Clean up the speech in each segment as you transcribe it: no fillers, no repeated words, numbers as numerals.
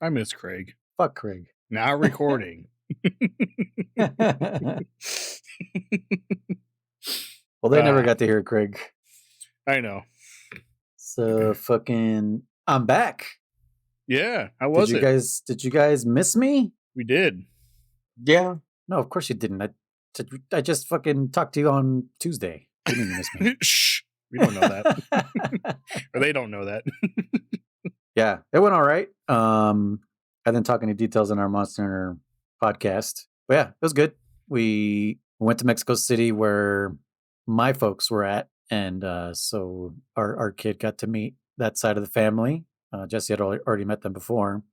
I miss Craig. Fuck Craig. Now recording. Well, they never got to hear Craig. I know. So fucking, I'm back. Yeah, how was it? Did you guys miss me? We did. Yeah. No, of course you didn't. I just fucking talked to you on Tuesday. You didn't miss me. Shh. We don't know that. Or they don't know that. Yeah, it went all right. I didn't talk any details in our Monster Hunter podcast. But yeah, it was good. We went to Mexico City where my folks were at. And so our kid got to meet that side of the family. Jesse had already met them before,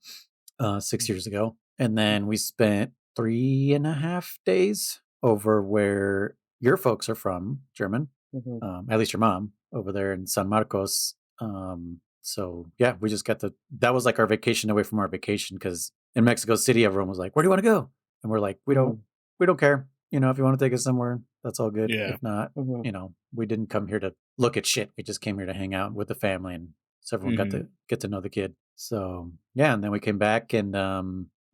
6 years ago. And then we spent 3.5 days over where your folks are from, German. Mm-hmm. At least your mom over there in San Marcos. So yeah, we just got that was like our vacation away from our vacation, because in Mexico City, everyone was like, where do you want to go? And we're like, we don't care. You know, if you want to take us somewhere, that's all good. Yeah. If not, you know, we didn't come here to look at shit. We just came here to hang out with the family, and so everyone got to get to know the kid. So yeah, and then we came back, and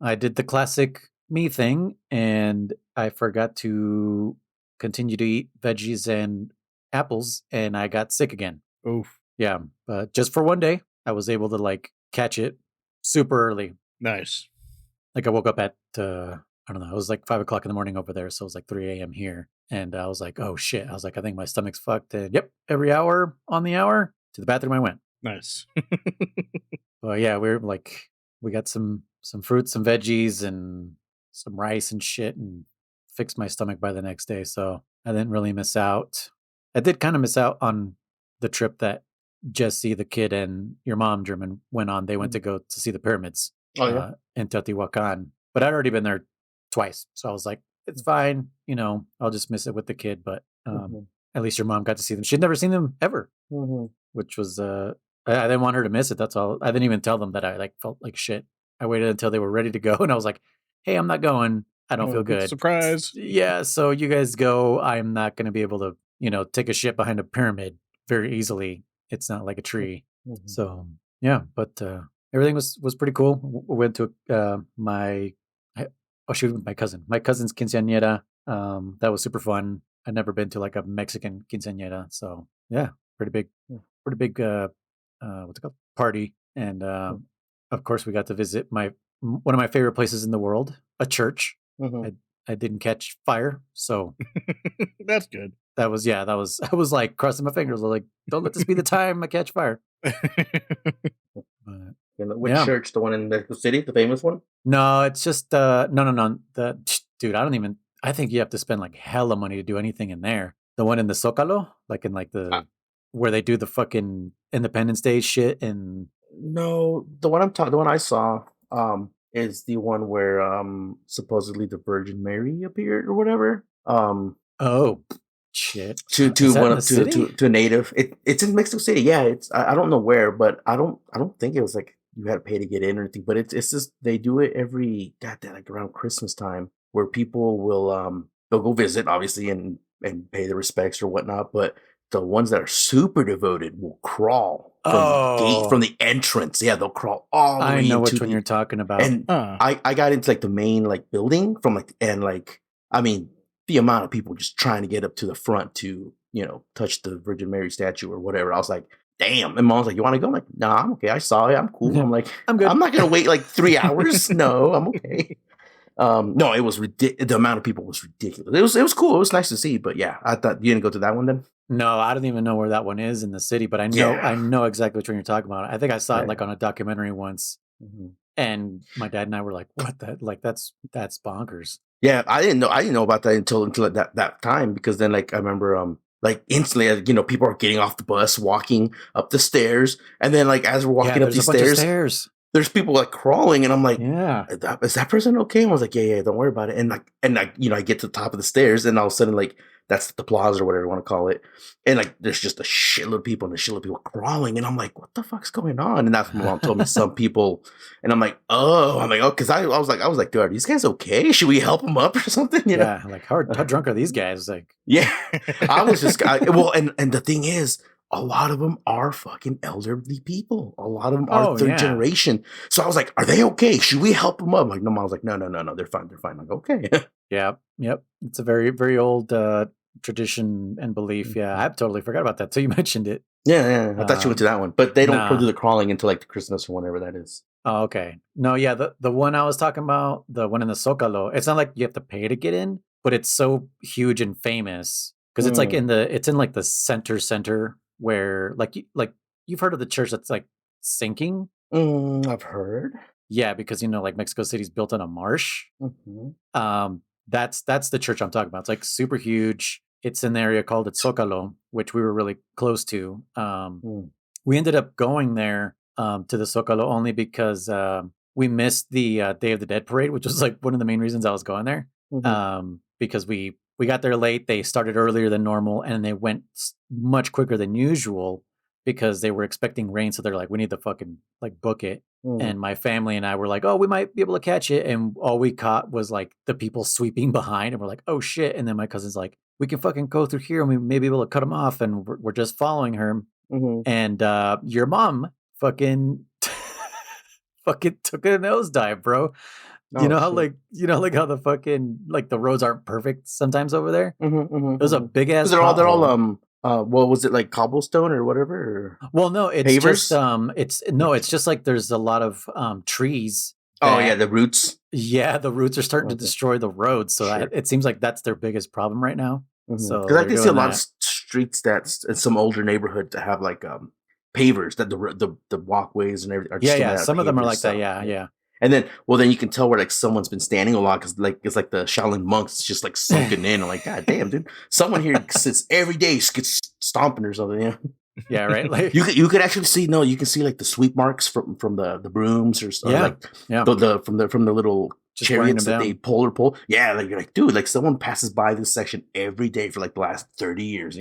I did the classic me thing, and I forgot to continue to eat veggies and apples, and I got sick again. Oof. Yeah, but just for one day, I was able to like catch it super early. Nice. Like I woke up at I don't know, it was like 5 o'clock in the morning over there, so it was like 3 a.m. here, and I was like, oh shit! I was like, I think my stomach's fucked. And yep, every hour on the hour to the bathroom I went. Nice. Well, yeah, we got some fruits, some veggies, and some rice and shit, and fixed my stomach by the next day, so I didn't really miss out. I did kind of miss out on the trip that Jesse, the kid, and your mom, German, went on. They went to go to see the pyramids in Teotihuacan. But I'd already been there twice. So I was like, it's fine. You know, I'll just miss it with the kid. But at least your mom got to see them. She'd never seen them ever, which was, I didn't want her to miss it. That's all. I didn't even tell them that I like felt like shit. I waited until they were ready to go. And I was like, hey, I'm not going. I don't feel good. Surprise. Yeah. So you guys go. I'm not going to be able to, you know, take a shit behind a pyramid very easily. It's not like a tree. So yeah, but everything was pretty cool. We went to my cousin's quinceañera. That was super fun. I'd never been to like a Mexican quinceañera, so yeah, pretty big what's it called, party. And of course we got to visit one of my favorite places in the world, a church. I didn't catch fire, so that's good. I was like crossing my fingers. I was like, don't let this be the time I catch fire. Which church? The one in Mexico City, the famous one? No, it's just no. Dude, I think you have to spend like hella money to do anything in there. The one in the Zócalo, like in like the where they do the fucking Independence Day shit. And no, the one I saw is the one where supposedly the Virgin Mary appeared or whatever. Oh shit! To a native. It's in Mexico City. Yeah, I don't know where, but I don't think it was like you had to pay to get in or anything. But it's just they do it every like around Christmas time, where people will they'll go visit obviously and pay the respects or whatnot. But the ones that are super devoted will crawl from the gate, from the entrance. Yeah, they'll crawl all the way. I know which one you're talking about. And I got into like the main like building from like, and like, I mean, the amount of people just trying to get up to the front to, you know, touch the Virgin Mary statue or whatever. I was like, damn. And Mom's like, you want to go? I'm like, nah, I'm okay. I saw it. I'm cool. I'm like, I'm good. I'm not going to wait like 3 hours. No, I'm okay. No, it was ridiculous. The amount of people was ridiculous. It was cool. It was nice to see. But yeah, I thought you didn't go to that one then. No, I don't even know where that one is in the city, but I know exactly which one you're talking about. I think I saw it like on a documentary once, and my dad and I were like, "What? That's bonkers." Yeah, I didn't know about that until that time, because then like I remember like instantly, you know, people are getting off the bus, walking up the stairs, and then like as we're walking up these stairs, there's people like crawling, and I'm like, yeah, is that person okay? And I was like, yeah, don't worry about it. And you know, I get to the top of the stairs, and all of a sudden like that's the plaza or whatever you want to call it, and like there's just a shitload of people crawling, and I'm like, what the fuck's going on? And that's when Mom told me some people, and I'm like, oh, because I was like, dude, are these guys okay? Should we help them up or something? You know? Like how drunk are these guys? Like, yeah, I was just well, and the thing is, a lot of them are fucking elderly people. A lot of them are third generation. So I was like, are they okay? Should we help them up? Like, no, I was like, no, they're fine. They're fine. I'm like, okay. Yep. It's a very, very old tradition and belief. Yeah, I totally forgot about that till you mentioned it. Yeah. I thought you went to that one, but they don't do the crawling until like the Christmas or whenever that is. Oh, okay. No, yeah, the one I was talking about, the one in the Zócalo, it's not like you have to pay to get in, but it's so huge and famous because it's like it's in like the center where like you've heard of the church that's like sinking. I've heard. Yeah, because like Mexico City's built on a marsh. Mm-hmm. That's the church I'm talking about. It's like super huge. It's in the area called the Zócalo, which we were really close to. We ended up going there to the Zócalo only because we missed the Day of the Dead parade, which was like one of the main reasons I was going there. Because we got there late. They started earlier than normal, and they went much quicker than usual because they were expecting rain. So they're like, we need to fucking like book it. And my family and I were like, oh, we might be able to catch it. And all we caught was like the people sweeping behind, and we're like, oh shit. And then my cousin's like, we can fucking go through here and we may be able to cut them off. And we're just following her. And your mom fucking took a nosedive, bro. You know how how the fucking like the roads aren't perfect sometimes over there. It was a big ass. They're all what was it, like cobblestone or whatever? Or well, no, it's pavers? It's just like there's a lot of trees. The roots. Yeah, the roots are starting to destroy the roads. So it seems like that's their biggest problem right now. So because I can see a lot of streets that's in some older neighborhood that have like pavers that the walkways and everything are just some of them are like that. Yeah. And then you can tell where like someone's been standing a lot because like it's like the Shaolin monks just like sunken in. I'm like, God damn, dude, someone here sits every day gets stomping or something. Yeah, yeah, right. Like you could actually see you can see like the sweep marks from the brooms or like from the little just chariots that they pull. Yeah, like you're like, dude, like someone passes by this section every day for like the last 30 years.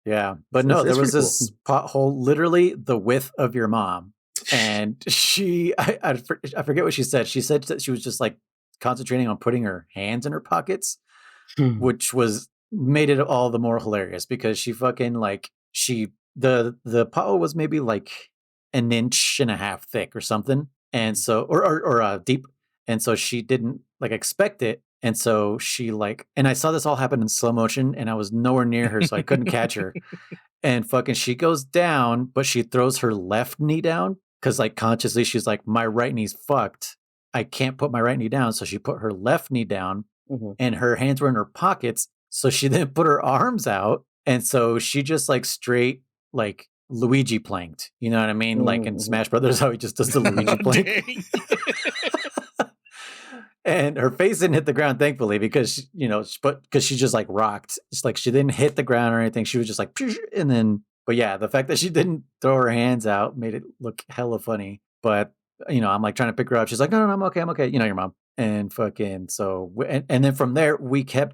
Yeah, but no, there was this pothole literally the width of your mom. And I forget what she said. She said that she was just like concentrating on putting her hands in her pockets, which made it all the more hilarious because she fucking like the pothole was maybe like 1.5 inches thick or something, and so or deep, and so she didn't like expect it, and so she like, and I saw this all happen in slow motion, and I was nowhere near her, so I couldn't catch her, and fucking she goes down, but she throws her left knee down. Because like consciously she's like, my right knee's fucked. I can't put my right knee down. So she put her left knee down and her hands were in her pockets. So she then put her arms out. And so she just like straight like Luigi planked. You know what I mean? Like in Smash Brothers, how he just does the Luigi plank. And her face didn't hit the ground, thankfully, because because she just like rocked. It's like she didn't hit the ground or anything. She was just like, and then. But yeah, the fact that she didn't throw her hands out made it look hella funny. But, I'm like trying to pick her up. She's like, no, I'm okay. I'm okay. Your mom. And fucking, so, and then from there, that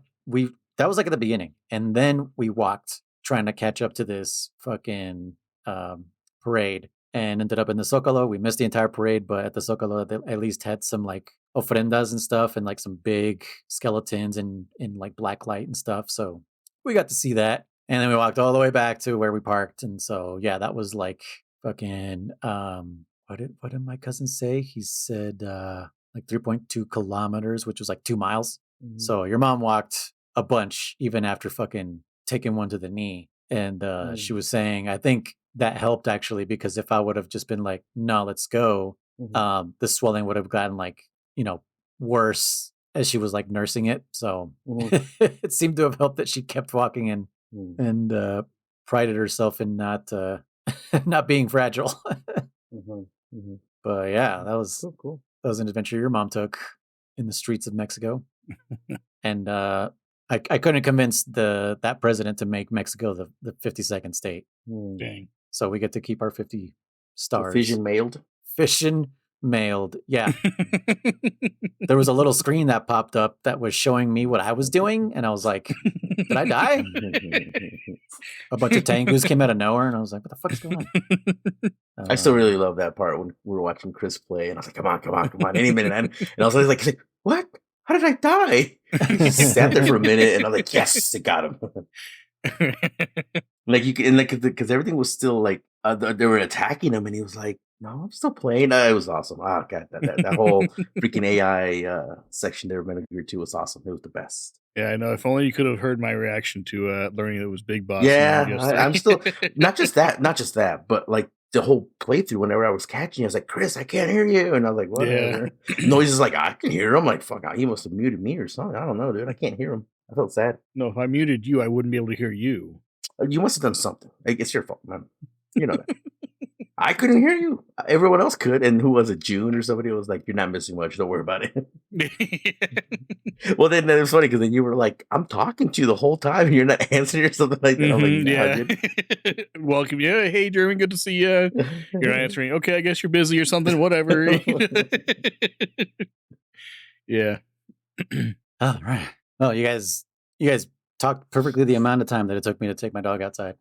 was like at the beginning. And then we walked trying to catch up to this fucking parade and ended up in the Zócalo. We missed the entire parade, but at the Zócalo, they at least had some like ofrendas and stuff and like some big skeletons in like black light and stuff. So we got to see that. And then we walked all the way back to where we parked. And so, yeah, that was like fucking, what did my cousin say? He said like 3.2 kilometers, which was like 2 miles. So your mom walked a bunch even after fucking taking one to the knee. And she was saying, I think that helped actually, because if I would have just been like, no, let's go, the swelling would have gotten like, worse as she was like nursing it. So it seemed to have helped that she kept walking and prided herself in not being fragile. But yeah, that was cool. That was an adventure your mom took in the streets of Mexico. And I couldn't convince that president to make Mexico the 52nd state. Dang. So we get to keep our 50 stars. Fission mailed. Yeah. There was a little screen that popped up that was showing me what I was doing. And I was like, did I die? A bunch of Tengus came out of nowhere. And I was like, what the fuck is going on? I still really love that part when we were watching Chris play. And I was like, come on. Any minute. And I was like, what? How did I die? He sat there for a minute. And I'm like, yes, it got him. Like you can, like, because everything was still like they were attacking him, and he was like, "No, I'm still playing." It was awesome. Oh god, that whole freaking AI section there of Metal Gear 2 was awesome. It was the best. Yeah, I know. If only you could have heard my reaction to learning it was Big Boss. Yeah, I'm still not just that, but like the whole playthrough. Whenever I was catching, I was like, "Chris, I can't hear you," and I was like, "Whatever." Yeah. Noises like I can hear him. I'm like, "Fuck, he must have muted me or something." I don't know, dude. I can't hear him. I felt sad. No, if I muted you, I wouldn't be able to hear you. You must have done something. It's your fault, man. You know that. I couldn't hear you. Everyone else could. And who was it? June or somebody was like, "You're not missing much. Don't worry about it." Well, then it was funny because then you were like, "I'm talking to you the whole time and you're not answering or something like that." Mm-hmm, yeah. Welcome. Yeah. Hey, Jeremy. Good to see you. You're not answering. Okay. I guess you're busy or something. Whatever. Yeah. All right. Well, you guys talked perfectly the amount of time that it took me to take my dog outside.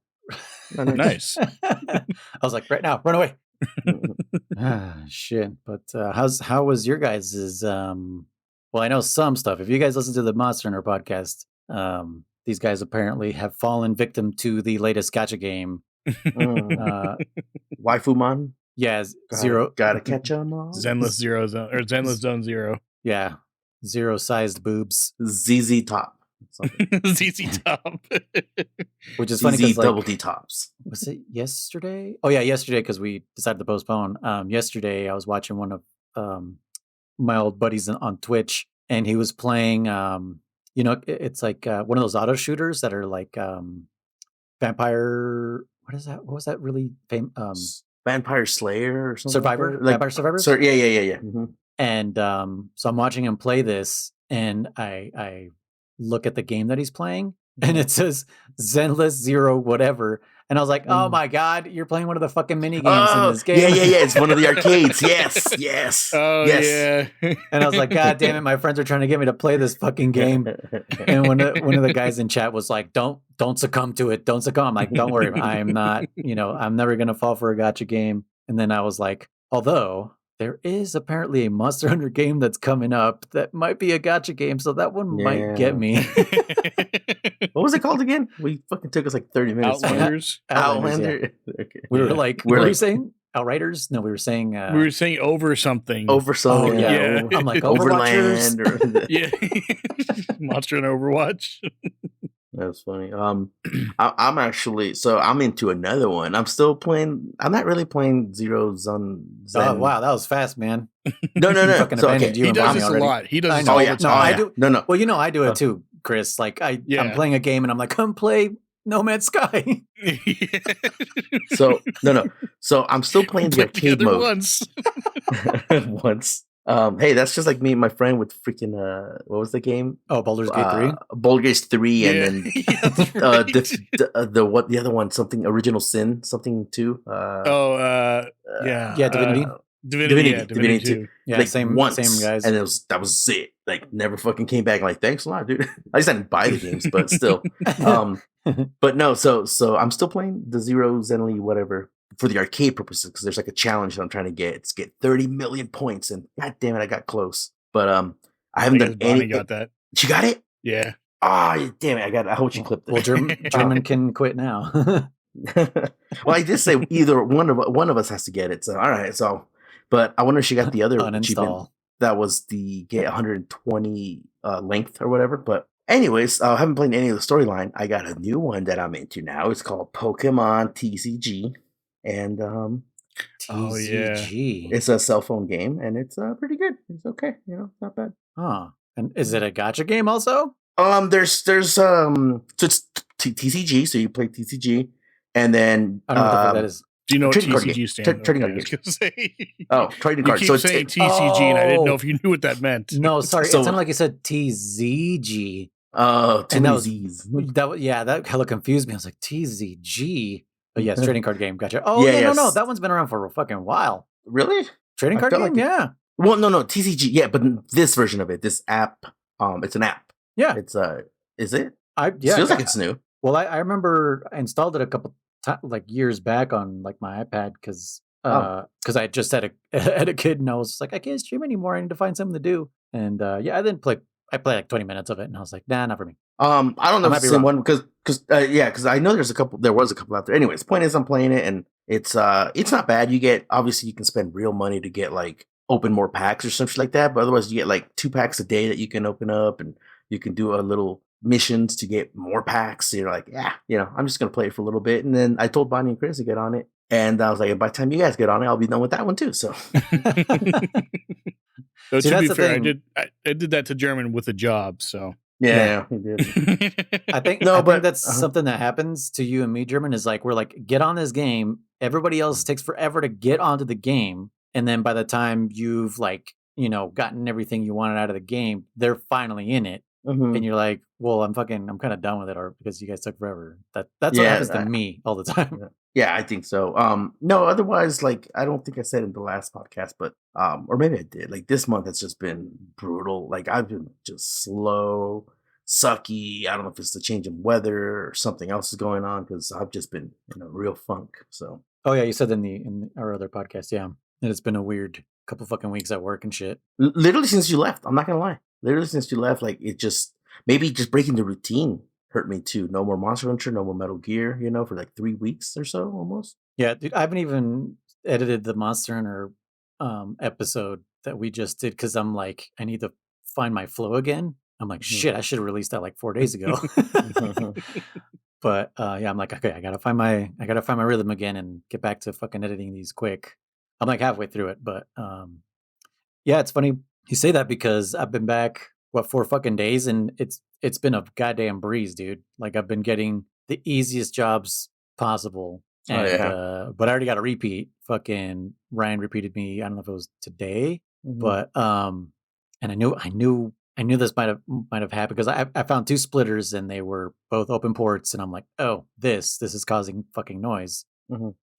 Nice. I was like, right now, run away. Shit. But how was your guys's well, I know some stuff. If you guys listen to the Monster Hunter podcast, these guys apparently have fallen victim to the latest gacha game. Waifumon? Yeah, Zero. Gotta catch 'em all. Zenless Zone Zero. Yeah. Zero-sized boobs. ZZ Top. ZZ Top. Which is funny because double D tops. Was it yesterday? Oh yeah, yesterday because we decided to postpone. Yesterday I was watching one of my old buddies on Twitch, and he was playing. It's like one of those auto shooters that are like vampire. What is that? What was that really famous? Vampire Slayer or something. Survivor. Like Vampire Survivor. Yeah. Mm-hmm. And so I'm watching him play this, and I look at the game that he's playing, and it says Zenless Zero whatever, and I was like, "Oh my god, you're playing one of the fucking mini games in this game!" Yeah. It's one of the arcades. Yes. Oh yes. Yeah. And I was like, "God damn it, my friends are trying to get me to play this fucking game." And one of the guys in chat was like, "Don't succumb to it. Don't succumb." I'm like, "Don't worry, I'm not. I'm never gonna fall for a gacha game." And then I was like, although there is apparently a Monster Hunter game that's coming up that might be a gacha game, so that one might get me. What was it called again? We fucking took us like 30 minutes. Outlander. Yeah. Okay. We were like, what were we saying? Outriders? No, we were saying over something. Over something. Oh, yeah. I'm like Overland. Yeah. Monster and Overwatch. That's funny. I'm actually, so I'm into another one. I'm still playing. I'm not really playing Zero Zen. Oh wow, that was fast, man. No. Fucking abandoned you. He does this a lot. He does. I This all the time. I do. No. Well, I do it too, Chris. Like I'm playing a game and I'm like, come play No Man's Sky. So no. So I'm still playing the arcade mode. Once. Hey, that's just like me and my friend with freaking what was the game? Oh, Baldur's Gate 3. Baldur's Gate 3, and then right. the other one, something Original Sin, something 2. Divinity. Divinity 2. Yeah, like same guys. And that was it. Like never fucking came back. Like thanks a lot, dude. I just didn't buy the games, but still. But no, so I'm still playing the Zero Zenly whatever for the arcade purposes, because there's like a challenge that I'm trying to get. It's get 30 million points, and god damn it, I got close. But I haven't done anything. Got that. She got it? Yeah. Damn it, I hope she clipped it. Well, German can quit now. Well, I did say either one of us has to get it. So all right, so but I wonder if she got the other achievement. That was the get 120 length or whatever. But anyways, I haven't played any of the storyline. I got a new one that I'm into now. It's called Pokemon TCG. And TCG. It's a cell phone game, and it's pretty good. It's okay, not bad. Huh. And is it a gacha game also? There's so it's TCG, so you play TCG, and then I don't know what that is. Do you know what trading card TCG stands for? trading card game. Trading card. You keep saying TCG, and I didn't know if you knew what that meant. No, sorry. It sounded like you said TZG. Oh, and that hella confused me. I was like, TZG. But yes, trading card game. Gotcha. Oh, no. That one's been around for a fucking while. Really? Trading card game? Yeah. Well, no. TCG. Yeah, but this version of it, this app, it's an app. Yeah. It's is it? It feels like it's new. Well, I remember I installed it a couple like years back on like my iPad because I just had a kid, and I was just like, I can't stream anymore. I need to find something to do. And I didn't play. I played like 20 minutes of it, and I was like, nah, not for me. I don't know if might it's be the same wrong. one because I know there was a couple out there. Anyways, point is I'm playing it and it's not bad. Obviously you can spend real money to get like open more packs or something like that, but otherwise you get like 2 packs a day that you can open up and you can do a little missions to get more packs. So you're like, yeah, I'm just gonna play it for a little bit. And then I told Bonnie and Chris to get on it. And I was like, by the time you guys get on it, I'll be done with that one too. So Though, See, to be that's the fair, thing. I did that to German with a job, so yeah, he did. I think that's something that happens to you and me, German, is like we're like, get on this game. Everybody else takes forever to get onto the game. And then by the time you've like, gotten everything you wanted out of the game, they're finally in it. Mhm. And you're like, well, I'm kind of done with it, or because you guys took forever. That's what happens to me all the time. Yeah, I think so. No, otherwise, like I don't think I said in the last podcast, but or maybe I did. Like this month has just been brutal. Like I've been just slow, sucky. I don't know if it's the change in weather or something else is going on because I've just been in a real funk. So. Oh yeah, you said in our other podcast, yeah, and it's been a weird couple fucking weeks at work and shit. Literally since you left, I'm not gonna lie. Literally since you left, like maybe just breaking the routine hurt me too. No more Monster Hunter, no more Metal Gear, for like 3 weeks or so almost. Yeah, dude, I haven't even edited the Monster Hunter episode that we just did because I'm like, I need to find my flow again. I'm like, shit, I should have released that like 4 days ago. But yeah, I'm like, okay, I gotta find my rhythm again and get back to fucking editing these quick. I'm like halfway through it, but yeah, it's funny you say that because I've been back 4 fucking days and it's been a goddamn breeze, dude. Like I've been getting the easiest jobs possible. And but I already got a repeat. Fucking Ryan repeated me. I don't know if it was today, but and I knew this might have happened because I found 2 splitters and they were both open ports, and I'm like, oh, this is causing fucking noise.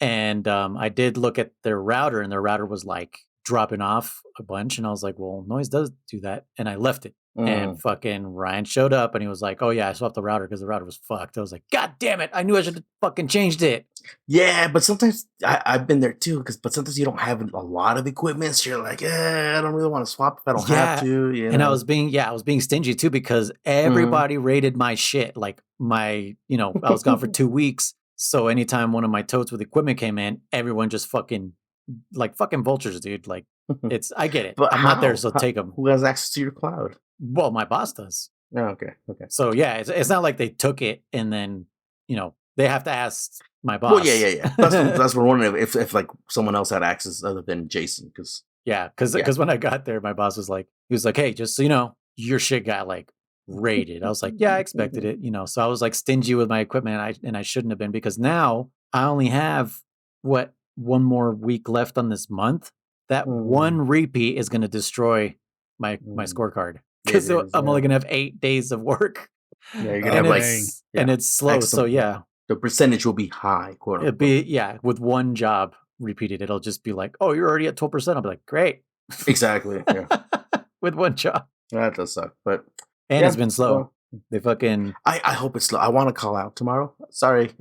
And I did look at their router, and their router was like dropping off a bunch, and I was like, well, noise does do that, and I left it. And fucking Ryan showed up and he was like, oh yeah, I swapped the router because the router was fucked. I was like, God damn it, I knew I should have fucking changed it. Yeah, but sometimes I've been there too, but sometimes you don't have a lot of equipment, so you're like, I don't really want to swap if I don't have to. And I was being stingy too because everybody rated my shit. Like I was gone for 2 weeks. So anytime one of my totes with equipment came in, everyone just fucking vultures, dude. Like I get it. But I'm not there, so take them. Who has access to your cloud? Well, my boss does. Oh, okay. So yeah, it's not like they took it and then they have to ask my boss. Well, yeah. That's what we're wondering if like someone else had access other than Jason, because when I got there, my boss was like, hey, just so you know, your shit got like raided. I was like, yeah, I expected it, So I was like stingy with my equipment, and I shouldn't have been because now I only have 1 more week left on this month. That one repeat is going to destroy my scorecard because I'm only going to have 8 days of work. Yeah, you're going to have and it's slow. So yeah, the percentage will be high. Quote unquote. It'd be with 1 job repeated. It'll just be like, oh, you're already at 12%. I'll be like, great. Exactly. Yeah. With 1 job. That does suck, but it's been slow. They fucking. I hope it's slow. I want to call out tomorrow. Sorry,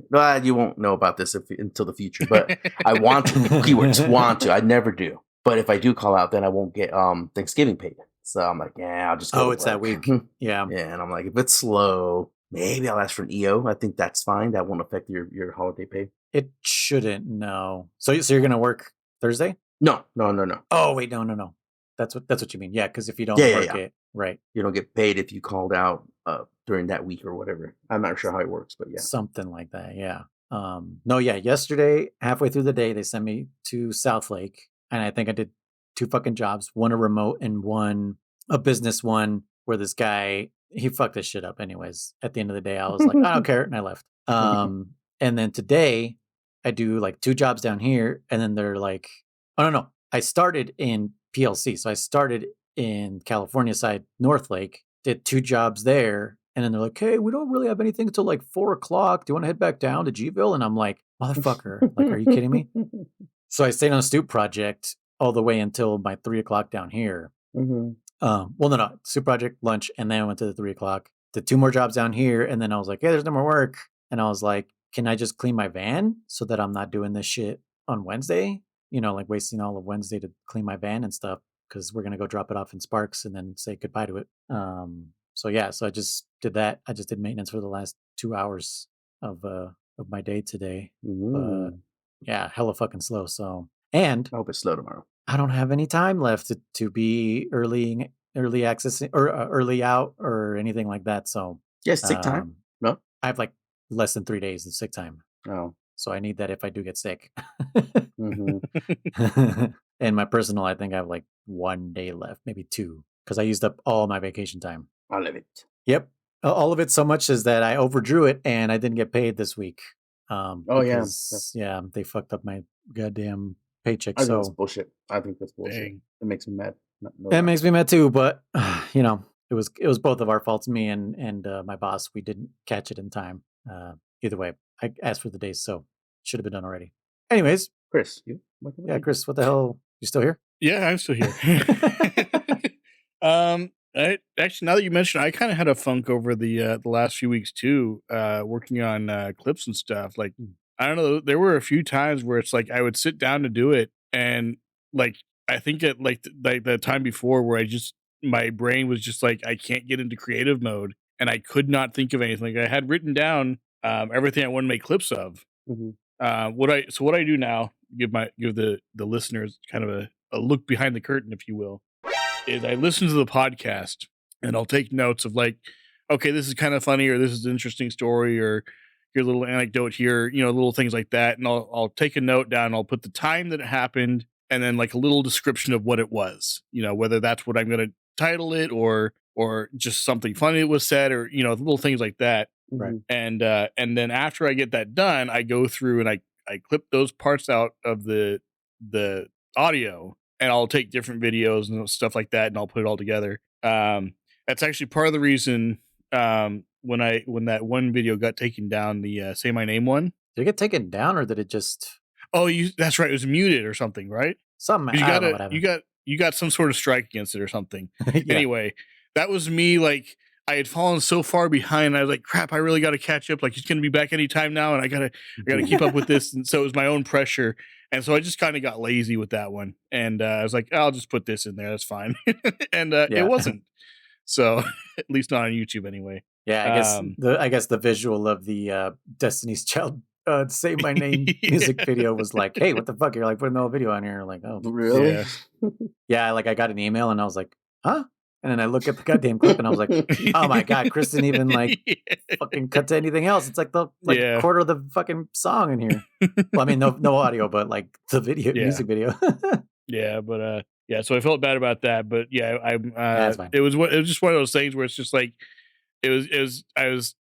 you won't know about this until the future. But I want to. Keywords want to. I never do. But if I do call out, then I won't get Thanksgiving paid. So I'm like, I'll just go. Oh, it's that week. Yeah. Yeah, and I'm like, if it's slow, maybe I'll ask for an EO. I think that's fine. That won't affect your holiday pay. It shouldn't. No. So you're gonna work Thursday? No. Oh wait, no. That's what you mean. Yeah, because if you don't work it, right, you don't get paid if you called out during that week or whatever. I'm not sure how it works, but yeah, something like that. Yeah. No, yeah. Yesterday, halfway through the day, they sent me to South Lake, and I think I did 2 fucking jobs, one a remote and one a business one, where this guy, he fucked this shit up anyways. At the end of the day, I was like, I don't care, and I left. And then today I do like 2 jobs down here, and then they're like, oh no, I started in PLC. So I started in California side, North Lake, did 2 jobs there. And then they're like, hey, we don't really have anything until like 4:00. Do you want to head back down to Gville? And I'm like, motherfucker, like, are you kidding me? So I stayed on a Stoop project all the way until my 3:00 down here. Well, no, Stoop project, lunch, and then I went to the 3:00, did 2 more jobs down here. And then I was like, hey, there's no more work. And I was like, can I just clean my van so that I'm not doing this shit on Wednesday? Like wasting all of Wednesday to clean my van and stuff because we're going to go drop it off in Sparks and then say goodbye to it. So I just did that. I just did maintenance for the last 2 hours of my day today. But yeah, hella fucking slow. So, and I hope it's slow tomorrow. I don't have any time left to be early accessing or early out or anything like that. So yeah, sick time. No, I have like less than 3 days of sick time. Oh, so I need that if I do get sick. mm-hmm. And my personal, I think I have like 1 day left, maybe 2, because I used up all my vacation time. I love it. Yep, all of it so much is that I overdrew it and I didn't get paid this week. Because, yeah, they fucked up my goddamn paycheck. I think that's bullshit. I think that's bullshit. Dang. It makes me mad. It makes me mad too, but you know, it was both of our faults. Me and my boss, we didn't catch it in time. Either way, I asked for the days, so should have been done already. Anyways, Chris, you? Yeah, Chris, what the hell? You still here? Yeah, I'm still here. Actually, now that you mention, I kind of had a funk over the last few weeks too, working on clips and stuff. Like, I don't know, there were a few times where it's like I would sit down to do it, and like I think at like the time before where my brain was just like I can't get into creative mode, and I could not think of anything. Like, I had written down everything I want to make clips of. What I do now, give the listeners kind of a look behind the curtain, if you will, is I listen to the podcast and I'll take notes of like, okay, this is kind of funny, or this is an interesting story, or here's a little anecdote here, little things like that. And I'll take a note down, and I'll put the time that it happened, and then like a little description of what it was, whether that's what I'm going to title it, or just something funny that was said, or, little things like that. Right. And then after I get that done, I go through and I clip those parts out of the audio, and I'll take different videos and stuff like that, and I'll put it all together. That's actually part of the reason when that one video got taken down, the Say My Name one. Did it get taken down, or did it just? Oh, that's right. It was muted or something, right? Something. You got some sort of strike against it or something. Yeah. Anyway, that was me. Like, I had fallen so far behind. I was like, crap, I really got to catch up. Like, he's going to be back anytime now, and I gotta keep up with this. And so it was my own pressure. And so I just kind of got lazy with that one. And I was like, I'll just put this in there. That's fine. And it wasn't. So at least not on YouTube anyway. Yeah, I guess the visual of the Destiny's Child Say My Name music video was like, hey, what the fuck? You're like putting the whole video on here. Like, oh, really? Yeah. Yeah, like I got an email and I was like, huh? And then I look at the goddamn clip and I was like, oh my God, Chris didn't even like fucking cut to anything else. It's like the quarter of the fucking song in here. Well, I mean, no audio, but like the video, music video. Yeah, but yeah, so I felt bad about that. But yeah, that's fine. It was just one of those things where it's just like, and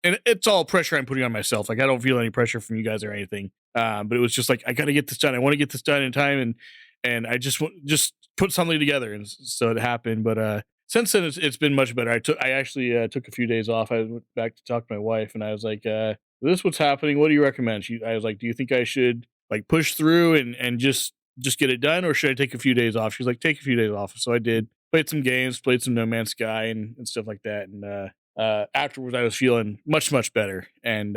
it's all pressure I'm putting on myself. Like, I don't feel any pressure from you guys or anything. But it was just like, I got to get this done. I want to get this done in time. And I just put something together. And so it happened. But since then, it's been much better. I actually took a few days off. I went back to talk to my wife, and I was like, this is what's happening. What do you recommend? I was like, do you think I should like push through and just get it done, or should I take a few days off? She's like, take a few days off. So I did. Played some games, played some No Man's Sky and stuff like that. And afterwards, I was feeling much better, and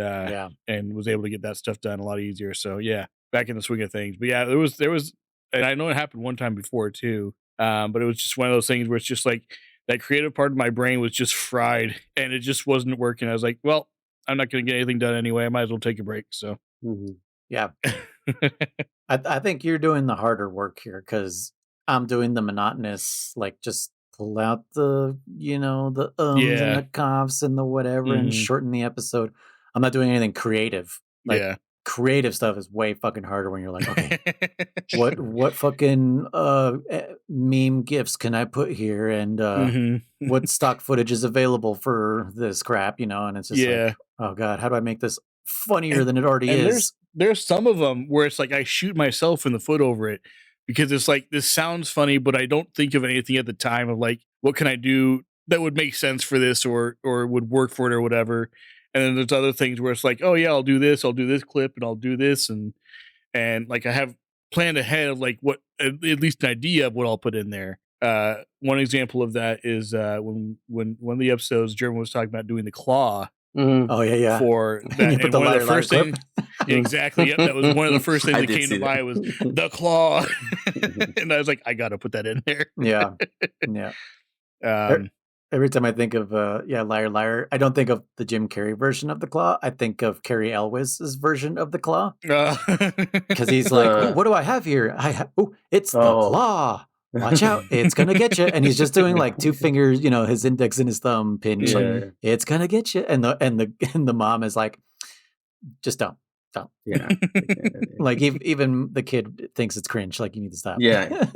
and was able to get that stuff done a lot easier. So yeah, back in the swing of things. But yeah, there was, and I know it happened one time before too. But it was just one of those things where it's just like that creative part of my brain was just fried, and it just wasn't working. I was like, well, I'm not going to get anything done anyway. I might as well take a break. So yeah, I think you're doing the harder work here, because I'm doing the monotonous, like just pull out the the and the coughs and the whatever and shorten the episode. I'm not doing anything creative. Like, creative stuff is way fucking harder when you're like, okay, what fucking meme gifs can I put here, and what stock footage is available for this crap, and it's just like, oh God, how do I make this funnier than it already is? There's some of them where it's like I shoot myself in the foot over it, because it's like, this sounds funny, but I don't think of anything at the time of like, what can I do that would make sense for this, or would work for it, or whatever. And then there's other things where it's like, oh yeah, I'll do this clip, and I'll do this, and like I have planned ahead of like what, at least an idea of what I'll put in there. One example of that is when one of the episodes, German was talking about doing the claw. Oh yeah. For that, put the one of the first clip. Exactly. Yep, that was one of the first things that came to mind was the claw, and I was like, I got to put that in there. Yeah. Every time I think of Liar Liar, I don't think of the Jim Carrey version of the claw. I think of Carrie Elwes's version of the claw. Because he's like, "Oh, what do I have here? It's the claw. Watch out, it's gonna get you." And he's just doing like two fingers, his index and his thumb pinch. Like, it's gonna get you. And the mom is like, just don't. Yeah. Like even the kid thinks it's cringe. Like, you need to stop. Yeah.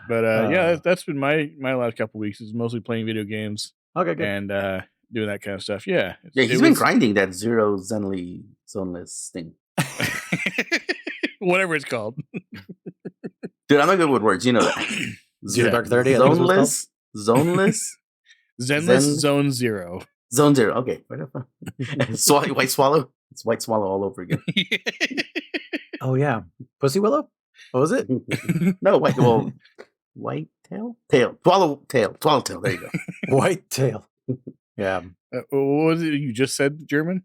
But that's been my last couple weeks. Is mostly playing video games. Okay, good. And doing that kind of stuff. Yeah. He's been grinding that Zero Zoneless thing. Whatever it's called. Dude, I'm not good with words. You know that. Zero Dark 30. Zoneless. Zenless Zone Zero. Zone Zero. Okay. White Swallow. It's White Swallow all over again. Oh yeah. Pussy Willow? What was it? No, White Tail? Swallow Tail. There you go. White Tail. Yeah. What was it you just said, German?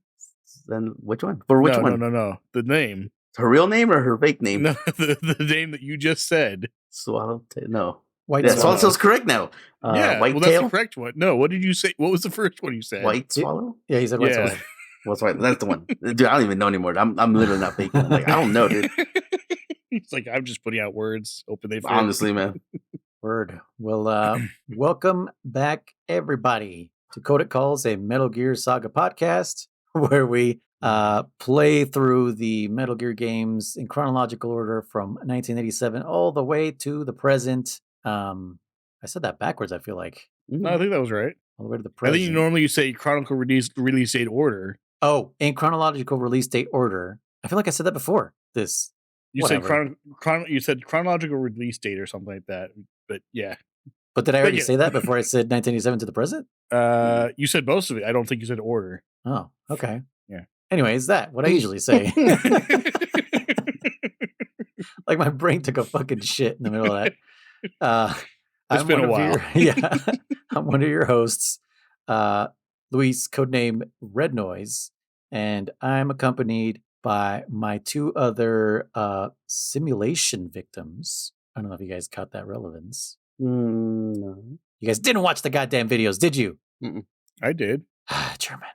Then which one? For which one? No. The name. Her real name or her fake name? No, the name that you just said. Swallowtail. No. White Swallow. Swallowtail's correct now. Yeah, White Tail? Tail? That's the correct one. No, what did you say? What was the first one you said? White Swallow? Yeah, he said White Swallow. What's white? That's the one. Dude, I don't even know anymore. I'm literally not faking. I'm like, I don't know, dude. It's like, I'm just putting out words, hoping they fit. Honestly, man. Word. Well, welcome back, everybody, to Codec Calls, a Metal Gear Saga podcast, where we play through the Metal Gear games in chronological order from 1987 all the way to the present. I said that backwards, I feel like. No, I think that was right. All the way to the present. I think you say chronological release date order. Oh, in chronological release date order. I feel like I said that before. You said chronological release date or something like that. But yeah. But did I already say that before I said 1987 to the present? You said most of it. I don't think you said order. Oh, okay. Yeah. Anyways, what I usually say. Like my brain took a fucking shit in the middle of that. It's been a while. I'm one of your hosts, Luis, codename Red Noise, and I'm accompanied by my two other simulation victims. I don't know if you guys caught that relevance. No. You guys didn't watch the goddamn videos, did you? Mm-mm. I did. German.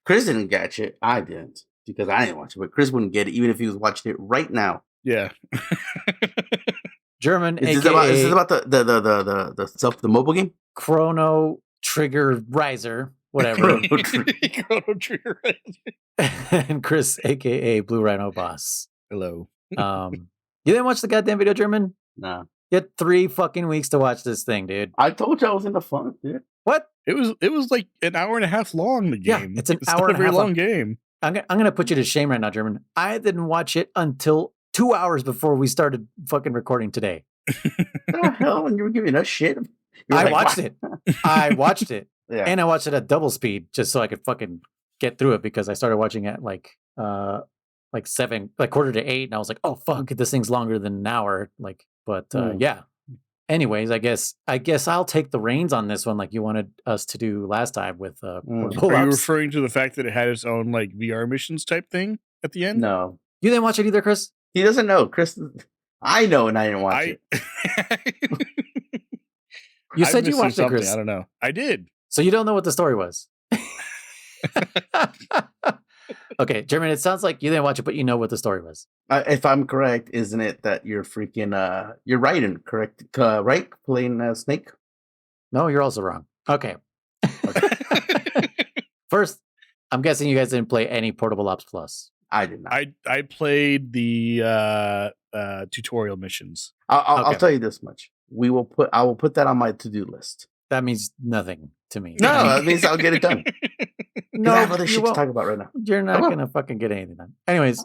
Chris didn't catch it. I didn't because I didn't watch it. But Chris wouldn't get it even if he was watching it right now. Yeah. German. Is this about the mobile game? Chrono Trigger Riser, whatever. Chrono Trigger Riser. And Chris, aka Blue Rhino Boss. Hello. You didn't watch the goddamn video, German? No. You had 3 fucking weeks to watch this thing, dude. I told you I was in the funk, dude. What? It was like an hour and a half long. The game. Yeah, it's an hour and a very half long game. I'm gonna put you to shame right now, German. I didn't watch it until 2 hours before we started fucking recording today. The hell? And you were giving us shit. I watched it. I watched it. Yeah. And I watched it at double speed just so I could fucking get through it because I started watching at like 7, like 7:45, and I was like, oh fuck, this thing's longer than an hour. Yeah. Anyways, I guess I'll take the reins on this one, like you wanted us to do last time with. Are you referring to the fact that it had its own like VR missions type thing at the end? No, you didn't watch it either, Chris. He doesn't know, Chris. I know, and I didn't watch it. You said you watched it, Chris. I don't know. I did. So you don't know what the story was. Okay, German, it sounds like you didn't watch it, but you know what the story was. If I'm correct, isn't it that you're freaking, you're right and correct, right? Playing Snake? No, you're also wrong. Okay. First, I'm guessing you guys didn't play any Portable Ops Plus. I did not. I played the tutorial missions. I'll tell you this much. I will put that on my to-do list. That means nothing to me. No, that means I'll get it done. No, I have other shit to talk about right now. You're not gonna fucking get anything done. Anyways,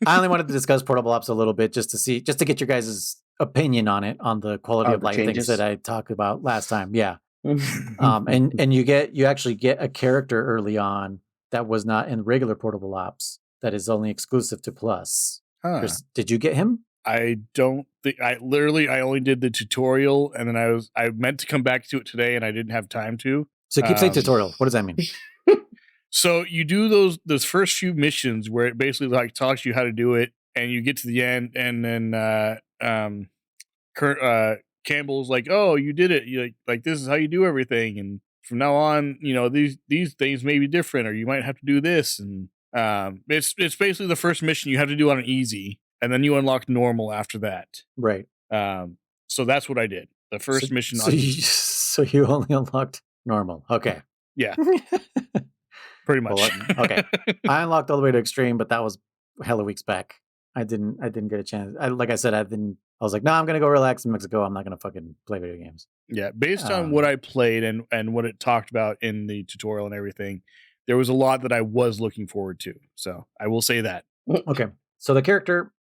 I only wanted to discuss Portable Ops a little bit just to get your guys' opinion on it, on the quality of life things that I talked about last time. Yeah. And you actually get a character early on that was not in regular Portable Ops that is only exclusive to Plus. Huh. Chris, did you get him? I don't think I only did the tutorial, and then I meant to come back to it today, and I didn't have time to. So keep saying tutorial. What does that mean? So you do those first few missions where it basically like talks you how to do it, and you get to the end, and then Campbell's like, "Oh, you did it. You like this is how you do everything, and from now on, these things may be different, or you might have to do this." And it's basically the first mission you have to do on an easy, and then you unlock normal after that. Right. So that's what I did. The first mission on easy. So you only unlocked normal. Okay. Yeah. Pretty much. Well, okay. I unlocked all the way to extreme, but that was hella weeks back. I didn't get a chance. Like I said, I was like, no, I'm gonna go relax in Mexico. I'm not gonna fucking play video games. Yeah, based on what I played and what it talked about in the tutorial and everything, there was a lot that I was looking forward to. So I will say that. Okay. So the character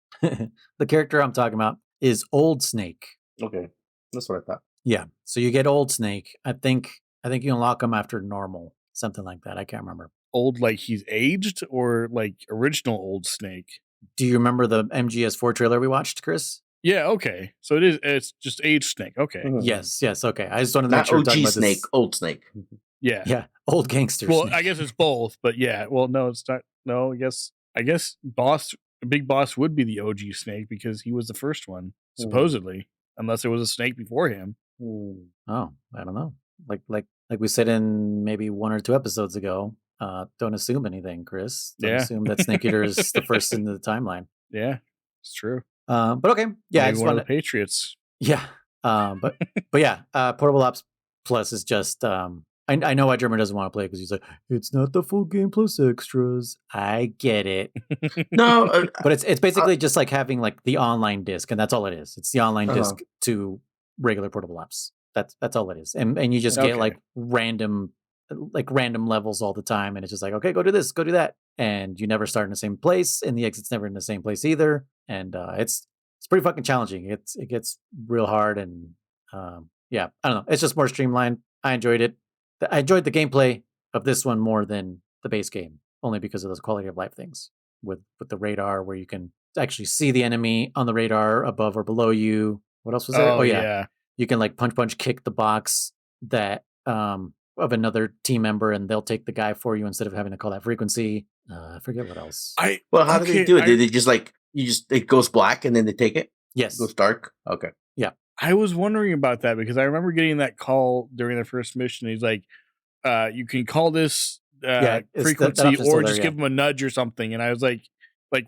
I'm talking about is Old Snake. Okay. That's what I thought. Yeah. So you get Old Snake. I think you unlock him after normal. Something like that. I can't remember. Old like he's aged or like original Old Snake? Do you remember the MGS4 trailer we watched, Chris? Yeah, okay. So it's just aged Snake. Okay. Mm-hmm. Yes, okay. I just wanted to make make sure OG about Snake, this. Old Snake. Yeah. Yeah, old gangster Well, Snake. I guess it's both, but yeah. Well, no, it's not. No, I guess Big Boss would be the OG Snake because he was the first one, supposedly, unless there was a snake before him. Oh, I don't know. Like we said in maybe 1 or 2 episodes ago, don't assume anything, Chris. Don't assume that Snake Eater is the first into the timeline. Yeah, it's true. But okay. Yeah, maybe I just one wanted of the Patriots. Yeah. But yeah, Portable Ops Plus is just I know why German doesn't want to play because he's like, it's not the full game plus extras. I get it. No, but it's basically just like having like the online disc, and that's all it is. It's the online disc to regular Portable Ops. That's all it is. And you just get like random levels all the time, and it's just like, okay, go do this, go do that, and you never start in the same place, and the exit's never in the same place either. And it's pretty fucking challenging. It gets real hard, and yeah, I don't know. It's just more streamlined. I enjoyed it. I enjoyed the gameplay of this one more than the base game, only because of those quality of life things with the radar, where you can actually see the enemy on the radar above or below you. What else was there? Oh yeah. You can like punch kick the box that of another team member, and they'll take the guy for you instead of having to call that frequency. I forget what else. How do they do it? Did they just like it goes black and then they take it? Yes. It goes dark? Okay. Yeah. I was wondering about that because I remember getting that call during the first mission. He's like, you can call this frequency or just give him a nudge or something. And I was like,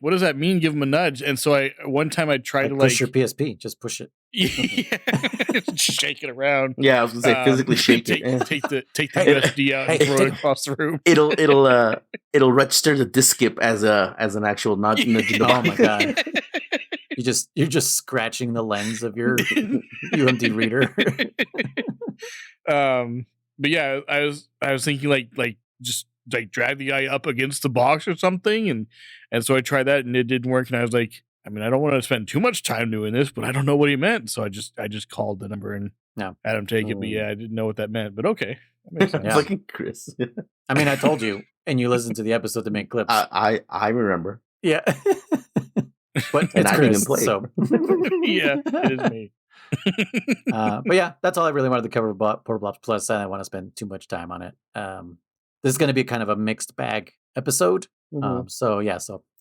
what does that mean? Give him a nudge. And so one time I tried to push your PSP, just push it. Yeah. Shake it around. Yeah, I was gonna say physically shake it. Take the USB out and throw it across the room. It'll register the disk skip as an actual nudge. Oh my god. You're just scratching the lens of your UMD reader. But yeah, I was thinking like just like drag the guy up against the box or something, and so I tried that and it didn't work, and I was like, I mean, I don't want to spend too much time doing this, but I don't know what he meant, so I just called the number and had him take it. But yeah, I didn't know what that meant, but okay, that makes sense. Fucking Chris. I mean, I told you, and you listened to the episode to make clips. I remember. Yeah. But and it's I Chris, didn't play. So yeah, it is me. But yeah, that's all I really wanted to cover about Portable Ops Plus. I don't want to spend too much time on it. This is going to be kind of a mixed bag episode. Mm-hmm. So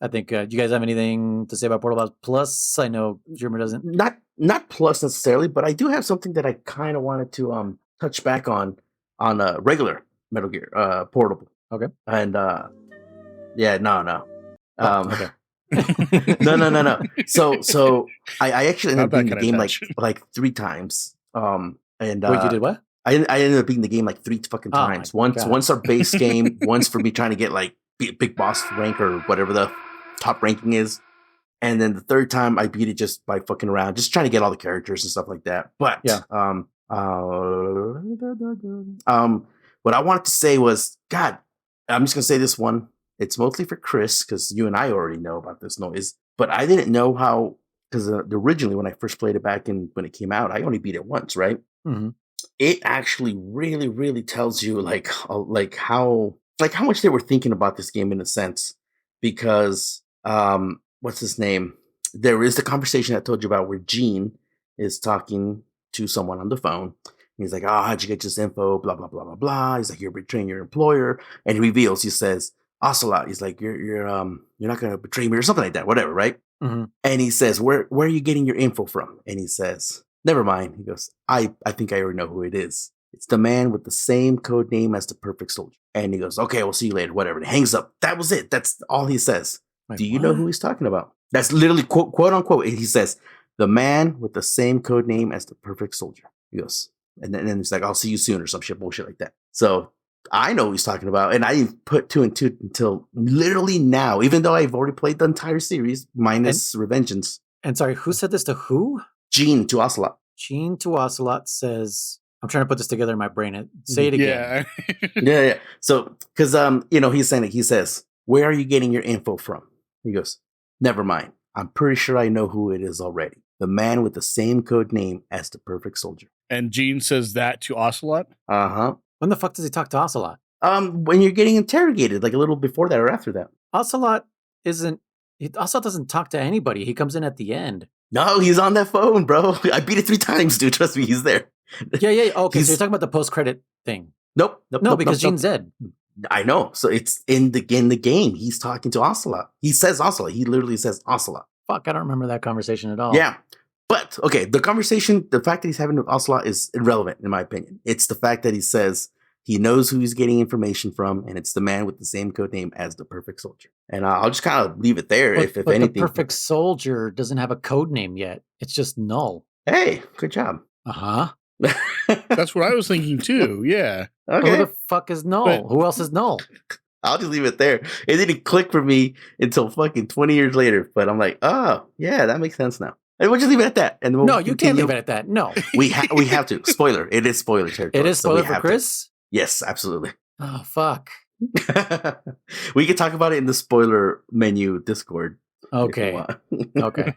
I think, do you guys have anything to say about Portable Ops Plus? I know Jeremy doesn't. Not Plus necessarily, but I do have something that I kind of wanted to touch back on regular Metal Gear Portable. Okay. And no. Okay. No. So I actually ended up beating the game touch. like 3 times. And wait, you did what? I ended up beating the game like 3 fucking times. Once our base game, once for me trying to get like big boss rank or whatever the top ranking is, and then the 3rd time I beat it just by fucking around, just trying to get all the characters and stuff like that. But what I wanted to say was, God, I'm just gonna say this one. It's mostly for Chris because you and I already know about this noise, but I didn't know how, because originally when I first played it back when it came out, I only beat it once, right? Mm-hmm. It actually really, really tells you like how much they were thinking about this game in a sense, because what's his name? There is the conversation I told you about where Gene is talking to someone on the phone. He's like, "Oh, how'd you get this info? Blah blah blah blah blah." He's like, "You're betraying your employer," and he reveals. He says, Ocelot, he's like, you're not gonna betray me or something like that, whatever, right? Mm-hmm. And he says, where are you getting your info from? And he says, never mind. He goes, I think I already know who it is. It's the man with the same code name as the perfect soldier. And he goes, okay, we'll see you later, whatever. And he hangs up. That was it. That's all he says. Wait, do you know who he's talking about? That's literally quote unquote. He says, the man with the same code name as the perfect soldier. He goes, and then it's like, I'll see you soon or some shit bullshit like that. So I know what he's talking about. And I didn't put 2 and 2 until literally now, even though I've already played the entire series minus Revengeance. And sorry, who said this to who? Gene to Ocelot. Gene to Ocelot says, I'm trying to put this together in my brain. Say it again. Yeah. So, because, he's saying it. He says, where are you getting your info from? He goes, never mind. I'm pretty sure I know who it is already. The man with the same code name as the perfect soldier. And Gene says that to Ocelot? Uh-huh. When the fuck does he talk to Ocelot? When you're getting interrogated, like a little before that or after that. Ocelot doesn't talk to anybody. He comes in at the end. No, he's on that phone, bro. I beat it 3 times, dude. Trust me, he's there. Yeah. Okay, so you're talking about the post-credit thing. Nope. Because Gene's dead. I know. So it's in the game. He's talking to Ocelot. He says Ocelot. He literally says Ocelot. Fuck, I don't remember that conversation at all. Yeah. But, okay, the conversation, the fact that he's having with Ocelot is irrelevant, in my opinion. It's the fact that he says he knows who he's getting information from, and it's the man with the same code name as the perfect soldier. And I'll just kind of leave it there, if anything. The perfect soldier doesn't have a code name yet. It's just Null. Hey, good job. Uh-huh. That's what I was thinking, too. Yeah. Okay. Who the fuck is Null? Who else is Null? I'll just leave it there. It didn't click for me until fucking 20 years later. But I'm like, oh, yeah, that makes sense now. And we'll just leave it at that. And No, you can't leave it at that. No. we have to. Spoiler. It is spoiler territory. It is spoiler for Chris? Yes, absolutely. Oh, fuck. We can talk about it in the spoiler menu Discord. Okay. Okay.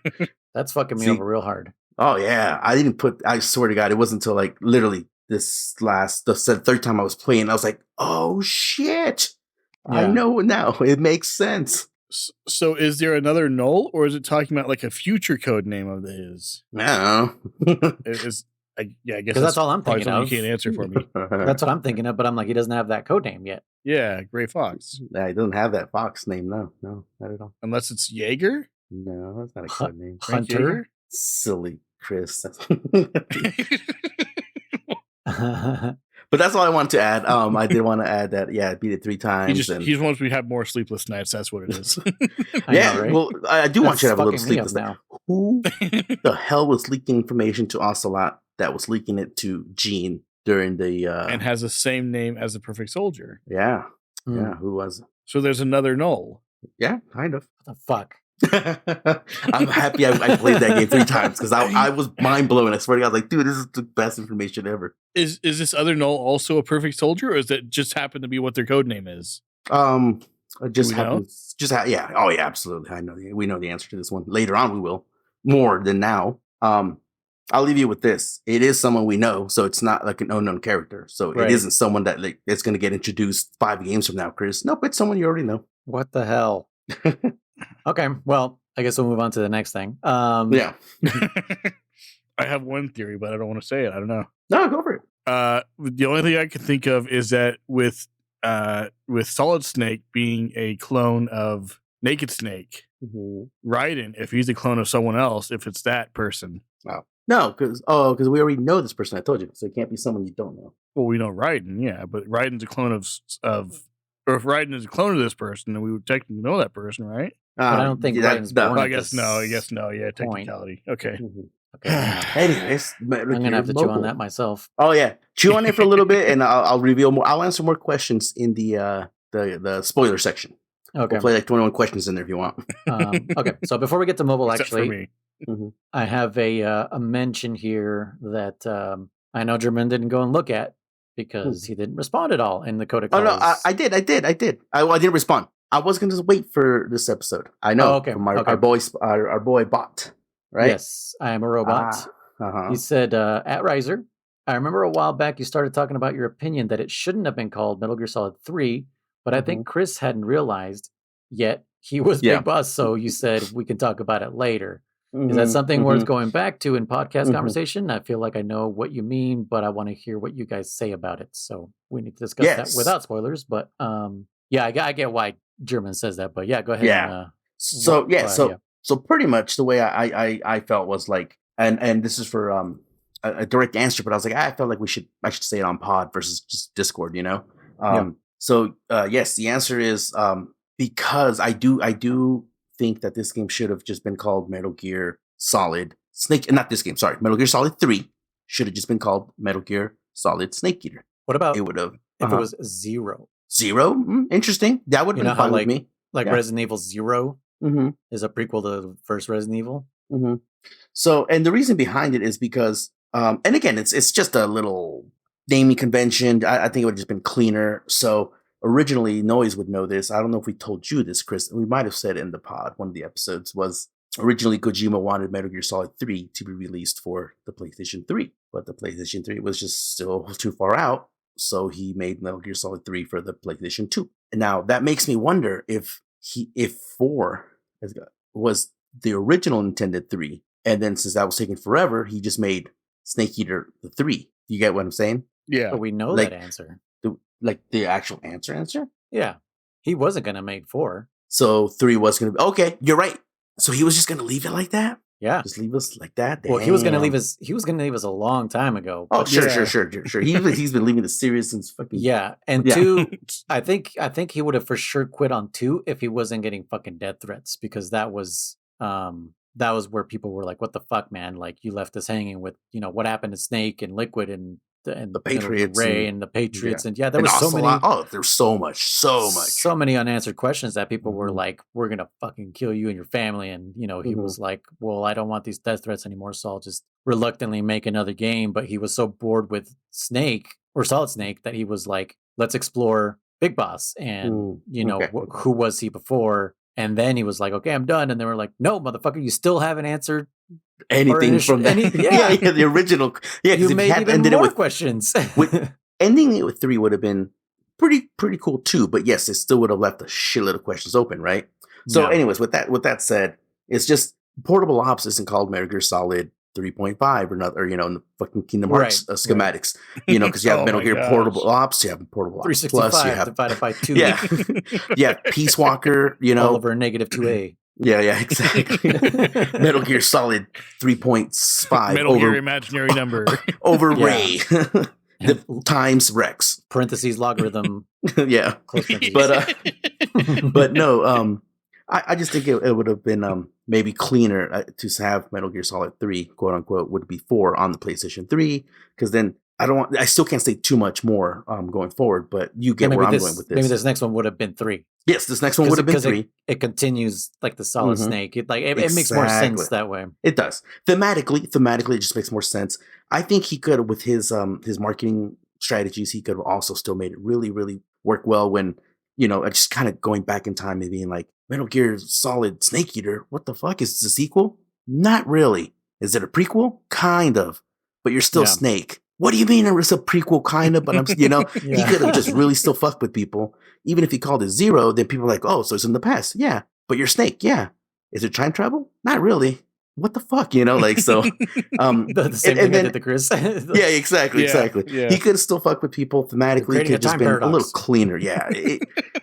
That's fucking me over real hard. Oh, yeah. I swear to God, it wasn't until like literally the third time I was playing, I was like, oh, shit. Yeah. I know now. It makes sense. So is there another Null, or is it talking about like a future code name of his? No. I guess that's all I'm thinking of. You can't answer for me. That's what I'm thinking of, but I'm like, he doesn't have that code name yet. Yeah, Gray Fox. Yeah, he doesn't have that Fox name. No, not at all. Unless it's Jaeger? No, that's not a code name. Hunter? Silly Chris. But that's all I wanted to add. I did want to add that, I beat it 3 times. He just wants me to have more sleepless nights. That's what it is. Yeah, know, right? Well, I do want you to have a little sleepless night. Who the hell was leaking information to Ocelot that was leaking it to Gene during the... and has the same name as the perfect soldier. Yeah. Yeah, who was it? So there's another Null. Yeah, kind of. What the fuck? I'm happy I played that game 3 times because I was mind blown. I swear to God, I was like, dude, this is the best information ever. Is this other Null also a perfect soldier, or is that just happen to be what their code name is? It just happens. Yeah. Oh yeah, absolutely. I know. We know the answer to this one. Later on, we will more than now. I'll leave you with this. It is someone we know, so it's not like an unknown character. So It isn't someone that like it's going to get introduced 5 games from now, Chris. Nope, it's someone you already know. What the hell? Okay, well, I guess we'll move on to the next thing. Yeah. I have one theory, but I don't want to say it. I don't know. No, go for it. The only thing I can think of is that with Solid Snake being a clone of Naked Snake, Raiden, if he's a clone of someone else, if it's that person. Wow. No, because we already know this person. I told you, so it can't be someone you don't know. Well, we know Raiden, yeah, but Raiden's a clone or if Raiden is a clone of this person, then we would technically know that person, right? But I don't think Raiden's born. I guess no. Yeah, technicality. Okay. Okay. Anyways, I'm gonna have to chew on that myself. Oh yeah, chew on it for a little bit, and I'll reveal more. I'll answer more questions in the spoiler section. Okay. We'll play like 21 questions in there if you want. Okay. So before we get to mobile, Except actually, I have a mention here that I know German didn't go and look at because he didn't respond at all in the Codec Calls. Oh no, I did. I didn't respond. I was going to just wait for this episode. I know. Okay. From our boy Bot, right? Yes, I am a robot. He said, at Riser, I remember a while back you started talking about your opinion that it shouldn't have been called Metal Gear Solid 3, but I think Chris hadn't realized yet he was Big Boss, so you said we can talk about it later. Is that something worth going back to in podcast conversation? I feel like I know what you mean, but I want to hear what you guys say about it. So we need to discuss that without spoilers. But yeah, I get why German says that. But yeah, go ahead. Yeah. So pretty much the way I felt was like, and this is for a direct answer, but I was like, I felt like I should say it on pod versus just Discord, So yes, the answer is because I do think that this game should have just been called Metal Gear Solid Snake, not this game, sorry, Metal Gear Solid 3 should have just been called Metal Gear Solid Snake Eater. What about it would have if it was Zero? Zero? Interesting. That would have been fine with me. Like Resident Evil 0 mm-hmm. is a prequel to the first Resident Evil. Mm-hmm. So, and the reason behind it is because, and again, it's just a little naming convention. I think it would have just been cleaner. So originally, Noise would know this. I don't know if we told you this, Chris. We might have said it in the pod. One of the episodes was originally Kojima wanted Metal Gear Solid 3 to be released for the PlayStation 3, but the PlayStation 3 was just still too far out. So he made Metal Gear Solid 3 for the PlayStation 2. And now that makes me wonder if 4 was the original intended 3. And then since that was taking forever, he just made Snake Eater the 3. You get what I'm saying? Yeah. But we know that answer. The actual answer? Yeah. He wasn't going to make 4. So 3 was going to be, okay, you're right. So he was just going to leave it like that? Yeah. Just leave us like that? Damn. Well, he was going to leave us a long time ago. Oh, sure. He's been leaving the series since fucking... Yeah. And 2, I think he would have for sure quit on 2 if he wasn't getting fucking death threats, because that was where people were like, what the fuck, man? Like, you left us hanging with, what happened to Snake and Liquid and the Patriots, Ray and the Patriots, and there was so many. There's so many unanswered questions that people were like, "We're gonna fucking kill you and your family," and he was like, "Well, I don't want these death threats anymore, so I'll just reluctantly make another game." But he was so bored with Snake or Solid Snake that he was like, "Let's explore Big Boss," and who was he before? And then he was like, "Okay, I'm done." And they were like, "No, motherfucker, you still haven't anscered anything from that." The original. Yeah, you made even more questions. Ending it with 3 would have been pretty cool too. But yes, it still would have left a shitload of questions open, right? So, anyways, with that said, it's just Portable Ops isn't called Metal Gear Solid 3.5 or not, or in the fucking Kingdom Hearts schematics, because you have Metal Gear Portable Ops, you have Portable Ops Plus, you have divided by 2. Yeah, Peace Walker, Oliver -2A. Yeah, exactly. Metal Gear Solid 3.5 Metal Gear imaginary number over Ray. The times Rex parentheses logarithm. Yeah, but no. I just think it would have been maybe cleaner to have Metal Gear Solid 3, quote unquote, would be 4 on the PlayStation 3, because then I still can't say too much more going forward, but you get where I'm going with this. Maybe this next one would have been 3. Yes, this next one would have been 3. It continues like the Solid Snake. It makes more sense that way. It does. Thematically, it just makes more sense. I think he could, with his marketing strategies, he could have also still made it really, really work well when, just kind of going back in time and being like, Metal Gear Solid Snake Eater, what the fuck? Is this a sequel? Not really. Is it a prequel? Kind of. But you're still Snake. What do you mean it's a prequel, kind of? But I'm, he could have just really still fucked with people. Even if he called it 0, then people are like, oh, so it's in the past. Yeah. But you're Snake. Yeah. Is it time travel? Not really. What the fuck? So. The same thing I did to Chris. Yeah, exactly. Yeah. He could have still fucked with people thematically. It could have just been a little cleaner. Yeah.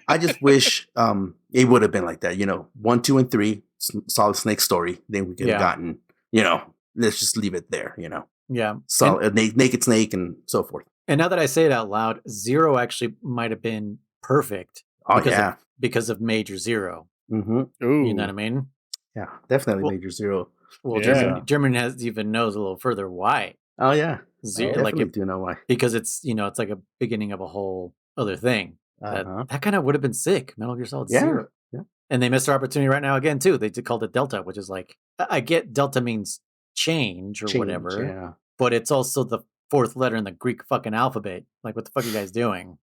I just wish it would have been like that. 1, 2, and 3, Solid Snake story. Then we could have gotten, let's just leave it there, Yeah. Solid, Naked Snake and so forth. And now that I say it out loud, 0 actually might have been perfect. Because of Major Zero. Mm-hmm. You know what I mean? Yeah, definitely Major Zero. Well, German even knows a little further why. Oh yeah, Zero, I do know why. Because it's it's like a beginning of a whole other thing. That kind of would have been sick. Metal Gear Solid 0. Yeah. And they missed their opportunity right now again too. They called it Delta, which is like, I get Delta means change or whatever. Yeah. But it's also the 4th letter in the Greek fucking alphabet. Like, what the fuck are you guys doing?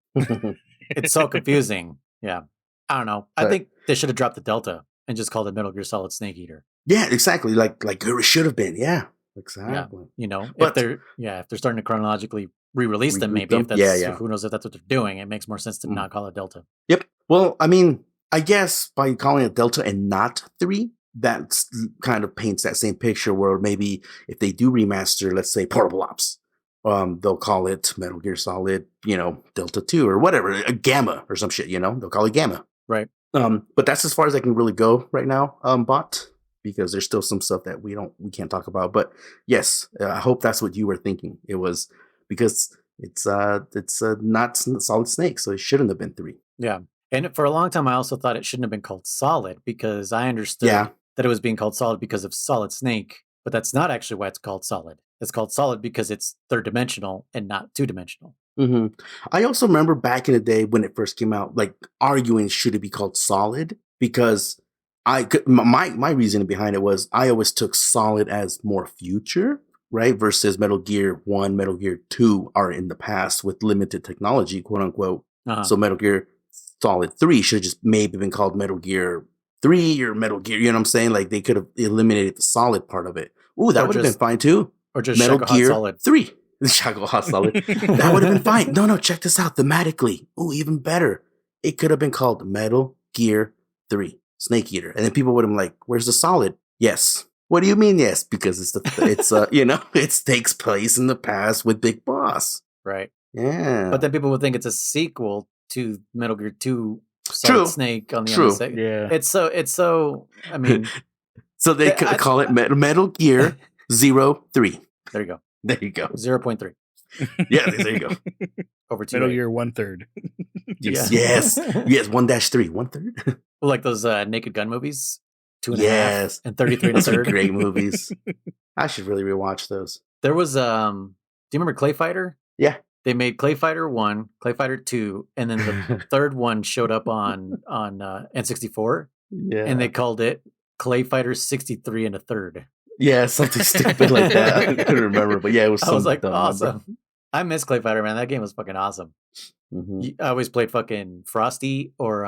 It's so confusing. Yeah. I don't know. I think they should have dropped the Delta and just called it Metal Gear Solid Snake Eater. Yeah, exactly. Like it should have been. Yeah, exactly. Yeah. But if they're starting to chronologically re-release them, maybe if that's who knows if that's what they're doing, it makes more sense to not call it Delta. Yep. Well, I mean, I guess by calling it Delta and not 3, that kind of paints that same picture where maybe if they do remaster, let's say Portable Ops, they'll call it Metal Gear Solid, Delta 2 or whatever, a Gamma or some shit, they'll call it Gamma. Right. But that's as far as I can really go right now, Bot. because there's still some stuff that we can't talk about. But yes, I hope that's what you were thinking. It was because it's not Solid Snake, so it shouldn't have been 3. Yeah. And for a long time, I also thought it shouldn't have been called Solid because I understood that it was being called Solid because of Solid Snake, but that's not actually why it's called Solid. It's called Solid because it's third dimensional and not 2-dimensional. Mm-hmm. I also remember back in the day when it first came out, like arguing should it be called Solid, because my reasoning behind it was I always took Solid as more future, right? Versus Metal Gear 1, Metal Gear 2 are in the past with limited technology, quote unquote. So Metal Gear Solid 3 should have just maybe been called Metal Gear 3 or Metal Gear, you know what I'm saying? Like they could have eliminated the Solid part of it. Ooh, that would have been fine too. Or just Metal Gear Solid 3. Shackle Hot Solid. That would have been fine. No, check this out. Thematically. Ooh, even better. It could have been called Metal Gear 3. Snake Eater. And then people would have been like, where's the Solid? Yes. What do you mean yes? Because it takes place in the past with Big Boss. Right. Yeah. But then people would think it's a sequel to Metal Gear 2 Solid Snake on the other side. Yeah. It's so I mean so they could call it Metal Gear 03. There you go. There you go. 0.3. Yeah, there you go. Over 2. Metal Gear 1/3. Yes. Yes. 1-3. 1/3. Like those Naked Gun movies. 2.5 and 33 and a third. Great movies. I should really rewatch those. There was do you remember Clay Fighter? Yeah. They made Clay Fighter 1, Clay Fighter 2, and then the third one showed up on N64. Yeah. And they called it Clay Fighter 63 and a third. Yeah, something stupid like that. I couldn't remember, but yeah, it was something. I was like, awesome. I miss Clay Fighter, man. That game was fucking awesome. Mm-hmm. I always played fucking Frosty or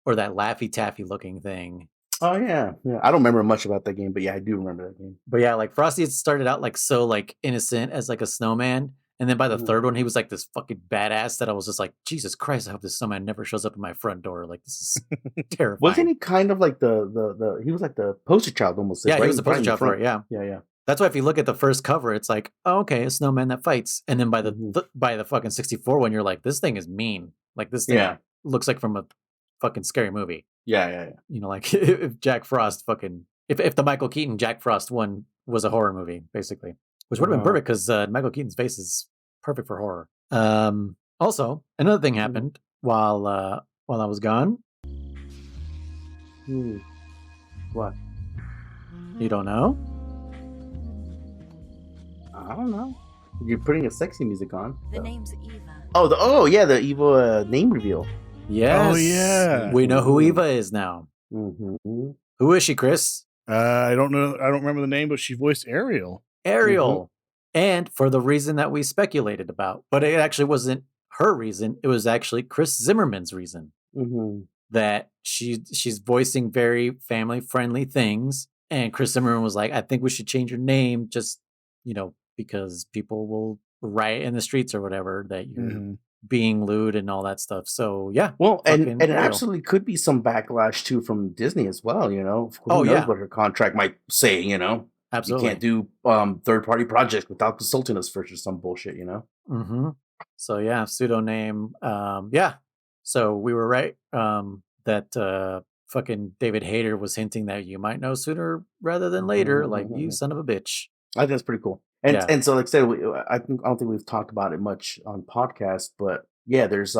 that Laffy Taffy looking thing. Oh yeah. I don't remember much about that game, but yeah, I do remember that game. But yeah, like Frosty started out like so like innocent as like a snowman, and then by the third one, he was like this fucking badass that I was just like, Jesus Christ, I hope this snowman never shows up in my front door. Like this is terrifying. Wasn't he kind of like the he was like the poster child almost? Yeah, right? he was the poster child for it. Yeah. That's why if you look at the first cover, it's like, oh, okay, a snowman that fights, and then by the fucking 64 one, you're like, this thing is mean. Like this thing looks like from a fucking scary movie. Yeah. You know, like if Jack Frost fucking if the Michael Keaton Jack Frost one was a horror movie, basically, which would have been perfect because Michael Keaton's face is perfect for horror. Also, another thing happened while I was gone. What? You don't know? I don't know. You're putting a sexy music on. The name's Eva. The Eva name reveal. Yes. Oh yeah. We know who Eva is now. Mm-hmm. Who is she, Chris? I don't know. I don't remember the name, but she voiced Ariel. Ariel. And for the reason that we speculated about. But it actually wasn't her reason. It was actually Chris Zimmerman's reason. That she's voicing very family-friendly things. And Chris Zimmerman was like, I think we should change your name just, because people will riot in the streets or whatever that you're being lewd and all that stuff. So yeah. Well, and it absolutely could be some backlash too from Disney as well, Who knows what her contract might say, Absolutely. You can't do third-party projects without consulting us first or some bullshit, So yeah, pseudo name. So we were right that fucking David Hayter was hinting that you might know sooner rather than later, like you son of a bitch. I think that's pretty cool. And so like I said, I don't think we've talked about it much on podcasts, but yeah, there's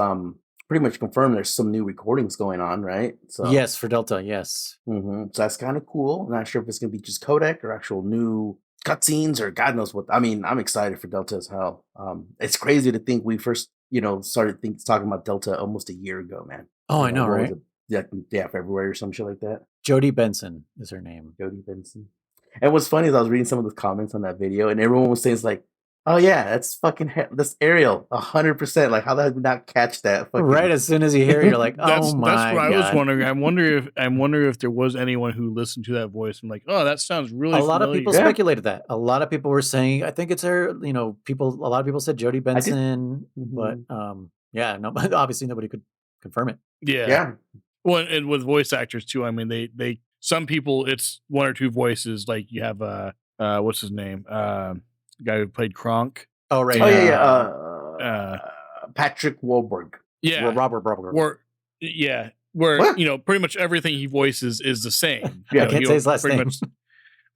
pretty much confirmed there's some new recordings going on, right? So yes, for Delta, yes. So that's kind of cool. I'm not sure if it's gonna be just codec or actual new cutscenes or God knows what. I mean, I'm excited for Delta as hell. It's crazy to think we first, started talking about Delta almost a year ago, man. Oh, I know, right? Yeah, February or some shit like that. Jodie Benson is her name. Jodie Benson. And what's funny is I was reading some of the comments on that video, and everyone was saying, it's like, oh yeah, that's that's Ariel, 100%. Like, how the hell did we not catch that? Right as soon as you hear it, you're like, that's my God. That's what I was wondering. I'm wondering if there was anyone who listened to that voice and like, oh, that sounds really familiar. A lot of people speculated that. A lot of people were saying, I think it's her. A lot of people said Jodie Benson, but obviously nobody could confirm it. Yeah. Well, and with voice actors too. I mean, they some people it's one or two voices. Like you have what's his name? The guy who played Kronk. Oh right. Patrick Wahlberg. Yeah. Robert. where What? pretty much everything he voices is the same. I can't say his last name.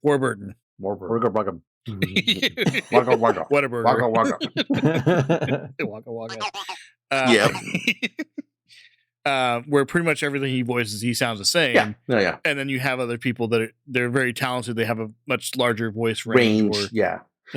Warburton. Wugga. Whataburger. Wagga. Waka waka. Where pretty much everything he voices, he sounds the same. Yeah. And then you have other people that they're very talented. They have a much larger voice range. Or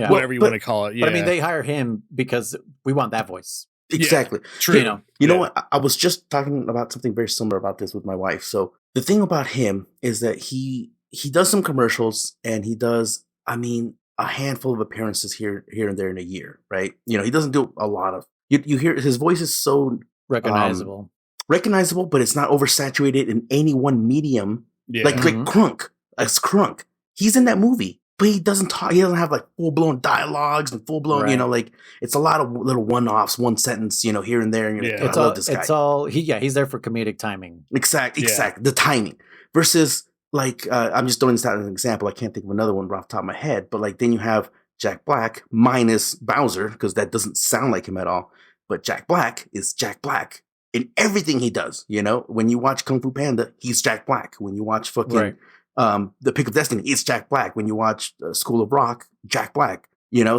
whatever you want to call it. Yeah. But I mean, they hire him because we want that voice. Exactly. True. You know what? I was just talking about something very similar about this with my wife. So the thing about him is that he does some commercials, and he does, I mean, a handful of appearances here and there in a year, right? He doesn't do a lot of. You hear his voice is so recognizable, but it's not oversaturated in any one medium. Yeah. Like Crunk. It's Crunk. He's in that movie, but he doesn't talk. He doesn't have like full blown dialogues and full blown. Right. Like it's a lot of little one offs, one sentence, here and there. And you're like, I love this guy. It's all he's there for comedic timing. Exactly. The timing versus like I'm just throwing this out as an example. I can't think of another one off the top of my head, but like then you have Jack Black minus Bowser, because that doesn't sound like him at all. But Jack Black is Jack Black in everything he does. When you watch Kung Fu Panda, he's Jack Black. When you watch fucking The Pick of Destiny, it's Jack Black. When you watch School of Rock, Jack Black.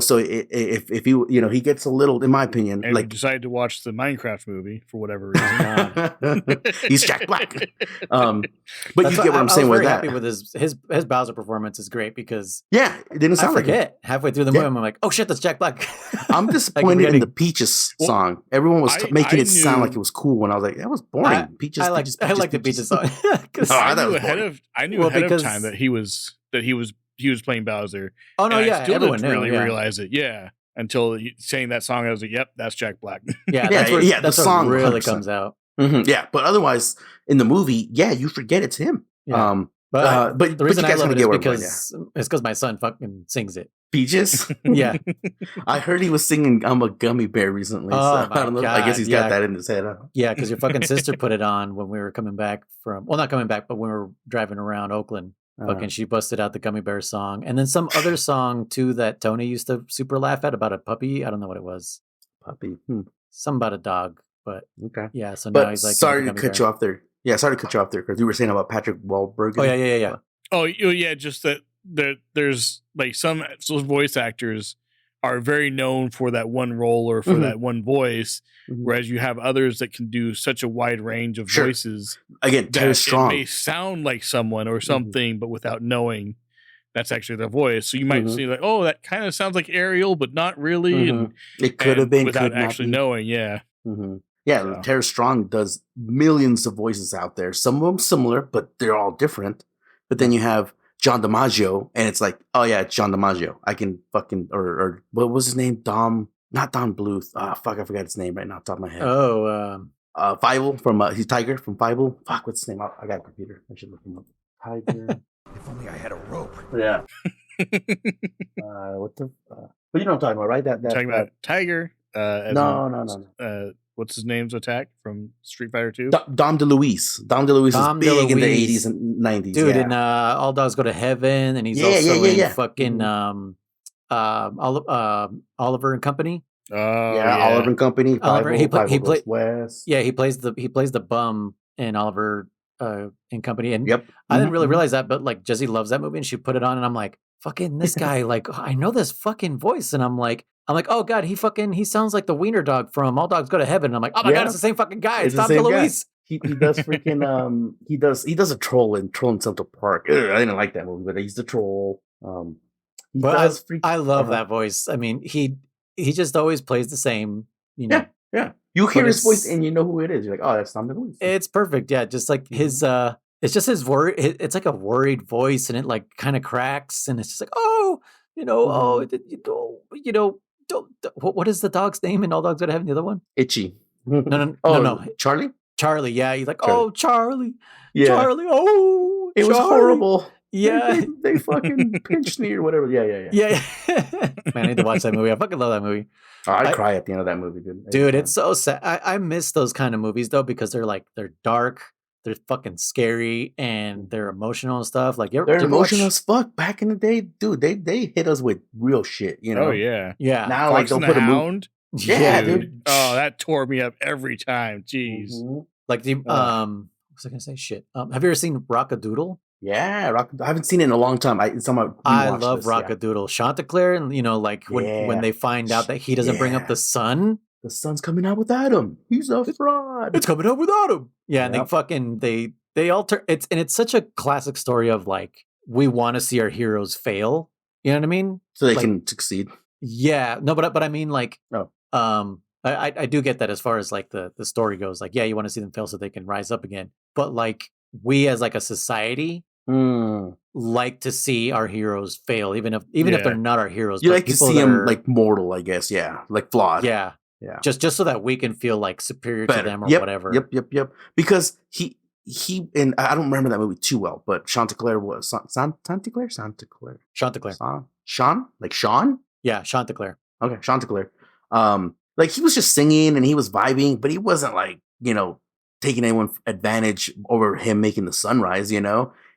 So if you he gets a little, in my opinion, and like you decide to watch the Minecraft movie for whatever reason, he's Jack Black. But you get what I'm saying with that. Happy with his Bowser performance is great because it didn't sound like it. Halfway through the movie, I'm like, oh shit, that's Jack Black. I'm disappointed in the Peaches song. Everyone was making it sound like it was cool when I was like, that was boring. I like the Peaches song. I knew ahead of time that he was playing Bowser. Oh no, I still didn't really realize it. Yeah, until saying that song, I was like, "Yep, that's Jack Black." That's the song really comes out. Mm-hmm, but otherwise in the movie, you forget it's him. Yeah. But the reason I love it is because my son fucking sings it. Peaches? Yeah. I heard he was singing I'm a Gummy Bear recently. I don't know. God. I guess he's got that in his head. Huh? Yeah, because your fucking sister put it on when we were coming back not coming back, but when we were driving around Oakland. Fucking she busted out the Gummy Bear song. And then some other song too that Tony used to super laugh at about a puppy. I don't know what it was. Puppy. Something about a dog. But okay. Yeah, so now he's like, sorry to cut you off there. Yeah, sorry to cut you off there because you were saying about Patrick Wahlberg. Oh yeah. Oh yeah, just that there's like some voice actors are very known for that one role or for that one voice, whereas you have others that can do such a wide range of voices. Again, Terry Strong. It may sound like someone or something, but without knowing that's actually their voice. So you might see like, oh, that kind of sounds like Ariel, but not really. And it could have been without actually knowing. Yeah. Yeah, Terry Strong does millions of voices out there. Some of them similar, but they're all different. But then you have John DiMaggio, and it's like, oh yeah, it's John DiMaggio. I can fucking or what was his name? Not Don Bluth. I forgot his name right now, off the top of my head. Fievel from he's Tiger from Fievel. Fuck, what's his name? I got a computer. I should look him up. Tiger. If only I had a rope. Yeah. What the? But you know what I'm talking about, right? Talking about Tiger. No. What's his name's attack from Street Fighter 2? Dom DeLuise. Dom DeLuise was big in the 80s and 90s. Dude, and All Dogs Go to Heaven, and he's also in fucking Oliver and Company. Oliver and Company. He plays the bum in Oliver and Company. And I didn't really realize that, but like Jessie loves that movie, and she put it on, and I'm like, fucking this guy, like I know this fucking voice, and I'm like, oh god, he sounds like the wiener dog from All Dogs Go to Heaven. And I'm like, oh my god, it's the same fucking guy. It's Tom DeLuise. He does freaking he does a troll in Central Park. I didn't like that movie, but he's the troll. I love that voice. I mean, he just always plays the same. Yeah. You hear his voice and you know who it is. You're like, oh, that's Tom DeLuise. It's perfect. Yeah, just like his. It's just his worry. It's like a worried voice, and it like kind of cracks, and it's just like, what is the dog's name in All Dogs Go to Heaven? The other one? Itchy. No. Charlie? Charlie, yeah. He's like, Charlie. Oh, Charlie. Yeah. Charlie, oh. It was horrible. Yeah. They fucking pinched me or whatever. Yeah. Man, I need to watch that movie. I fucking love that movie. I cry at the end of that movie, dude. Dude, it's so sad. I miss those kind of movies, though, because they're dark. They're fucking scary and they're emotional and stuff. Like they're emotional as fuck. Back in the day, dude, they hit us with real shit. You know? Oh yeah. Now Fox like they'll put Hound. Yeah, dude. Oh, that tore me up every time. Jeez. Like the was I gonna say? Shit. Have you ever seen Rockadoodle? Yeah, I haven't seen it in a long time. It's on my I rewatch love list. Yeah. Rockadoodle. Chanticleer, and like when they find out that he doesn't bring up the sun. The sun's coming out without him. He's a fraud. It's coming out without him. Yeah, Yep. and they alter it's such a classic story of like we want to see our heroes fail. You know what I mean? So they can succeed. Yeah. No, but I mean like I do get that as far as like the story goes. Like, yeah, you want to see them fail so they can rise up again. But like we as like a society like to see our heroes fail, even if they're not our heroes. You like to see them like mortal, I guess. Yeah, like flawed. Yeah. Yeah. Just so that we can feel like superior to them or whatever. Yep. Because he and I don't remember that movie too well, but Chanticleer was Chanticleer. Sean? Like Sean? Yeah, Chanticleer. Okay, Chanticleer. Like he was just singing and he was vibing, but he wasn't like, taking anyone advantage over him making the sunrise, and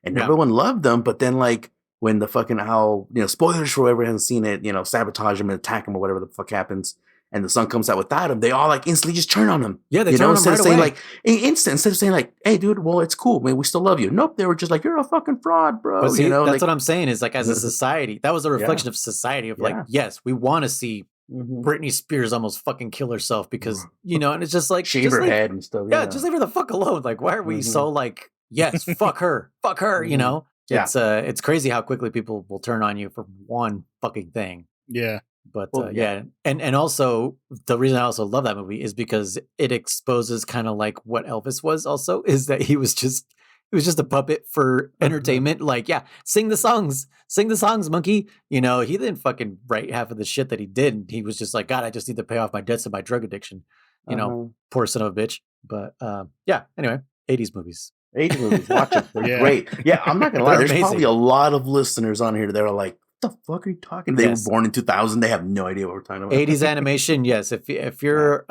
everyone loved him. But then like when the fucking owl, spoilers for whoever hasn't seen it, sabotage him and attack him or whatever the fuck happens, and the sun comes out without him, they all like instantly just turn on him. Yeah, they turn on him right away. Like instead of saying like, hey dude, well it's cool, man, we still love you. Nope, they were just like, you're a fucking fraud, bro. But see, that's what I'm saying is like as a society, that was a reflection of society of like, yes, we want to see Britney Spears almost fucking kill herself because and it's just like shave her head and stuff. Yeah, just leave her the fuck alone. Like, why are we so like, yes, fuck her, It's crazy how quickly people will turn on you for one fucking thing. Yeah. But and also the reason I also love that movie is because it exposes kind of like what Elvis was also, is that he was just a puppet for entertainment. Like, yeah, sing the songs, monkey. He didn't fucking write half of the shit that he did. He was just like, God, I just need to pay off my debts and my drug addiction. Poor son of a bitch. But anyway, 80s movies. 80s movies, watch them. They're great. Yeah, I'm not gonna lie. There's probably a lot of listeners on here that are like, what the fuck are you talking? They were born in 2000. They have no idea what we're talking about. 80s animation, yes. If you're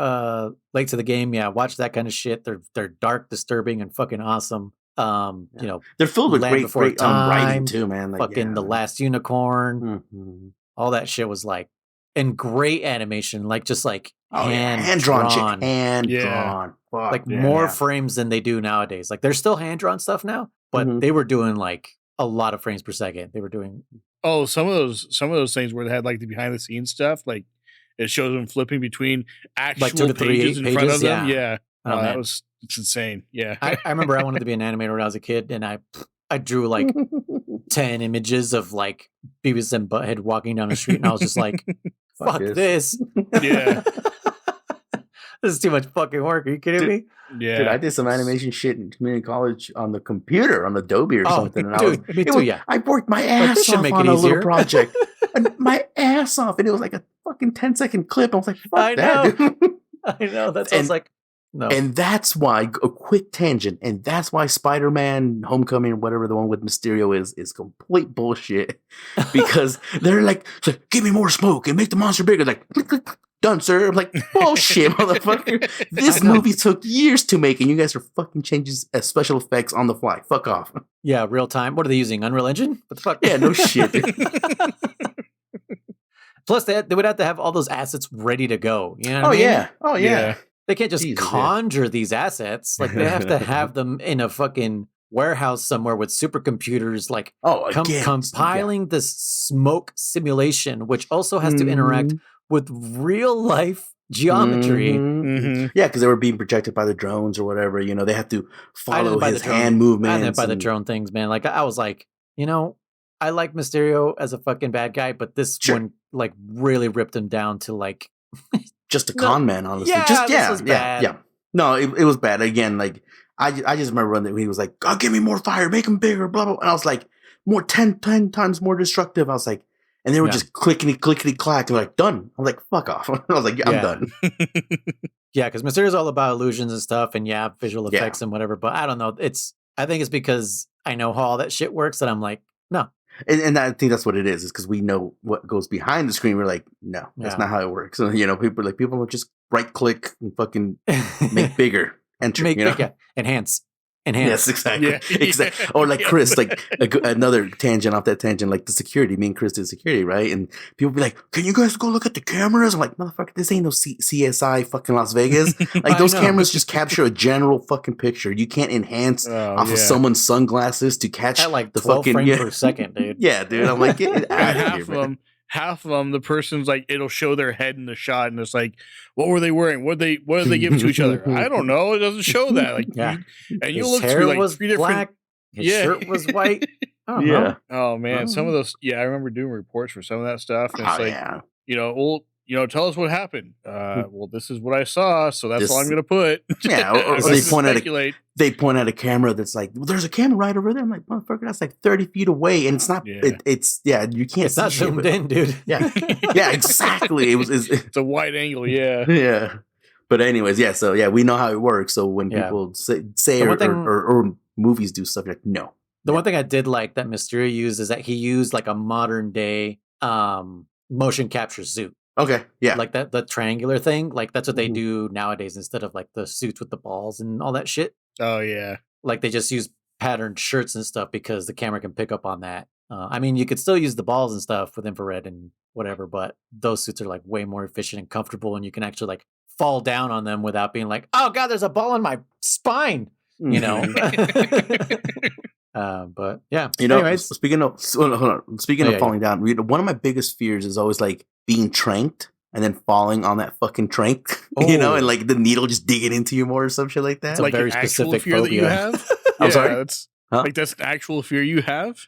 late to the game, watch that kind of shit. They're dark, disturbing, and fucking awesome. They're filled with great writing too, man. Like, The Last Unicorn, all that shit was like, and great animation, like just like hand drawn, like more frames than they do nowadays. Like there's still hand drawn stuff now, but they were doing like a lot of frames per second. They were doing some of those things where they had like the behind the scenes stuff, like it shows them flipping between actual like 2 to 3 pages in front of them. Yeah. It's insane. Yeah. I remember I wanted to be an animator when I was a kid, and I drew like 10 images of like Beavis and Butthead walking down the street, and I was just like, fuck this. Yeah. This is too much fucking work. Are you kidding me? Yeah. Dude, I did some animation shit in community college on the computer, on Adobe or something. And me too, I worked my ass off on a little project. My ass off. And it was like a fucking 10-second clip. I was like, fuck that, dude. I know. That sounds like... No. And that's why, a quick tangent, and that's why Spider-Man Homecoming, or whatever the one with Mysterio is complete bullshit. Because they're like, give me more smoke and make the monster bigger. Like, click, click, done, sir. I'm like, bullshit, motherfucker. This movie took years to make, and you guys are fucking changing special effects on the fly. Fuck off. Yeah, real time. What are they using? Unreal Engine? What the fuck? Yeah, no shit. Plus, they would have to have all those assets ready to go. You know what I mean? Yeah. Oh, yeah. They can't just conjure these assets. Like, they have to have them in a fucking warehouse somewhere with supercomputers, like compiling this smoke simulation, which also has to interact with real life geometry. Yeah, because they were being projected by the drones or whatever. They have to follow his hand movements. I didn't buy the drone things, man. Like, I was like, I like Mysterio as a fucking bad guy, but this one like really ripped him down to like just a con man, honestly. Yeah. No, it was bad. Again, like I just remember when he was like, "God, give me more fire, make him bigger," blah blah. And I was like, more 10 times more destructive. I was like, and they were just clickety clack. They're like, done. I'm like, fuck off. I was like, I'm done. Yeah, because Mysterio's all about illusions and stuff, and visual effects and whatever. But I don't know. I think it's because I know how all that shit works that I'm like, no. And I think that's what it is because we know what goes behind the screen. We're like, no, that's not how it works. So, people will just right click and fucking make bigger, enter, enhance. enhance. Yes, exactly. Yeah. Exactly. Or like Chris, like another tangent off that tangent, like the security. Me and Chris did security, right? And people be like, "Can you guys go look at the cameras?" I'm like, "Motherfucker, this ain't no CSI fucking Las Vegas. Like those cameras just capture a general fucking picture. You can't enhance off of someone's sunglasses to catch at like the 12 fucking frames per second, dude. Yeah, dude. I'm like, get it out And of here, man. half of them, the person's like, it'll show their head in the shot, and it's like, what were they wearing? What did they give to each other? I don't know. It doesn't show that. Like, Yeah. and you His look hair through like was 3 different. black. His shirt was white. I don't Yeah. know. Oh man, some of those. Yeah, I remember doing reports for some of that stuff, and it's Oh, like, yeah. tell us what happened. Well, this is what I saw, so that's all I'm Just- going to put. Yeah, or Let's they just point speculate. they point at a camera that's like, well, there's a camera right over there. I'm like, motherfucker, that's like 30 feet away, and it's not. Yeah. It's you can't. It's not see shit, zoomed but- in, dude. Yeah, yeah, exactly. It's It's a wide angle. Yeah. yeah. But anyways, yeah. So yeah, we know how it works. So when Yeah. people say The one thing- or movies do stuff, you're like, no. The one thing I did like that Mysterio used is that he used like a modern day motion capture suit. Okay, yeah. Like the triangular thing. Like that's what they Mhm. do nowadays instead of like the suits with the balls and all that shit. Oh yeah. Like they just use patterned shirts and stuff because the camera can pick up on that. I mean, you could still use the balls and stuff with infrared and whatever, but those suits are like way more efficient and comfortable, and you can actually like fall down on them without being like, oh god, there's a ball in my spine, you know. But yeah, You know, anyways, speaking of hold on. Speaking Oh, of yeah, falling down, one of my biggest fears is always like being tranked and then falling on that fucking trank, you know, Oh. and like the needle just digging into you more or some shit like that. It's a Like very an actual specific fear that you phobia. have. I'm sorry? That's Huh? like that's an actual fear you have,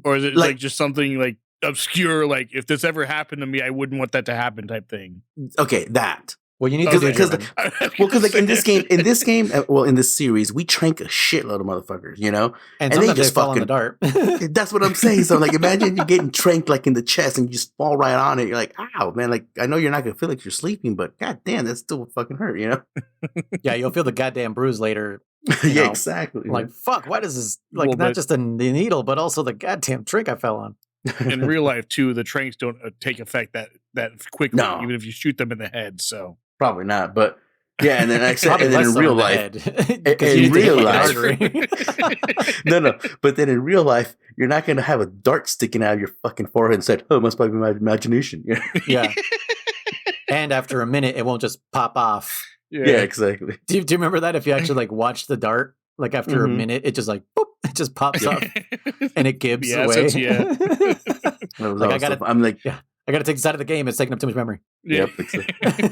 or is it Like- like just something like obscure? Like if this ever happened to me, I wouldn't want that to happen, type thing. Okay, that. Well, you need to Because do because German. well, because like in this game, well, in this series, we trank a shitload of motherfuckers, you know. and and they sometimes they just fall on the fucking- dart. That's what I'm saying. So like, imagine you getting tranked like in the chest and you just fall right on it. You're like, ow, man. Like I know you're not gonna feel like you're sleeping, but god damn, that still fucking hurt, you know. Yeah, you'll feel the goddamn bruise later. Yeah, know, exactly. Like, fuck, why does this, like, Well, not but- just the needle, but also the goddamn trick I fell on. In real life too, the tranks don't take effect that quickly, No. even if you shoot them in the head. So Probably not, but yeah. And then I said, Probably and then less in so real the life, head, in 'cause you need to real hit the life- artery. no. But then in real life, you're not gonna have a dart sticking out of your fucking forehead and said, "Oh, it must probably be my imagination." Yeah, Yeah. And after a minute, it won't just pop off. yeah, exactly. Do you remember that? If you actually like watch the dart, like after a Mhm. minute, it just like boop, it just pops up and it gives Yeah, away. so it's- That was Like, I awesome. gotta- I'm like, I got to take this out of the game. It's taking up too much memory. Yep, exactly.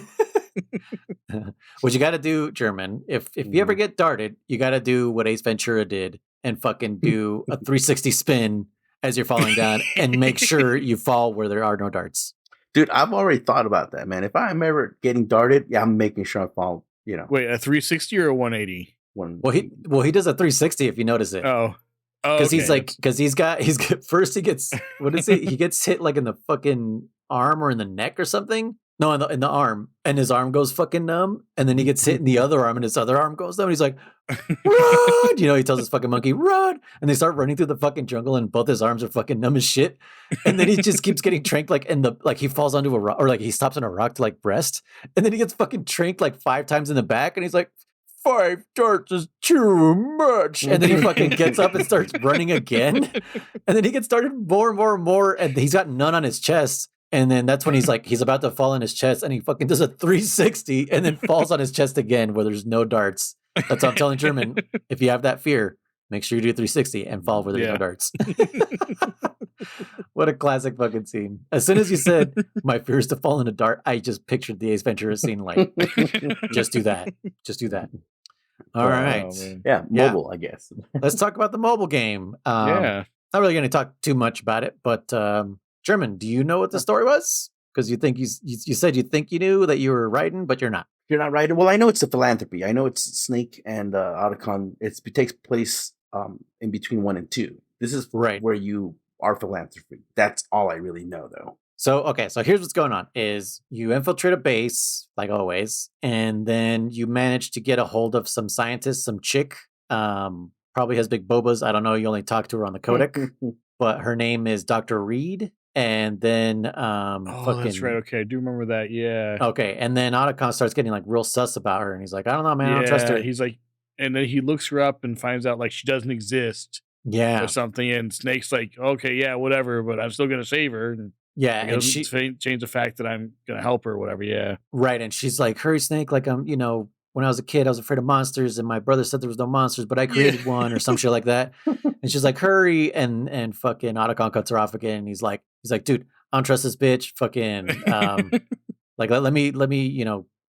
What you got to do, German, if you Mm-hmm. ever get darted, you got to do what Ace Ventura did and fucking do a 360 spin as you're falling down and make sure you fall where there are no darts. dude, I've already thought about that, man. If I'm ever getting darted, yeah, I'm making sure I fall. You know, Wait, a 360 or a 180? one. Well, he does a 360 if you notice it. Oh, Because he's okay. like, because he's got first he gets, what is it? He gets hit like in the fucking arm or in the neck or something. No, in the arm, and his arm goes fucking numb, and then he gets hit in the other arm, and his other arm goes numb. And he's like, "Run!" You know, he tells his fucking monkey, "Run!" And they start running through the fucking jungle, and both his arms are fucking numb as shit. And then he just keeps getting tranked, like he falls onto a rock, or like he stops on a rock to like rest, and then he gets fucking tranked like 5 times in the back, and he's like, 5 darts is too much. And then he fucking gets up and starts running again. And then he gets started more and more and more. And he's got none on his chest. And then that's when he's like, he's about to fall on his chest. And he fucking does a 360 and then falls on his chest again where there's no darts. That's what I'm telling German. If you have that fear, make sure you do 360 and fall where there's no Yeah. darts. What a classic fucking scene. As soon as you said, my fear is to fall in a dart, I just pictured the Ace Ventura scene like, just do that. Just do that. All Oh, right. man. Yeah, Yeah. mobile, I guess. Let's talk about the mobile game. Yeah. Not really going to talk too much about it, but German, do you know what the story was? Because you think you said you think you knew that you were writing, but you're not. You're not right. Well, I know it's a philanthropy. I know it's Snake and Otacon. It takes place in between 1 and 2. This is Right. where you are philanthropy. That's all I really know, though. So, okay, so here's what's going on is you infiltrate a base, like always, and then you manage to get a hold of some scientist, some chick, probably has big bobas. I don't know. You only talk to her on the codec, but her name is Dr. Reed. And then, Oh, that's right. Okay, I do remember that. Yeah. Okay, and then Otacon starts getting like real sus about her, and he's like, I don't know, man, I don't trust her. He's like, and then he looks her up and finds out like she doesn't exist Yeah. or something. And Snake's like, okay, yeah, whatever, but I'm still gonna save her. And Yeah. it And doesn't change the fact that I'm gonna help her or whatever. Yeah. right. And she's like, hurry, Snake. Like, when I was a kid, I was afraid of monsters, and my brother said there was no monsters, but I Yeah. created one or some shit like that. And she's like, hurry. And fucking Otacon cuts her off again. And he's like, dude, I don't trust this bitch. Fucking, like, let me,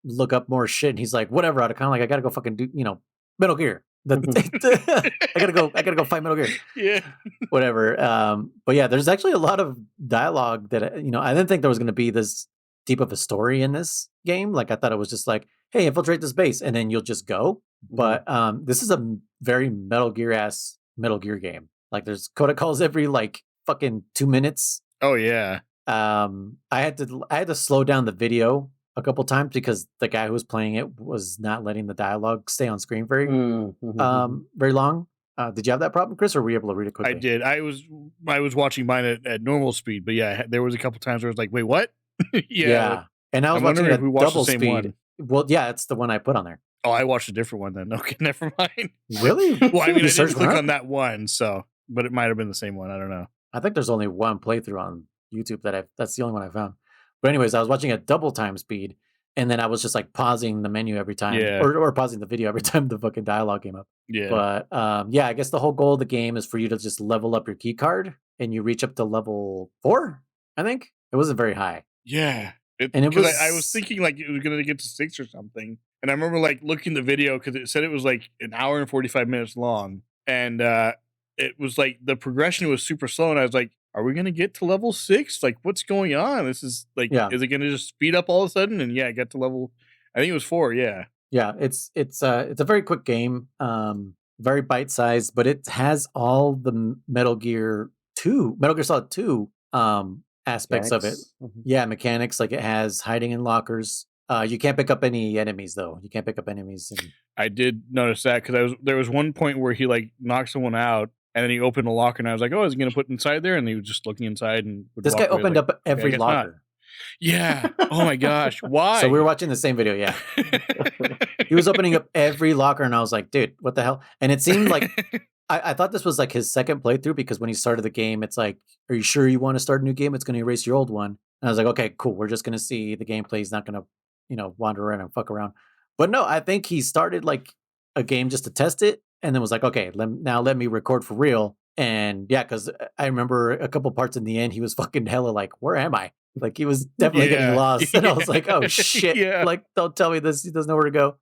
look up more shit. And he's like, whatever, Otacon. Like, I gotta go fucking do, Metal Gear. I gotta go fight Metal Gear. Yeah. Whatever. But yeah, there's actually a lot of dialogue that, I didn't think there was going to be this deep of a story in this game. Like, I thought it was just like, hey, infiltrate this base and then you'll just go. But this is a very Metal Gear game. Like, there's Codec calls every like fucking 2 minutes. Oh yeah. I had to slow down the video a couple times because the guy who was playing it was not letting the dialogue stay on screen very long. Did you have that problem, Chris, or were you able to read it quickly? I did. I was watching mine at normal speed, but yeah, there was a couple times where I was like, wait, what? Yeah. And I was watching it at double speed. One. Well, yeah, it's the one I put on there. Oh, I watched a different one then. Okay, never mind. Really? Well, I mean, I didn't click on that one, but it might have been the same one. I don't know. I think there's only one playthrough on YouTube that's the only one I found. But anyways, I was watching at double time speed, and then I was just like pausing the menu every time, or pausing the video every time the fucking dialogue came up. Yeah. But I guess the whole goal of the game is for you to just level up your key card, and you reach up to level 4. I think it wasn't very high. Yeah. I was thinking like it was gonna get to 6 or something, and I remember like looking the video because it said it was like an hour and 45 minutes long, and it was like the progression was super slow, and I was like, are we gonna get to level 6? Like, what's going on? This is like, is it gonna just speed up all of a sudden? And yeah, get to level, I think it was 4. Yeah. Yeah, it's a very quick game, very bite sized, but it has all the Metal Gear Solid 2 aspects of it. Yeah, mechanics, like it has hiding in lockers. You can't pick up any enemies though. You can't pick up enemies. I did notice that because there was one point where he like knocked someone out, and then he opened a locker, and I was like, oh, is he going to put inside there? And he was just looking inside, and this guy opened up every locker. Not. Yeah. Oh my gosh. Why? So we were watching the same video. Yeah. He was opening up every locker, and I was like, dude, what the hell? And it seemed like I thought this was like his second playthrough, because when he started the game, it's like, are you sure you want to start a new game? It's going to erase your old one. And I was like, okay, cool. We're just going to see the gameplay. He's not going to, wander around and fuck around. But no, I think he started like a game just to test it, and then was like, okay, let me record for real. And yeah, because I remember a couple parts in the end, he was fucking hella like, where am I? Like, he was definitely getting lost. And I was like, oh shit. Yeah. Like, don't tell me this. He doesn't know where to go.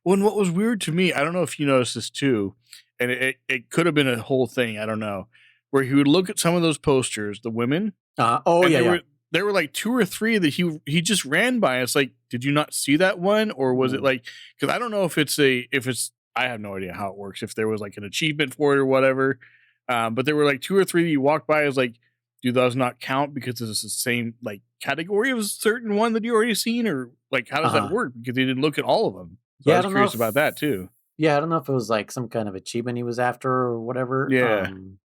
Well, and what was weird to me, I don't know if you noticed this too, and it could have been a whole thing, I don't know, where he would look at some of those posters, the women. There were like 2 or 3 that he just ran by. It's like, did you not see that one? Or was it like, because I don't know if it's I have no idea how it works, if there was like an achievement for it or whatever. But there were like 2 or 3 that you walked by. As like, do those not count because it's the same like category of a certain one that you already seen, or like how does that work? Because he didn't look at all of them. So I was curious about that too. Yeah, I don't know if it was like some kind of achievement he was after or whatever. Yeah.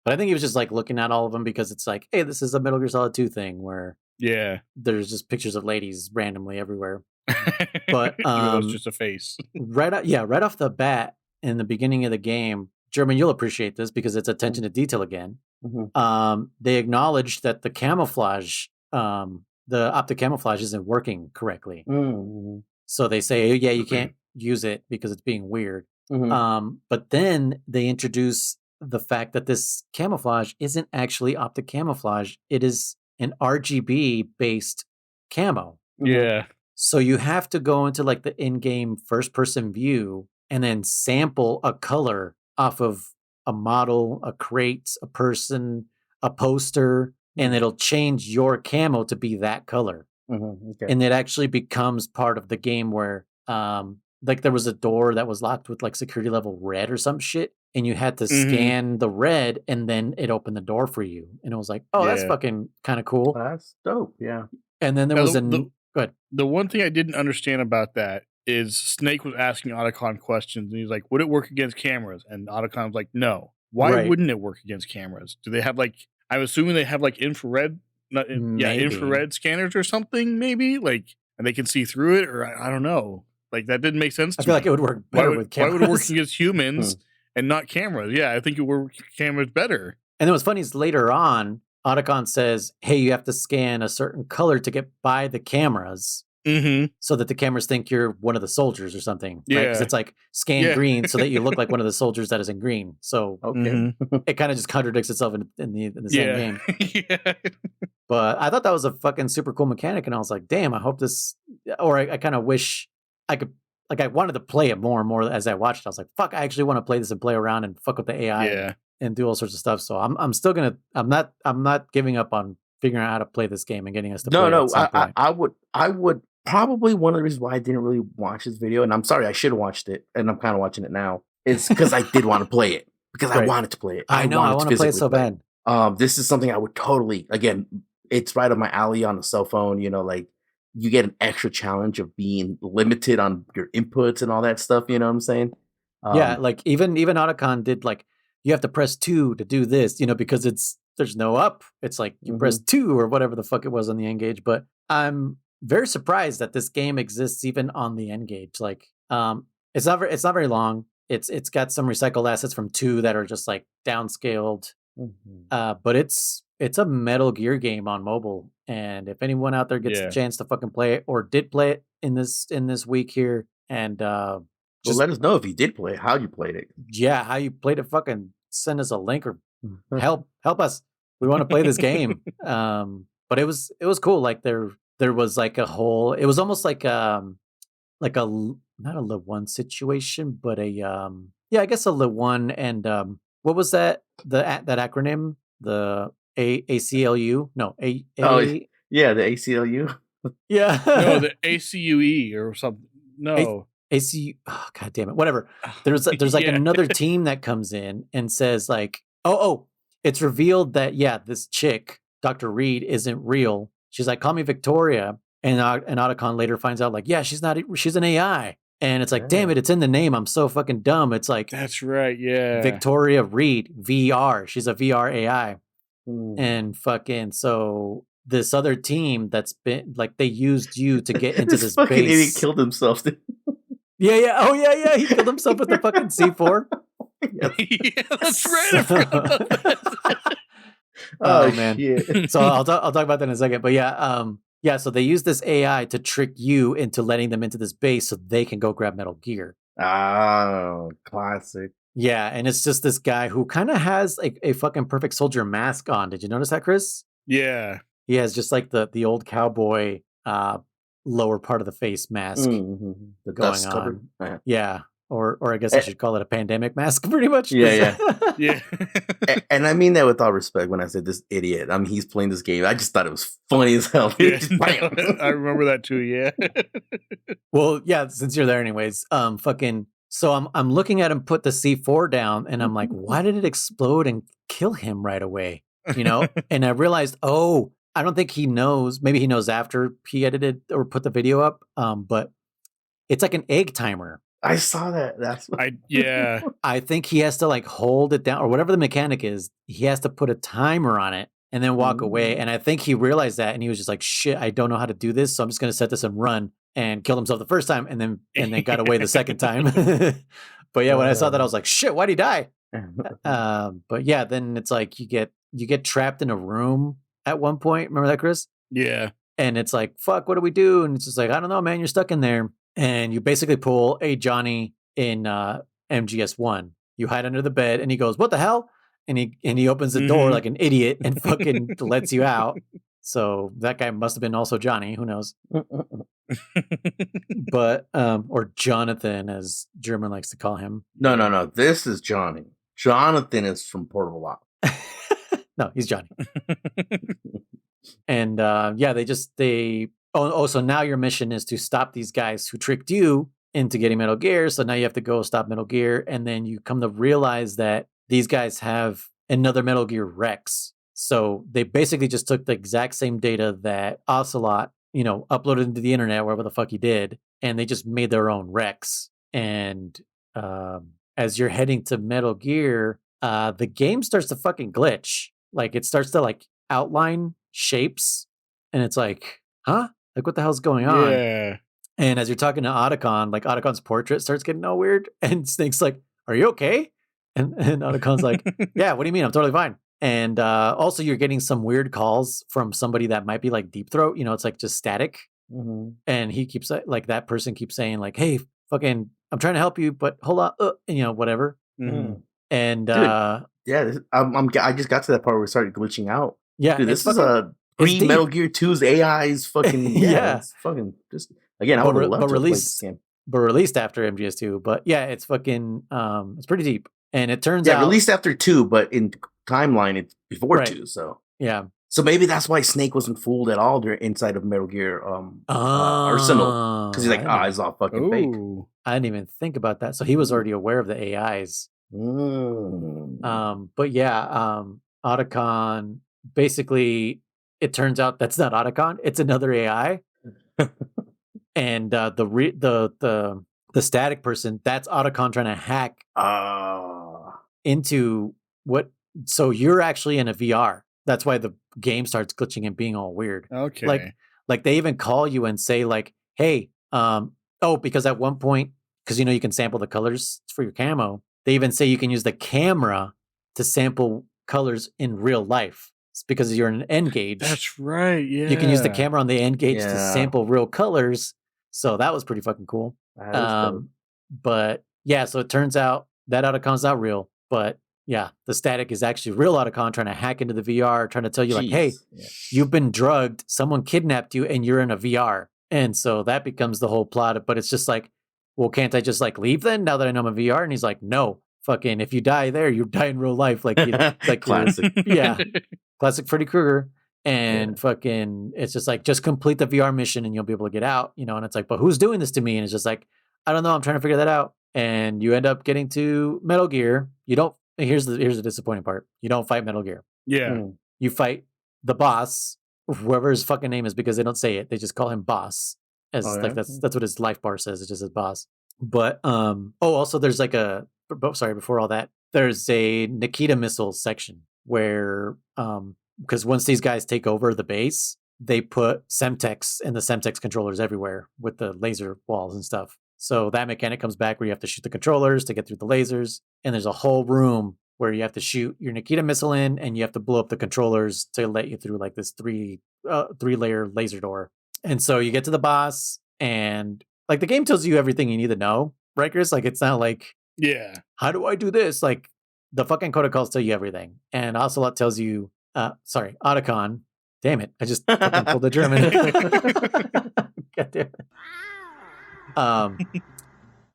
But I think he was just like looking at all of them because it's like, hey, this is a Metal Gear Solid 2 thing where there's just pictures of ladies randomly everywhere. But it was just a face. right off the bat in the beginning of the game, German, you'll appreciate this because it's attention to detail again. They acknowledged that the camouflage, the optic camouflage isn't working correctly. So they say, yeah, you can't use it because it's being weird. But then they introduce the fact that this camouflage isn't actually optic camouflage. It is an RGB based camo. Yeah. So you have to go into like the in-game first person view and then sample a color off of a model, a crate, a person, a poster, and it'll change your camo to be that color. Okay. And it actually becomes part of the game where like there was a door that was locked with like security level red or some shit, and you had to scan the red, and then it opened the door for you. And it was like, oh, that's fucking kind of cool. That's dope. Yeah. And then there was go ahead. The one thing I didn't understand about that is Snake was asking Otacon questions, and he's like, would it work against cameras? And Otacon was like, no. Why wouldn't it work against cameras? Do they have like, I'm assuming they have like infrared scanners or something, maybe, like, and they can see through it, or I don't know. Like that didn't make sense I to feel me. like it would work better with cameras. Why would it work against humans and not cameras? Yeah, I think it would work cameras better. And then what's funny is later on, Otacon says, hey, you have to scan a certain color to get by the cameras so that the cameras think you're one of the soldiers or something, right? Because it's like scan green so that you look like one of the soldiers that is in green. So it kind of just contradicts itself in the same game. But I thought that was a fucking super cool mechanic, and I was like, damn, I hope this, or I kind of wish I could, like I wanted to play it more and more as I watched. I was like, fuck, I actually want to play this and play around and fuck with the AI and do all sorts of stuff. So I'm still gonna, I'm not giving up on figuring out how to play this game and getting us to play it at some point. I would probably, one of the reasons why I didn't really watch this video, and I'm sorry, I should have watched it, and I'm kind of watching it now, is because I did want to play it, because I wanted to play it. I know, I want to play it so bad. This is something I would totally, again, it's right up my alley on a cell phone, you know, like you get an extra challenge of being limited on your inputs and all that stuff, you know what I'm saying? Yeah, like even Otacon did, like, you have to press 2 to do this, you know, because there's no up. It's like you press 2 or whatever the fuck it was on the NGage. But I'm very surprised that this game exists even on the NGage. Like, it's not very long. It's got some recycled assets from 2 that are just like downscaled. But it's a Metal Gear game on mobile, and if anyone out there gets the chance to fucking play it or did play it in this week here, and just let us know if you did play it, how you played it. Yeah, how you played it. Fucking send us a link or help us. We want to play this game. But it was cool. Like there was like a whole. It was almost like a not a Le1 situation, but I guess a Le1 and what was that that acronym? The ACLU? No, the ACLU. Yeah. No, the ACUE or something. No. ACU. Oh, God damn it. Whatever. There's like another team that comes in and says like, it's revealed that this chick, Dr. Reed, isn't real. She's like, call me Victoria. And Otacon later finds out like, she's not. She's an AI. And it's like, damn it, it's in the name. I'm so fucking dumb. It's like, that's right, yeah. Victoria Reed, VR. She's a VR AI. And fucking, so this other team that's been like, they used you to get into this fucking base. Idiot killed himself. Yeah. Oh yeah. He killed himself with the fucking C4. Yeah, that's right. I forgot about that. Oh man. Shit. So I'll talk about that in a second. But so they use this AI to trick you into letting them into this base so they can go grab Metal Gear. Oh, classic. Yeah, and it's just this guy who kind of has like a fucking Perfect Soldier mask on. Did you notice that, Chris? Yeah. He has just like the old cowboy lower part of the face mask the going dust on. Covered. Yeah. Or I guess I should call it a pandemic mask, pretty much. Yeah. Yeah. And I mean that with all respect when I said this idiot. I mean, he's playing this game. I just thought it was funny as hell. Yeah. I remember that too, yeah. Well, yeah, since you're there anyways, so I'm looking at him put the C4 down, and I'm like, why did it explode and kill him right away? You know? And I realized, I don't think he knows. Maybe he knows after he edited or put the video up. But it's like an egg timer. I saw that. That's I think he has to like hold it down or whatever the mechanic is. He has to put a timer on it and then walk away. And I think he realized that, and he was just like, shit, I don't know how to do this, so I'm just going to set this and run. And killed himself the first time, and then got away the second time. But yeah, when I saw that, I was like, shit, why'd he die? But yeah, then it's like you get trapped in a room at one point. Remember that, Chris? Yeah. And it's like, fuck, what do we do? And it's just like, I don't know, man, you're stuck in there. And you basically pull a Johnny in MGS1. You hide under the bed, and he goes, what the hell? And he opens the door like an idiot and fucking lets you out. So that guy must have been also Johnny. Who knows? But or Jonathan, as German likes to call him. No. This is Johnny. Jonathan is from Portable Op. No, he's Johnny. And so now your mission is to stop these guys who tricked you into getting Metal Gear. So now you have to go stop Metal Gear, and then you come to realize that these guys have another Metal Gear Rex. So they basically just took the exact same data that Ocelot, uploaded into the internet, wherever the fuck he did, and they just made their own Rex. And as you're heading to Metal Gear, the game starts to fucking glitch. Like it starts to like outline shapes, and it's like, huh? Like what the hell's going on? Yeah. And as you're talking to Otacon, like Otacon's portrait starts getting all weird, and Snake's like, "Are you okay?" And Otacon's like, "Yeah, what do you mean? I'm totally fine." And also, you're getting some weird calls from somebody that might be like Deep Throat. It's like just static. Mm-hmm. And he keeps like that person keeps saying like, "Hey, fucking, I'm trying to help you, but hold on, whatever." Mm-hmm. And yeah, I just got to that part where it started glitching out. Yeah, dude, this is a pre-Metal Gear 2's AI's fucking it's fucking just again. I would have loved to play this game, but released after MGS2. But yeah, it's fucking it's pretty deep, and it turns out released after 2, but in timeline it's before 2. So yeah. So maybe that's why Snake wasn't fooled at all during inside of Metal Gear Arsenal, because he's like, it's all fucking fake. I didn't even think about that. So he was already aware of the AIs. But yeah, Otacon, basically, it turns out that's not Otacon; it's another AI. And the static person, that's Otacon trying to hack into what. So you're actually in a VR. That's why the game starts glitching and being all weird. Okay. Like they even call you and say like, "Hey, because at one point, because you can sample the colors for your camo, they even say you can use the camera to sample colors in real life. It's because you're in an NGage. That's right. Yeah. You can use the camera on the NGage to sample real colors. So that was pretty fucking cool. But yeah, so it turns out that Otacon's not real, but yeah, the static is actually real Otacon trying to hack into the VR, trying to tell you like, "Hey, you've been drugged, someone kidnapped you, and you're in a VR." And so that becomes the whole plot. But it's just like, well, can't I just like leave then now that I know I'm a VR? And he's like, "No, fucking, if you die there, you die in real life." Like classic. Classic Freddy Krueger. And fucking, it's just like, just complete the VR mission and you'll be able to get out, And it's like, but who's doing this to me? And it's just like, I don't know. I'm trying to figure that out. And you end up getting to Metal Gear. You don't. Here's the disappointing part. You don't fight Metal Gear. Yeah. You fight the boss, whoever his fucking name is, because they don't say it. They just call him boss. That's what his life bar says. It's just his boss. But also there's like before all that, there's a Nikita missile section where because once these guys take over the base, they put Semtex and the Semtex controllers everywhere with the laser walls and stuff. So that mechanic comes back where you have to shoot the controllers to get through the lasers. And there's a whole room where you have to shoot your Nikita missile in and you have to blow up the controllers to let you through like this three-layer laser door. And so you get to the boss and like the game tells you everything you need to know, right, Chris? Like it's not like, how do I do this? Like the fucking Codec Calls tell you everything. And Ocelot tells you, Otacon. Damn it. I just fucking pulled the German. God damn it.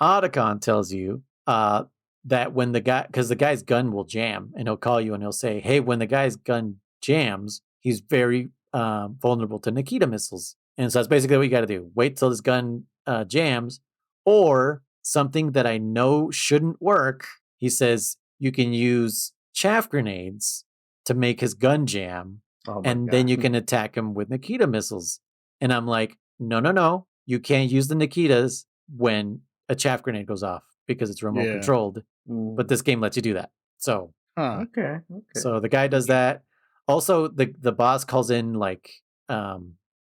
Otacon tells you that when because the guy's gun will jam and he'll call you and he'll say, "Hey, when the guy's gun jams, he's very vulnerable to Nikita missiles." And so that's basically what you got to do. Wait till his gun jams, or something that I know shouldn't work. He says you can use chaff grenades to make his gun jam, and then you can attack him with Nikita missiles. And I'm like, no. You can't use the Nikitas when a chaff grenade goes off because it's remote controlled. But this game lets you do that. So okay. So the guy does that. Also, the boss calls in like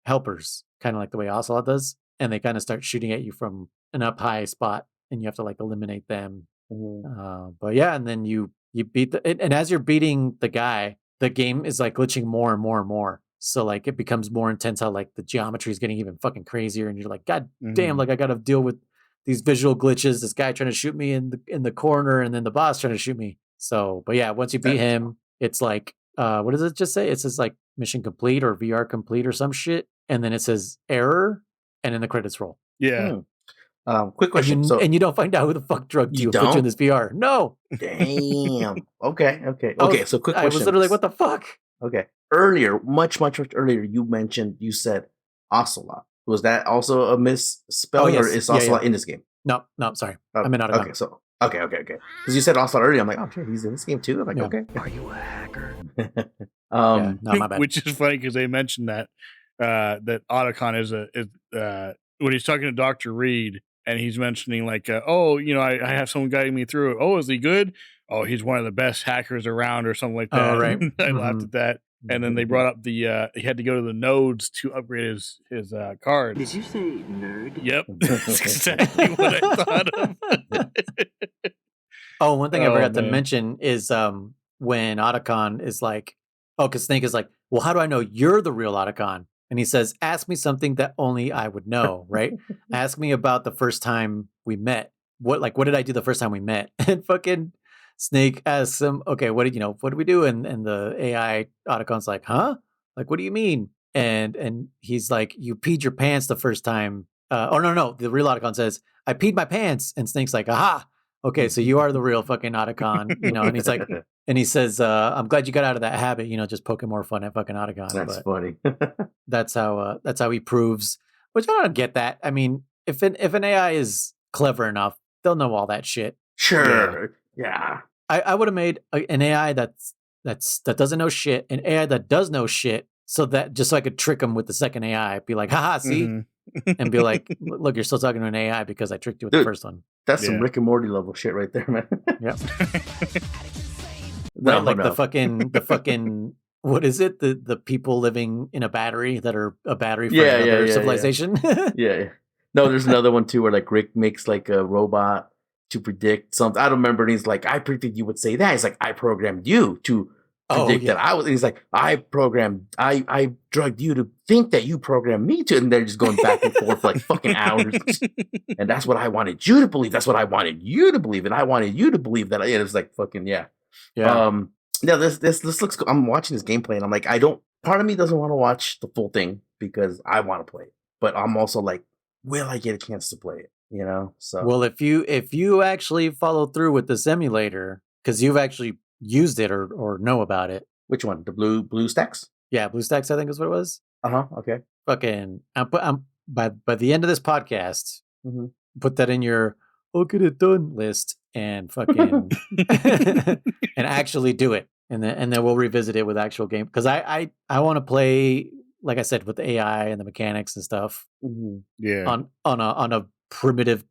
helpers, kind of like the way Ocelot does, and they kind of start shooting at you from an up high spot, and you have to like eliminate them. But yeah, and then you beat and as you're beating the guy, the game is like glitching more and more and more. So like it becomes more intense how like the geometry is getting even fucking crazier, and you're like, God damn, like I got to deal with these visual glitches. This guy trying to shoot me in the corner, and then the boss trying to shoot me. So, but yeah, once you beat him, it's like, what does it just say? It says like mission complete or VR complete or some shit, and then it says error, and then the credits roll. Yeah. Quick question. And you don't find out who the fuck drugged you and put you in this VR. No. Damn. Okay. So quick question. I was literally like, what the fuck? Okay. Earlier, much earlier, you said Ocelot. Was that also a misspelling, or is Ocelot in this game? No, sorry. I meant Otacon. Okay, so okay. Because you said Ocelot earlier, I'm like, oh shit, he's in this game too. I'm like, okay. Are you a hacker? No, my bad. Which is funny because they mentioned that Otacon is when he's talking to Dr. Reed and he's mentioning like, I have someone guiding me through it. Oh, is he good? Oh, he's one of the best hackers around or something like that. Oh, right. I laughed at that. And then they brought up the he had to go to the nodes to upgrade his card. Did you say nerd? Yep, that's exactly what I thought of. Oh, one thing I forgot to man. mention is when Otacon is like, oh, because Snake is like, well, how do I know you're the real Otacon? And he says, ask me something that only I would know, right? Ask me about the first time we met. What did I do the first time we met? And fucking Snake asks him, okay, what did we do? And the AI Otacon's like, huh? Like, what do you mean? And he's like, you peed your pants the first time. No. The real Otacon says, I peed my pants. And Snake's like, aha. Okay, so you are the real fucking Otacon, and he's like, and he says, I'm glad you got out of that habit, just poking more fun at fucking Otacon. That's funny. That's how he proves, which I don't get that. I mean, if an AI is clever enough, they'll know all that shit. Sure. Yeah. I would have made an AI that doesn't know shit, an AI that does know shit, so I could trick him with the second AI. Be like, haha, see? Mm-hmm. And be like, look, you're still talking to an AI because I tricked you with the first one. That's some Rick and Morty level shit right there, man. Yep. The fucking what is it? The people living in a battery that are a battery for another civilization. Yeah. No, there's another one too where like Rick makes like a robot to predict something. I don't remember. And he's like, I predicted you would say that. He's like, I programmed you to predict that I was. He's like, I drugged you to think that you programmed me to. And they're just going back and forth for like fucking hours. And that's what I wanted you to believe. That's what I wanted you to believe. And I wanted you to believe that. It was like fucking yeah. This looks cool. I'm watching this gameplay and I'm like, part of me doesn't want to watch the full thing because I want to play it. But I'm also like, will I get a chance to play it? So well, if you actually follow through with this emulator, because you've actually used it or know about it. Which one? The BlueStacks? Yeah, BlueStacks, I think is what it was. Okay. Fucking, I'm by the end of this podcast, put that in your I'll get it done list and fucking and actually do it, and then we'll revisit it with actual game because I want to play, like I said, with the AI and the mechanics and stuff. Yeah, on a primitive,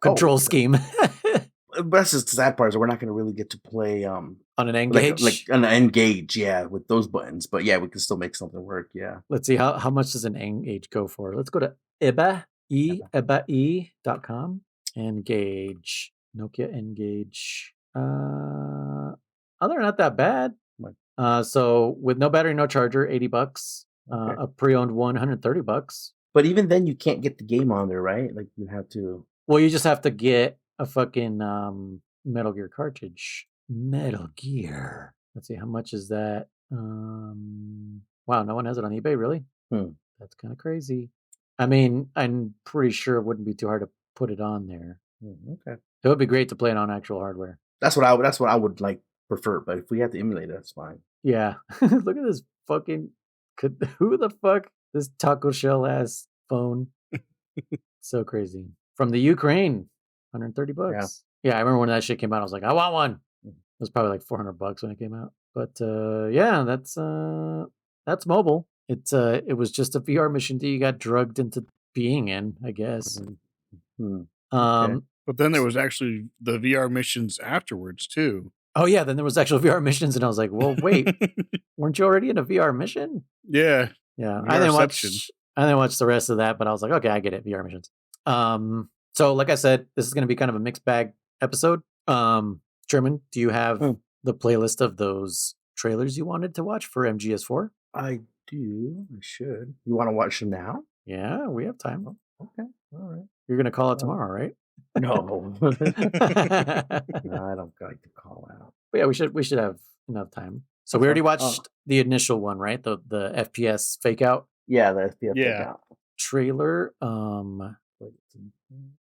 control scheme. But that's just the sad part is we're not going to really get to play on an NGage, like on an NGage, yeah, with those buttons. But yeah, we can still make something work. Yeah. Let's see how much does an NGage go for. Let's go to eBay.com. NGage, Nokia NGage. They're not that bad. So with no battery, no charger, $80. Okay. A pre-owned one, $130. But even then, you can't get the game on there, right? Like you have to. Well, you just have to get a fucking Metal Gear cartridge. Metal Gear. Let's see, how much is that? Wow, no one has it on eBay, really? That's kind of crazy. I mean, I'm pretty sure it wouldn't be too hard to put it on there. Okay. It would be great to play it on actual hardware. That's what I would like prefer. But if we have to emulate it, that's fine. Yeah. Look at this fucking. Who the fuck? This taco shell ass phone. So crazy. From the Ukraine, $130. Yeah, I remember when that shit came out. I was like, I want one. It was probably like $400 when it came out. But yeah, that's mobile. It was just a VR mission that you got drugged into being in, I guess. Okay. But then there was actually the VR missions afterwards too. Oh yeah, then there was actual VR missions, and I was like, well, wait, weren't you already in a VR mission? Yeah. Yeah. I didn't watch the rest of that, but I was like, okay, I get it, VR missions. So like I said, this is going to be kind of a mixed bag episode. Sherman, do you have the playlist of those trailers you wanted to watch for MGS4? I do. I should. You want to watch them now? Yeah, we have time. Okay. All right. You're going to call it tomorrow, right? No. No, I don't like to call out. But yeah, we should have enough time. So we already watched the initial one, right? The FPS fake out. Yeah, the FPS fake out trailer.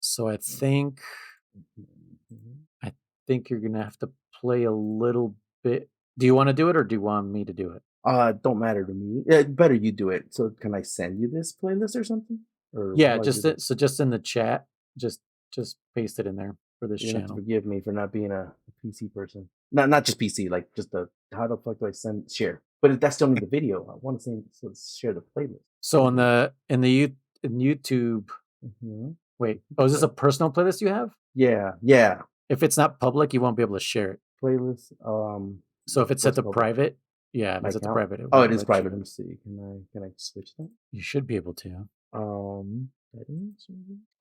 So I think you're gonna have to play a little bit. Do you want to do it or do you want me to do it? Don't matter to me. Better you do it. So can I send you this playlist or something? Or yeah, just in the chat, just paste it in there for this channel. Forgive me for not being a PC person. Not just PC, like just how the fuck do I share? But that's only the video. I want to share the playlist. So in YouTube. Wait, is this a personal playlist you have? Yeah. If it's not public, you won't be able to share it. Playlist. So if it's set to private, Yeah, if it's at the private. Oh, it is private. Let me see. Can I switch that? You should be able to. Settings.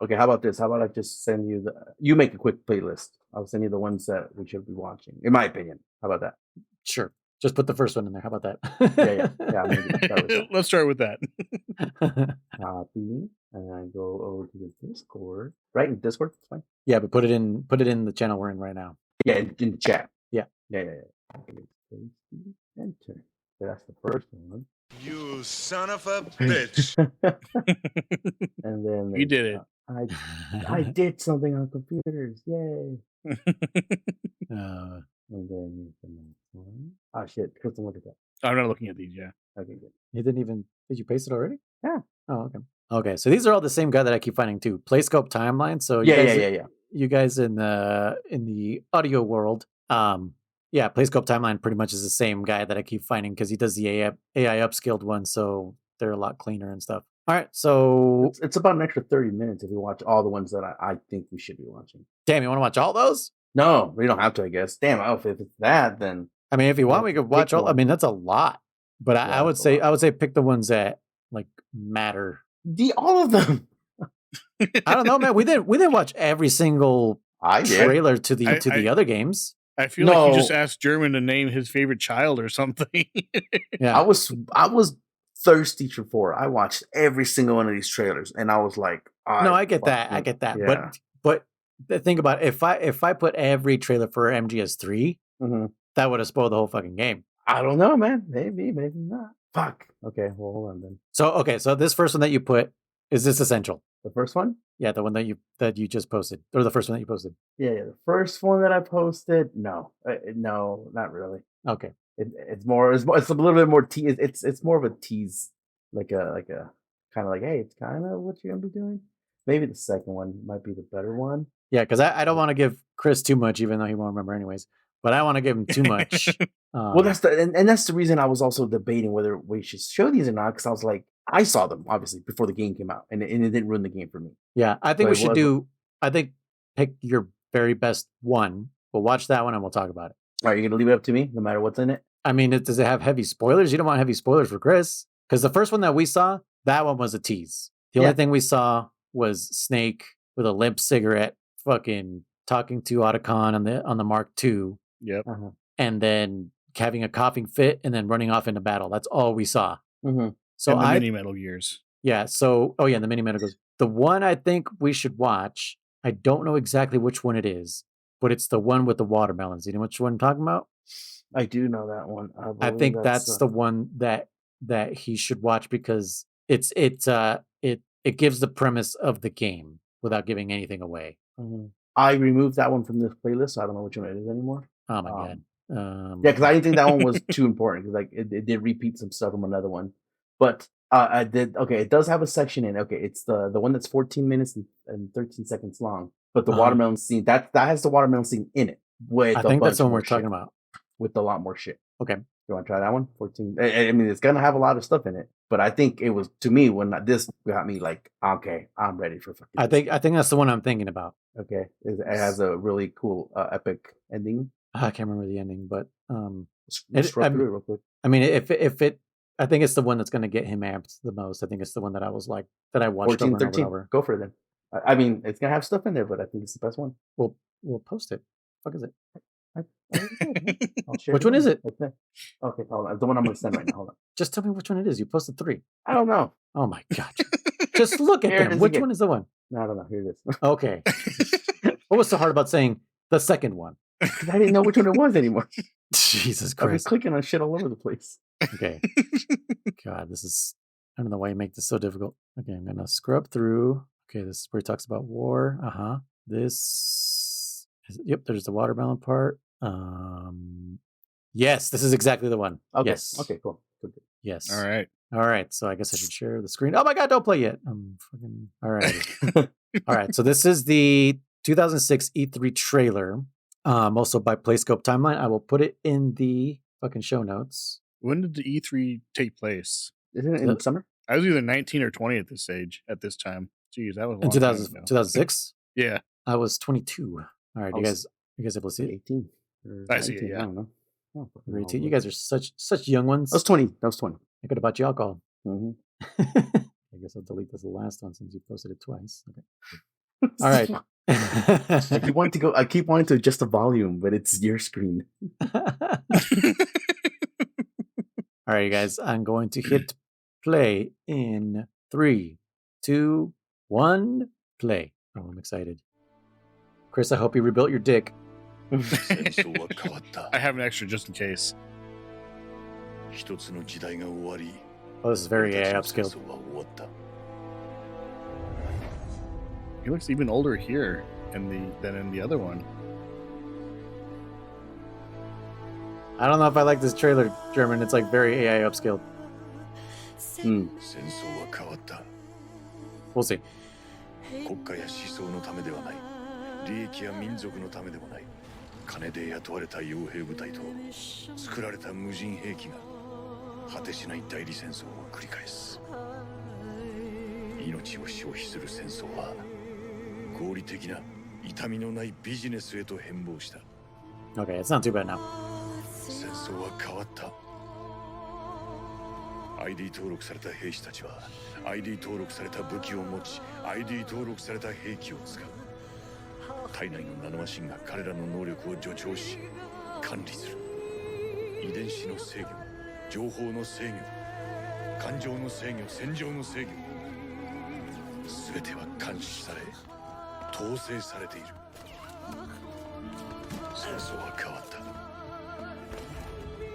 Okay, how about this? How about I just send you you make a quick playlist. I'll send you the ones that we should be watching, in my opinion. How about that? Sure. Just put the first one in there. How about that? Yeah. Maybe Let's start with that. Copy, and I go over to the Discord. Right in Discord, it's fine. Yeah, but put it in the channel we're in right now. Yeah, in the chat. Yeah. Enter. So that's the first one. You son of a bitch. And then You did it. I did something on computers. Yay. Uh, And then here's the next one. Oh shit, Kristen, look at that. I'm not looking at these, yeah. Okay, good. did you paste it already? Yeah. Oh, okay. Okay, so these are all the same guy that I keep finding too. PlayScope Timeline. So Yeah. You guys in the audio world, yeah, PlayScope Timeline pretty much is the same guy that I keep finding because he does the AI upscaled one, so they're a lot cleaner and stuff. All right, so it's about an extra 30 minutes if you watch all the ones that I think we should be watching. Damn, you want to watch all those? No, we don't have to, I guess. Damn, if it's that, then I mean, if you want, we could watch all. one. I mean, that's a lot, but I would say pick the ones that like matter. All of them. I don't know, man. We didn't watch every single trailer to the other games. I feel like you just asked German to name his favorite child or something. Yeah, I was thirsty for. I watched every single one of these trailers, and I was like, no, I get that. I get that. Yeah. But think about it. If I put every trailer for MGS3, that would have spoiled the whole fucking game. I don't know, man. Maybe not. Fuck. Okay, well, hold on then. So this first one that you put, is this essential? The first one? Yeah, the one that you just posted, or the first one that you posted. Yeah. The first one that I posted, no, not really. Okay. It's a little bit more tease. It's more of a tease, like a kind of like, hey, it's kind of what you're gonna be doing. Maybe the second one might be the better one. Yeah, because I don't want to give Chris too much, even though he won't remember anyways. But I want to give him too much. Well, that's the reason I was also debating whether we should show these or not, because I was like, I saw them obviously before the game came out, and it didn't ruin the game for me. Yeah, I think we should do. I think pick your very best one. We'll watch that one and we'll talk about it. All right, you're gonna leave it up to me, no matter what's in it. I mean, does it have heavy spoilers? You don't want heavy spoilers for Chris, because the first one that we saw, that one was a tease. The only thing we saw was Snake with a limp cigarette, fucking talking to Otacon on the Mark II. Yep. And then having a coughing fit and then running off into battle. That's all we saw. So and the mini Metal Gears. Yeah. So, and the mini Metal Gears. The one I think we should watch, I don't know exactly which one it is, but it's the one with the watermelons. You know which one I'm talking about? I do know that one. I think that's the one that he should watch, because it gives the premise of the game without giving anything away. I removed that one from this playlist, so I don't know which one it is anymore. Oh my god! Yeah, because I didn't think that one was too important, because like it did repeat some stuff from another one. But I did. Okay, it does have a section in. Okay, it's the one that's 14 minutes and 13 seconds long. But the watermelon scene that has the watermelon scene in it. With I think that's the one we're talking about. With a lot more shit. Okay. You want to try that one? 14. I mean, it's gonna have a lot of stuff in it, but I think it was, to me, when this got me like, okay, I'm ready for fucking. I think that's the one I'm thinking about. Okay, it has a really cool epic ending. I can't remember the ending, but Let's run through it real quick. I mean, if it, I think it's the one that's going to get him amped the most. I think it's the one that I was like that I watched 14, over 13. and over. Go for it then. I mean, it's gonna have stuff in there, but I think it's the best one. We'll post it. What the fuck is it? Which one is it? Okay, hold on. The one I'm gonna send right now. Hold on. Just tell me which one it is. You posted 3. I don't know. Oh my god! Just look at them. Which one is the one? No, I don't know. Here it is. Okay. What was so hard about saying the second one? Because I didn't know which one it was anymore. Jesus Christ! I was clicking on shit all over the place. Okay. God, I don't know why you make this so difficult. Okay, I'm gonna scrub through. Okay, this is where he talks about war. There's the watermelon part. Yes, this is exactly the one. Okay. Yes. Okay, cool. Good. Yes. All right. So I guess I should share the screen. Oh my god, don't play yet. I'm fucking all right. All right. So this is the 2006 E3 trailer. Also by PlayScope Timeline. I will put it in the fucking show notes. When did the E3 take place? Isn't it in summer? I was either 19 or 20 at this time. Jeez, that was a in long time ago. 2006. Yeah, I was 22. All right, you guys able to see it? 18. I see it. Yeah. I don't know. Oh, you're 18. You guys are such young ones. That was 20. That was 20. I could have bought you alcohol. Mm-hmm. I guess I'll delete this last one since you posted it twice. Okay. All right. I keep wanting to adjust the volume, but it's your screen. All right, you guys. I'm going to hit play in 3, 2, 1, play. Oh, I'm excited. Chris, I hope you rebuilt your dick. I have an extra just in case. Oh, this is very AI upscaled. He looks even older here than in the other one. I don't know if I like this trailer, German. It's like very AI upscaled. We'll see. 国家や思想のためではない。利益や民族のためでもない。金で雇われた傭兵部隊と作られた無人兵器が果てしない代理戦争を繰り返す。命を消費する戦争は合理的な痛みのないビジネスへと変貌した。Okay, it's not too bad now. 戦争は変わった。ID 登録された兵士たちは ID 登録された武器を持ち ID 登録された兵器を使う。体内のナノマシンが彼らの能力を助長し管理する。遺伝子の制御、情報の制御、感情の制御、戦場の制御、全ては監視され統制されている。戦争は変わった。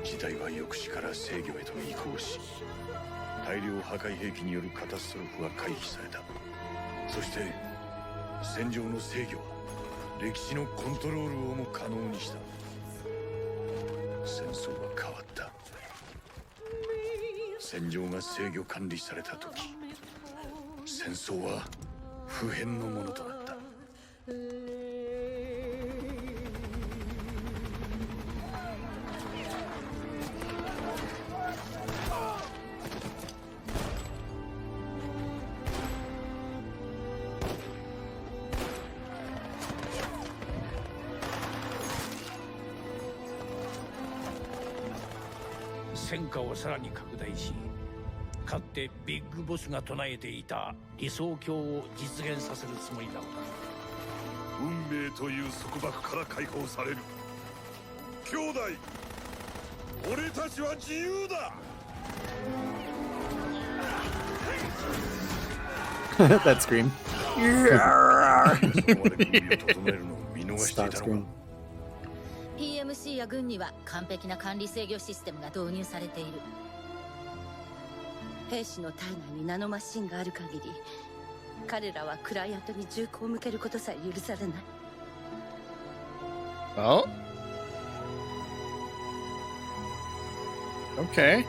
時代は抑止から制御へと移行し、大量破壊兵器によるカタストロフは回避された。そして戦場の制御は歴史のコントロールをも可能にした。戦争は変わった。戦場が制御管理された時、戦争は不変のものとなった。戦火をさらに拡大し、かつてビッグボスが唱えていた理想郷を実現させるつもりなのだ。運命という束縛から解放される。兄弟、俺たちは自由だ。That scream. Stop scream. PMC や軍には完璧な管理制御システムが導入されている。兵士の体内にナノマシンがある限り、彼らはクライアントに銃口を向けることさえ許されない。Oh? Okay.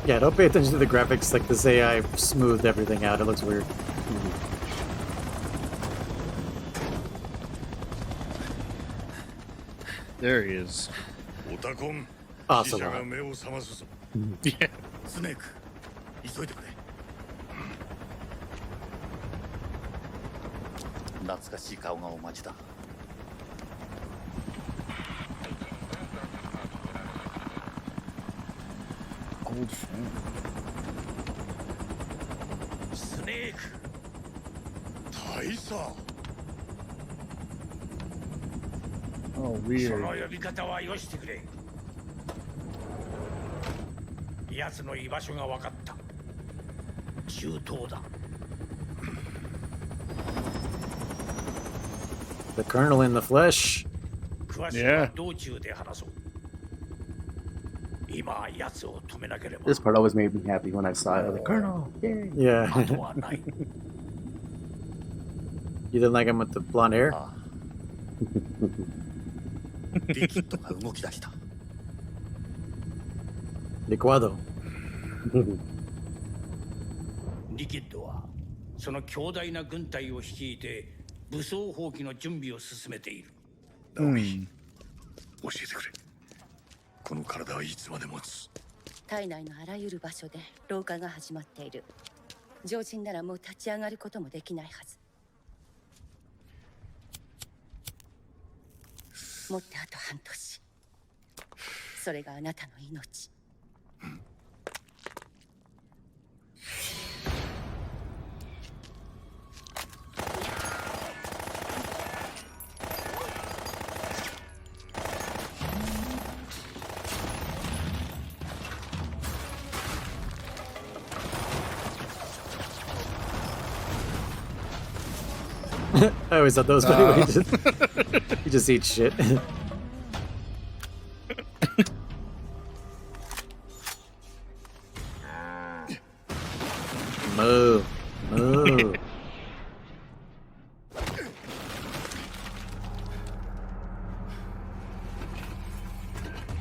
Yeah, don't pay attention to the graphics. Like this AI smoothed everything out. It looks weird. There he is. オタコン、 Ah, 死 so 者が long. 目を覚ますぞ。 Yeah. スネーク、急いでくれ。懐かしい顔がお待ちだ。Old friend. スネーク、大佐。 Oh, そ weird. の呼び方はよしてくれ。奴の居場所が分かった。中東だ。The Colonel in the flesh. 詳しくは道中で話そう。今奴を止めなければ。 This part always made me happy when I saw it. The Colonel. Yay. Yeah. 後はない。 You didn't like him with the blonde hair? ああリキッドが動き出した。 Licuado. リキッドはその強大な軍隊を率いて武装蜂起の準備を進めている。ナオミ、教えてくれ。この体はいつまで持つ。体内のあらゆる場所で老化が始まっている。常人ならもう立ち上がることもできないはず。もってあと半年。それがあなたの命。I always thought that was funny when he just eats shit. Moo. Moo.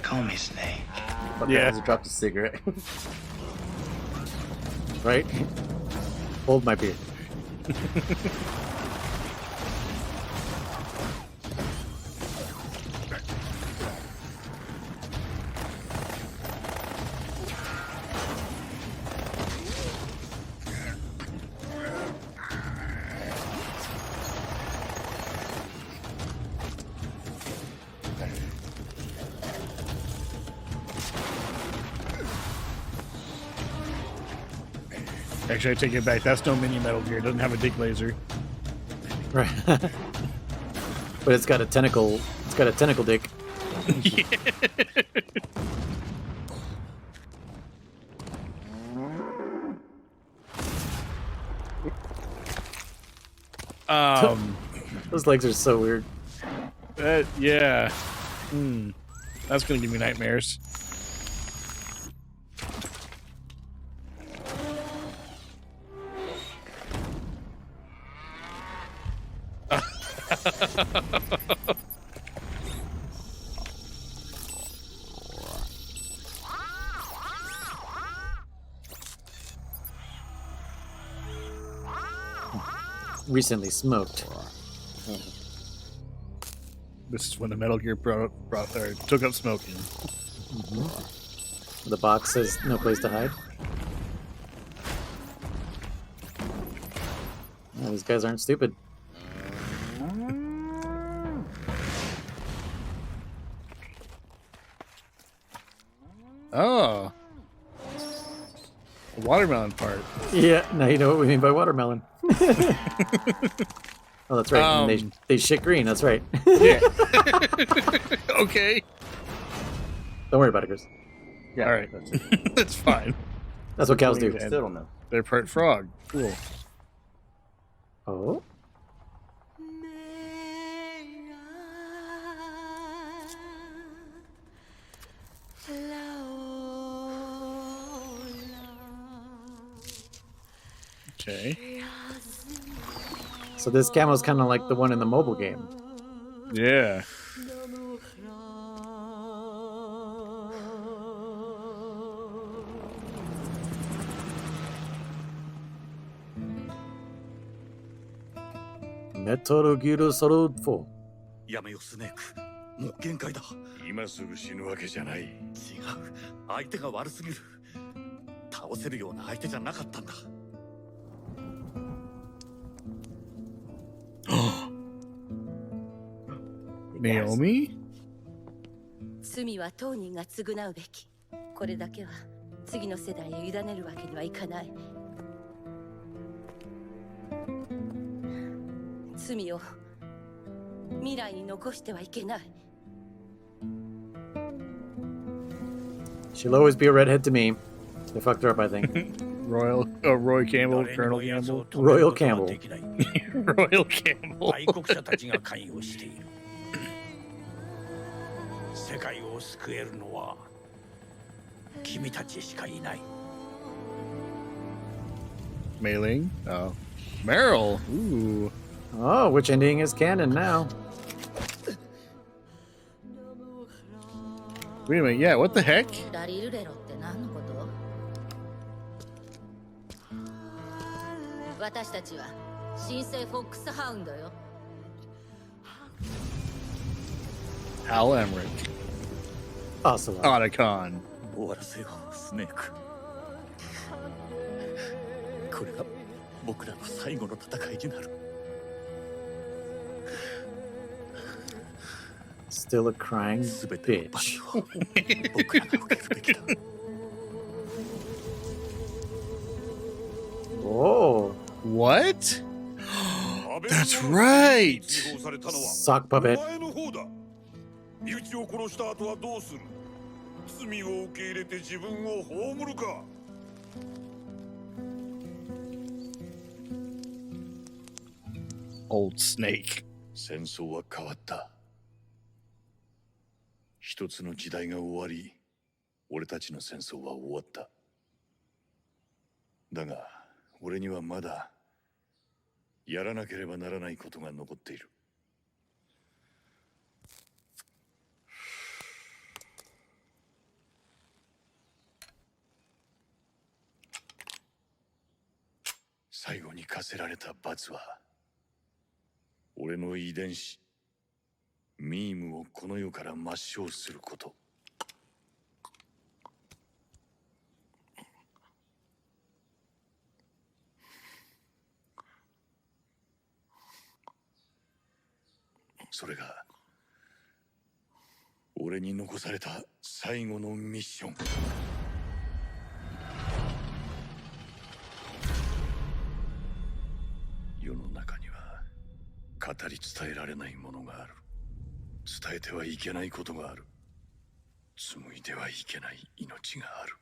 Call me Snake. Yeah, dropped a cigarette. Right? Hold my beer. Actually, I take it back. That's no mini Metal Gear. It doesn't have a dick laser. Right. But it's got a tentacle. It's got a tentacle dick. Yeah. Those legs are so weird. Yeah. That's gonna give me nightmares. Recently smoked. This is when the Metal Gear took up smoking. The box says no place to hide. Yeah, these guys aren't stupid. Oh. The watermelon part. Yeah, now you know what we mean by watermelon. Oh, that's right. And they shit green. That's right. Yeah. Okay. Don't worry about it, Chris. Yeah, all right. That's it. That's fine. That's what cows do. Still don't know. They're part frog. Cool. Oh. Okay. So this camo's kind of like the one in the mobile game. Yeah. Metal Gear Solid 4. やめよスネーク。もう限界だ。今すぐ死ぬわけじゃない。違う。相手が悪すぎる。倒せるような相手じゃなかったんだ。Naomi? 罪は当人が償うべき。これだけは次の世代へ委ねるわけにはいかない。罪を未来に残してはいけない。She'll always be a redhead to me. They fucked her up, I think. Roy Campbell, Colonel Campbell. Royal Campbell. Royal Campbell. 愛国者たちが関与している。世界を救えるのは君たちしかいない。Mei Ling? Oh. Meryl. Ooh. Oh, which ending is canon now? Wait a minute. Yeah, what the heck? ラリルレロって何のこと？私たちは新生フォックスハウンドよ。Al Emmerich. Ocelot. Otacon. 終わらせよう、スネーク。これが僕らの最後の戦いになる。Still a crying 全ての bitch. 罰を僕らが受けるべきだ。Whoa. What? That's right. Sock puppet. お前の方だ。身内を殺した後はどうする？罪を受け入れて自分を葬るか。Old snake. 戦争は変わった。一つの時代が終わり、俺たちの戦争は終わった。だが、俺にはまだやらなければならないことが残っている。最後に課せられた罰は、俺の遺伝子、ミームをこの世から抹消すること。それが俺に残された最後のミッション。世の中には語り伝えられないものがある。伝えてはいけないことがある。紡いではいけない命がある。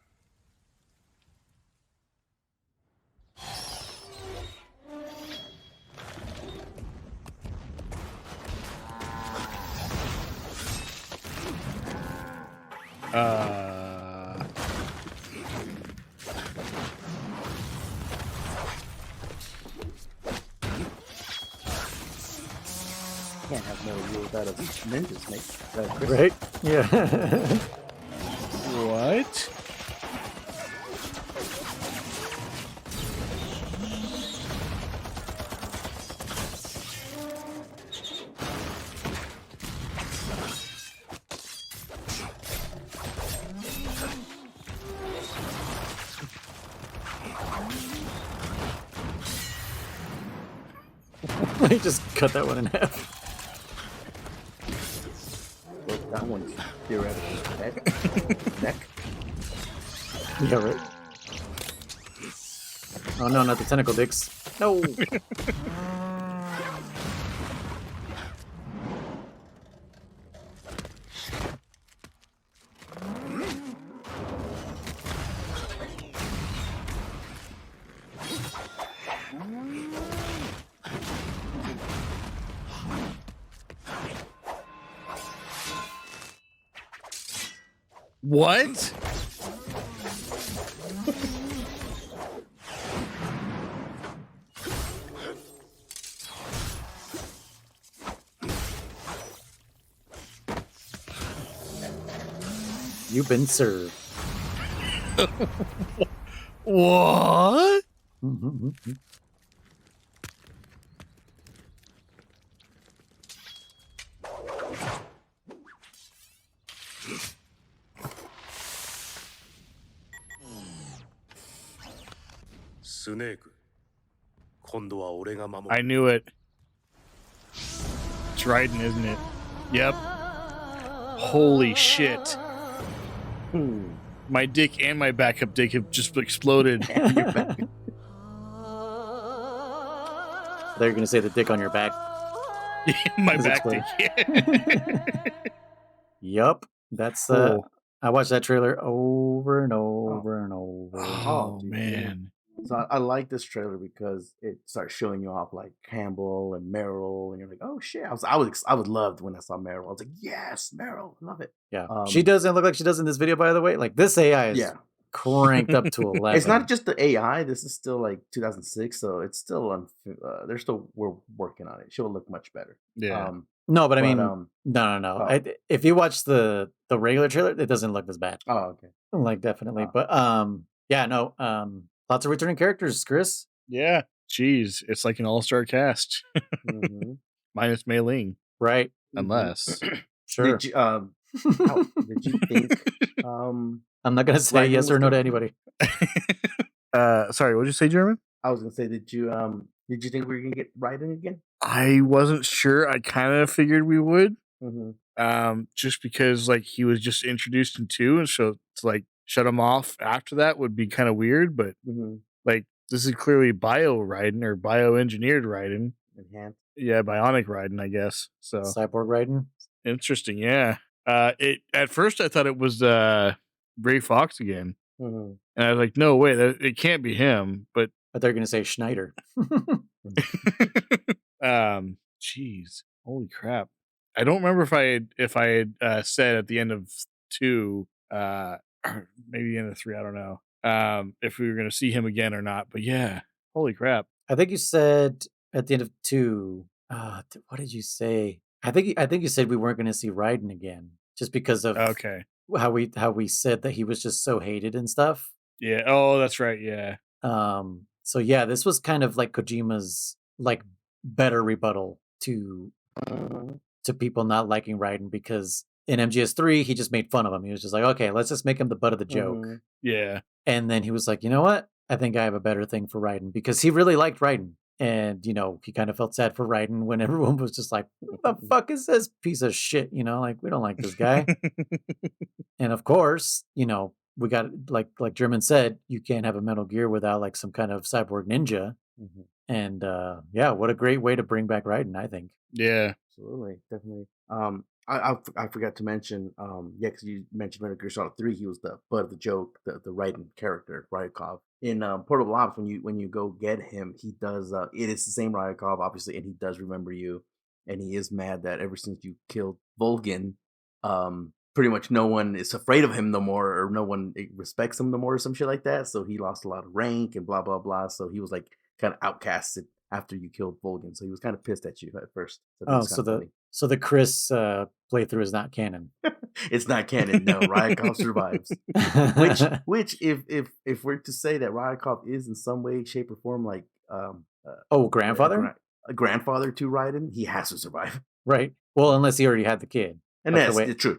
Can't have no rule without a ninja snake. Right? Yeah. What? He just cut that one in half. Well, that one's theoretically neck. Yeah, right. Oh no, not the tentacle dicks. No. What? You've been served. What? I knew it. It's Raiden, isn't it? Yep. Holy shit. My dick and my backup dick have just exploded. They're gonna say the dick on your back. My back dick. Yup. That's Cool. I watched that trailer over and over and over. Oh, dude, man. So I like this trailer because it starts showing you off like Campbell and Meryl, and you're like, oh shit! I was loved when I saw Meryl. I was like, yes, Meryl, love it. Yeah, she doesn't look like she does in this video, by the way. Like this AI is cranked up to 11. It's not just the AI. This is still like 2006, so it's still we're working on it. She'll look much better. Yeah. No, but I mean, no. Oh. If you watch the regular trailer, it doesn't look as bad. Oh, okay. Like definitely, but yeah, no, lots of returning characters, Chris. Yeah. Jeez, it's like an all-star cast. Minus Mei Ling. Right. Unless. Sure. Did you think I'm not gonna say Raiden yes was or no good. to anybody. Sorry, what did you say, German? I was gonna say, did you think we were gonna get Raiden again? I wasn't sure. I kind of figured we would. Mm-hmm. Just because like he was just introduced in 2, and so to like shut him off after that would be kind of weird. But Mm-hmm. like this is clearly bio Raiden or bioengineered Raiden. Enhanced. Yeah, bionic Raiden, I guess. So Cyborg Raiden. interesting. Yeah. It at first I thought it was Ray Fox again, Mm-hmm. and I was like, no way, it can't be him. But But they're gonna say Schneider. jeez, holy crap! I don't remember if I had said at the end of 2, or maybe the end of 3. I don't know. If we were going to see him again or not. But yeah, holy crap! I think you said at the end of 2. What did you say? I think you said we weren't gonna see Raiden again, just because of Okay. how we said that he was just so hated and stuff. Yeah. Oh, that's right. Yeah. So yeah, this was kind of like Kojima's like better rebuttal to people not liking Raiden, because in MGS3 he just made fun of him. He was just like, okay, let's just make him the butt of the joke. Mm-hmm. Yeah. And then he was like, you know what? I think I have a better thing for Raiden, because he really liked Raiden. And, he kind of felt sad for Raiden when everyone was just like, what the fuck is this piece of shit? Like, we don't like this guy. And of course, we got, like German said, you can't have a Metal Gear without like some kind of cyborg ninja. Mm-hmm. And yeah, what a great way to bring back Raiden, I think. Yeah. Absolutely, definitely. I forgot to mention, because you mentioned Metal Gear Solid 3, he was the butt of the joke, the Raiden character, Ryakov. In Portable Ops, when you go get him, he does. It is the same Ryakov, obviously, and he does remember you, and he is mad that ever since you killed Volgin, pretty much no one is afraid of him no more, or no one respects him no more, or some shit like that. So he lost a lot of rank and blah blah blah. So he was like kind of outcasted after you killed Volgin. So he was kind of pissed at you at first. So the Chris playthrough is not canon. It's not canon. No, Ryakov survives. Which if we're to say that Ryakov is in some way, shape, or form like grandfather, a grandfather to Raiden, he has to survive. Right. Well, unless he already had the kid. And like that's true.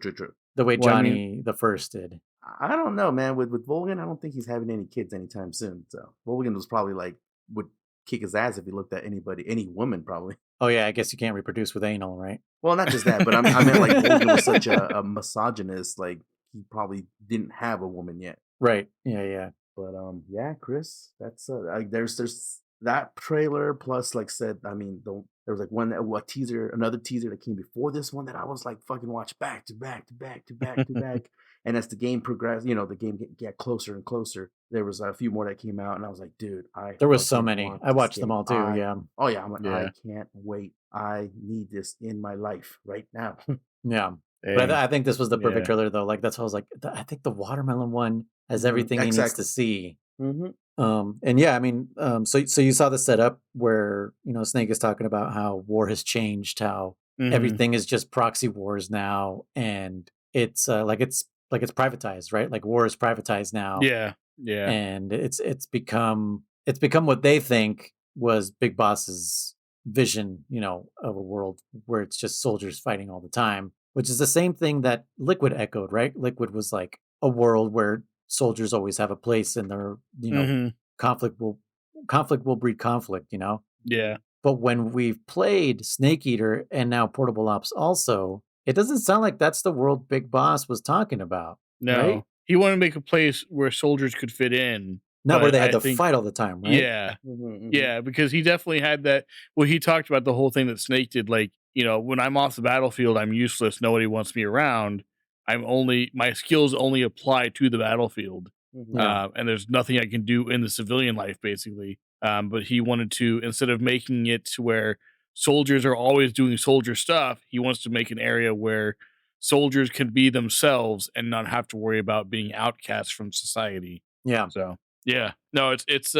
The way Johnny the First did. I don't know, man. With Volgin, I don't think he's having any kids anytime soon. So Volgin was probably like would kick his ass if he looked at any woman, probably. Oh yeah, I guess you can't reproduce with anal, right? Well, not just that, but I meant like Volgin was such a misogynist, like he probably didn't have a woman yet. Right. Yeah. But yeah, Chris, that's there's that trailer plus, like said, I mean, there was like another teaser that came before this one that I was like fucking watch back to back to back to back to back. And as the game progressed, the game get closer and closer. There was a few more that came out, and I was like, dude, there was so many. I watched them all too. Yeah. Oh yeah, I'm like, I can't wait. I need this in my life right now. Yeah. But I think this was the perfect trailer, though. Like that's how I was like, I think the watermelon one has everything he needs to see. Mm-hmm. And yeah, I mean, so you saw the setup where Snake is talking about how war has changed, how everything is just proxy wars now, and it's it's privatized, right? Like war is privatized now. Yeah. And it's become what they think was Big Boss's vision, of a world where it's just soldiers fighting all the time, which is the same thing that Liquid echoed, right? Liquid was like a world where soldiers always have a place, and their conflict will breed conflict. Yeah. But when we've played Snake Eater and now Portable Ops also, it doesn't sound like that's the world Big Boss was talking about. No, right? He wanted to make a place where soldiers could fit in, not where they had to fight all the time, right? Yeah. Yeah, because he definitely had that. Well, he talked about the whole thing that Snake did, like, when I'm off the battlefield, I'm useless. Nobody wants me around. My skills only apply to the battlefield. And there's nothing I can do in the civilian life, basically. But he wanted to, instead of making it to where soldiers are always doing soldier stuff, he wants to make an area where soldiers can be themselves and not have to worry about being outcast from society. Yeah. So yeah, no, it's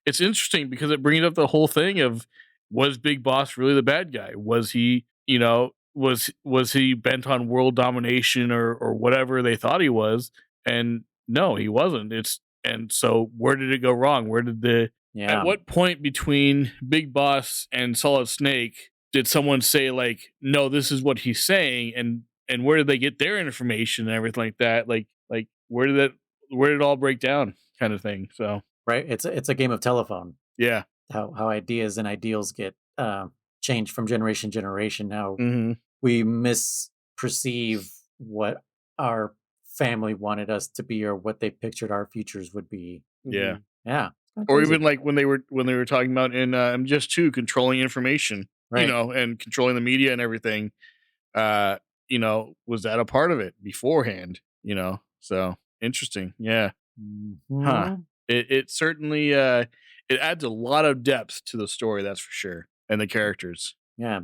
interesting because it brings up the whole thing of, was Big Boss really the bad guy? Was he, was he bent on world domination or whatever they thought he was? And no, he wasn't. And so where did it go wrong? At what point between Big Boss and Solid Snake did someone say like, no, this is what he's saying, and where did they get their information and everything like that? Like where did it all break down kind of thing. So right. It's a game of telephone. yeah. How ideas and ideals get changed from generation to generation. How Mhm. we misperceive what our family wanted us to be or what they pictured our futures would be. Yeah. Yeah. Kinda Or crazy. even like when they were talking about in just two controlling information, Right. and controlling the media and everything. Uh, was that a part of it beforehand? So interesting. Yeah. Huh. Mhm. It certainly it adds a lot of depth to the story, that's for sure, and the characters. Yeah.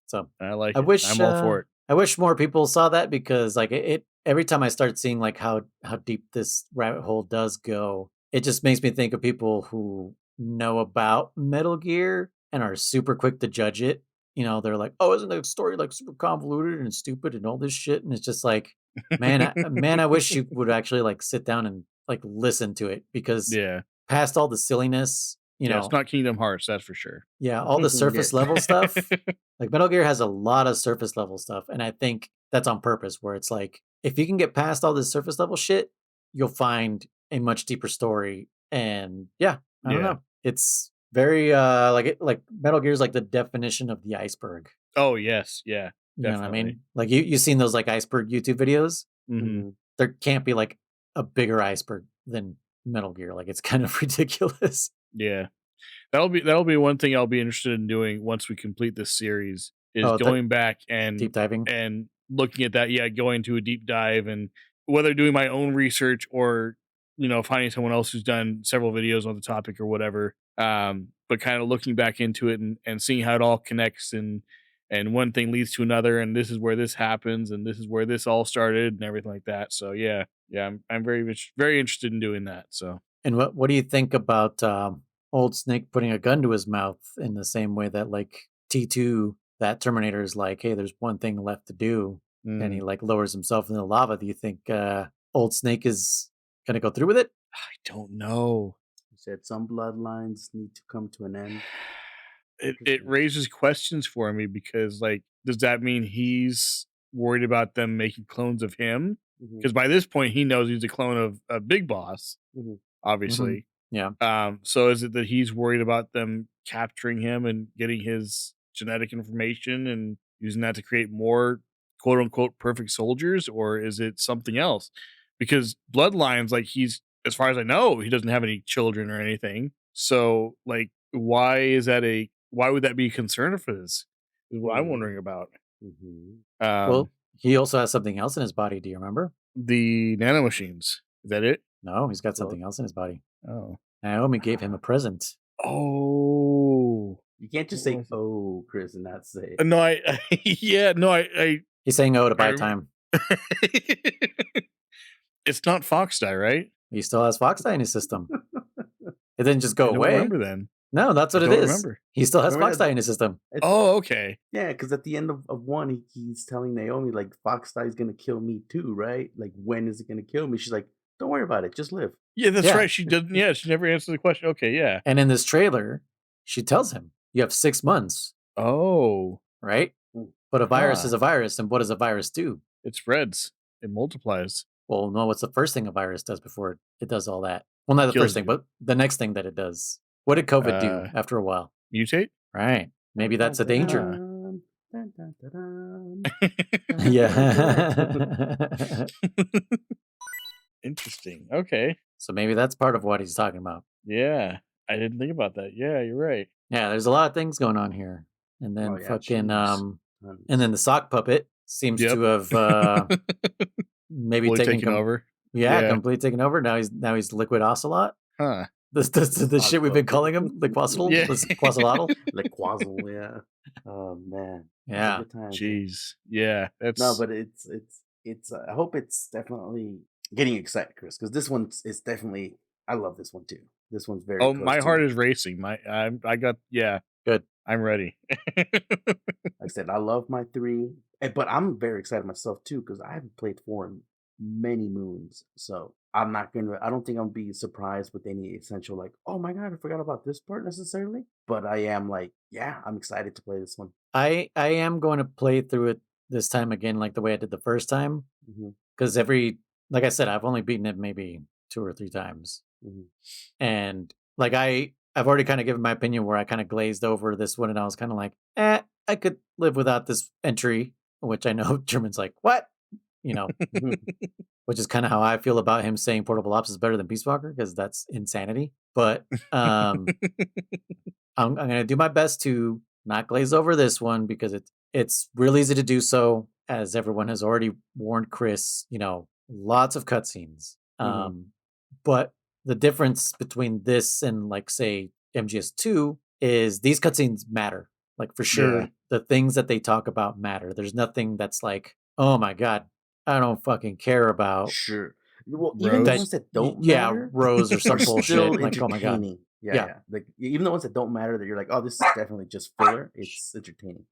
So I like I it. wish I'm all for it. I wish more people saw that because like it every time I start seeing like how deep this rabbit hole does go, it just makes me think of people who know about Metal Gear and are super quick to judge it. They're like, "Oh, isn't the story like super convoluted and stupid and all this shit?" And it's just like, man, I wish you would actually like sit down and like listen to it because Yeah. past all the silliness, Yeah, it's not Kingdom Hearts, that's for sure. yeah, all the surface level stuff. Like Metal Gear has a lot of surface level stuff, and I think that's on purpose. Where it's like, if you can get past all this surface level shit, you'll find a much deeper story. And yeah, I don't Yeah. know. It's very like Metal Gear is like the definition of the iceberg. Oh, yes. Yeah. You know what I Definitely. mean? Like you've seen those like iceberg YouTube videos. Mhm. There can't be like a bigger iceberg than Metal Gear. Like it's kind of ridiculous. Yeah. That'll be one thing I'll be interested in doing once we complete this series is Oh, going back and deep diving. looking at that. Yeah, going to a deep dive and whether doing my own research or finding someone else who's done several videos on the topic or whatever. But kind of looking back into it and seeing how it all connects and one thing leads to another and this is where this happens and this is where this all started and everything like that. So yeah, I'm very interested in doing that. So And what do you think about Old Snake putting a gun to his mouth in the same way that like T2, that Terminator is like, hey, there's one thing left to do, and he like lowers himself in the lava. Do you think Old Snake is gonna go through with it? I don't know. You said some bloodlines need to come to an end. It raises questions for me because does that mean he's worried about them making clones of him? Because by this point he knows he's a clone of a Big Boss, obviously. Yeah. So is it that he's worried about them capturing him and getting his genetic information and using that to create more quote unquote perfect soldiers, or is it something else? Because bloodlines, as far as I know, he doesn't have any children or anything. So why would that be a concern for this? Is what I'm wondering about. Well, he also has something else in his body. Do you remember? The nanomachines. Is that it? No, he's got something else in his body. Oh. Naomi gave him a present. Oh. You can't just say "oh, Chris" and not say. No, I He's saying "oh" to buy time. It's not Fox Die, right? He still has Fox Die in his system. It didn't just go I don't away. remember then. No, that's what I it don't is. remember. He still has Remember Fox that- Die in his system. Oh, okay. Yeah, because at the end of one, he's telling Naomi, like, Fox Die's going to kill me too, right? Like, when is it going to kill me? She's like, don't worry about it. Just live. Yeah, that's Yeah. right. She doesn't. Yeah, she never answered the question. Okay, yeah. And in this trailer, she tells him, you have 6 months, Oh, right? But a virus is a virus. And what does a virus do? it spreads. It multiplies. Well, no, what's the first thing a virus does before it does all that? Well, not the Kills first thing, you. but the next thing that it does. What did COVID do after a while? Mutate. Right. Maybe that's a danger. Dun, dun, dun, dun, dun. Yeah. Interesting. Okay. So maybe that's part of what he's talking about. Yeah, I didn't think about that. Yeah, you're right. Yeah, there's a lot of things going on here. And then Oh, yeah, fucking jeez. and then the sock puppet seems Yep. to have maybe Fully taken taking over. Yeah, Yeah. completely taken over. Now he's Liquid Ocelot. Huh. The shit we've been calling him, Liquacelotl, Yeah. Quasolotl. Like Quazzle, yeah. Oh man. Yeah. Good times. Jeez. Yeah. That's No, but it's I hope it's definitely getting excited, Chris, because this one is definitely. I love this one too. This one's very. Oh, close my to heart me. is racing. I got Good. I'm ready. Like I said, I love my 3, but I'm very excited myself too because I haven't played 4 in many moons. So I don't think I'll be surprised with any essential like, oh my god, I forgot about this part necessarily. But I am like, yeah, I'm excited to play this one. I am going to play through it this time again like the way I did the first time. Mhm. Because every like I said, I've only beaten it maybe 2 or 3 times. Mhm. And like I've already kind of given my opinion where I kind of glazed over this one and I was kind of like, I could live without this entry, which I know German's like, what? You know, which is kind of how I feel about him saying Portable Ops is better than Peace Walker, because that's insanity. But I'm going to do my best to not glaze over this one, because it's real easy to do so, as everyone has already warned Chris. Lots of cutscenes. But the difference between this and, like, say, MGS2 is these cutscenes matter. Like, for sure, Yeah. the things that they talk about matter. There's nothing that's like, oh my God, I don't fucking care about. Sure. Well, even the Rose? ones that don't Yeah, matter Rose or some are bullshit. still Like, oh my God. entertaining. Yeah, Yeah. yeah. Like even the ones that don't matter, that you're like, oh, this is definitely just filler. It's entertaining.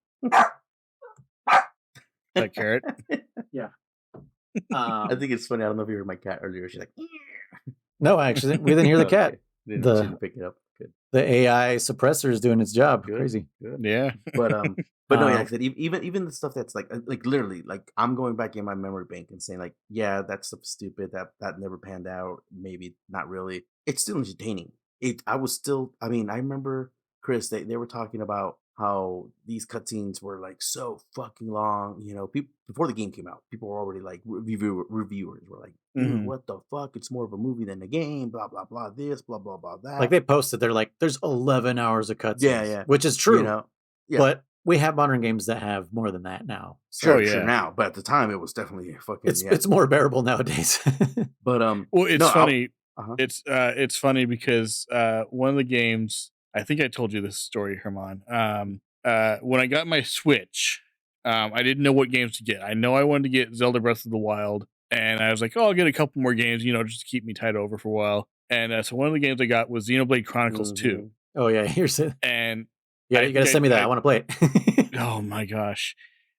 That carrot. Yeah. I think it's funny. I don't know if you heard my cat earlier. She's like, No, actually, we didn't hear the cat. Okay. She The didn't pick it up. Good. the AI suppressor is doing its job. Good. Crazy. Good. Yeah. But no, yeah, like I said, even the stuff that's like literally, like, I'm going back in my memory bank and saying, like, yeah, that stuff's stupid. That never panned out. Maybe not really. It's still entertaining. I remember, Chris, they were talking about how these cutscenes were like so fucking long. People before the game came out, people were already like reviewers were like, dude, what the fuck? It's more of a movie than a game. Blah blah blah. This blah blah blah that. Like, they posted, they're like, there's 11 hours of cutscenes. Yeah. Which is true. Yeah. But we have modern games that have more than that now. Sure, yeah. sure now, but at the time it was definitely fucking. It's more bearable nowadays. But Well, it's funny. Uh-huh. It's funny because one of the games, I think I told you this story, Herman. When I got my Switch, I didn't know what games to get. I know I wanted to get Zelda Breath of the Wild, and I was like, oh, I'll get a couple more games, just to keep me tied over for a while. And so one of the games I got was Xenoblade Chronicles 2. Oh yeah, here's it. And yeah, you gotta send me that. I want to play it. Oh my gosh.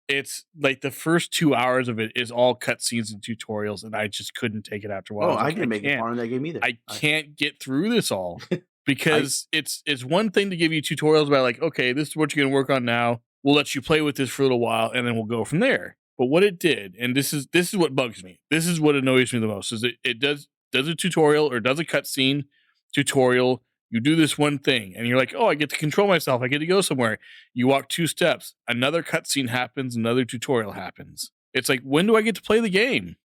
It's like the first 2 hours of it is all cutscenes and tutorials, and I just couldn't take it after a while. I didn't make it far in that game either. I can't get through this all because it's one thing to give you tutorials about, like, okay, this is what you're gonna work on now. We'll let you play with this for a little while, and then we'll go from there. But what it did, and this is what bugs me. This is what annoys me the most, is it does a tutorial or does a cutscene tutorial. You do this one thing, and you're like, oh, I get to control myself. I get to go somewhere. You walk 2 steps. Another cutscene happens. Another tutorial happens. It's like, when do I get to play the game?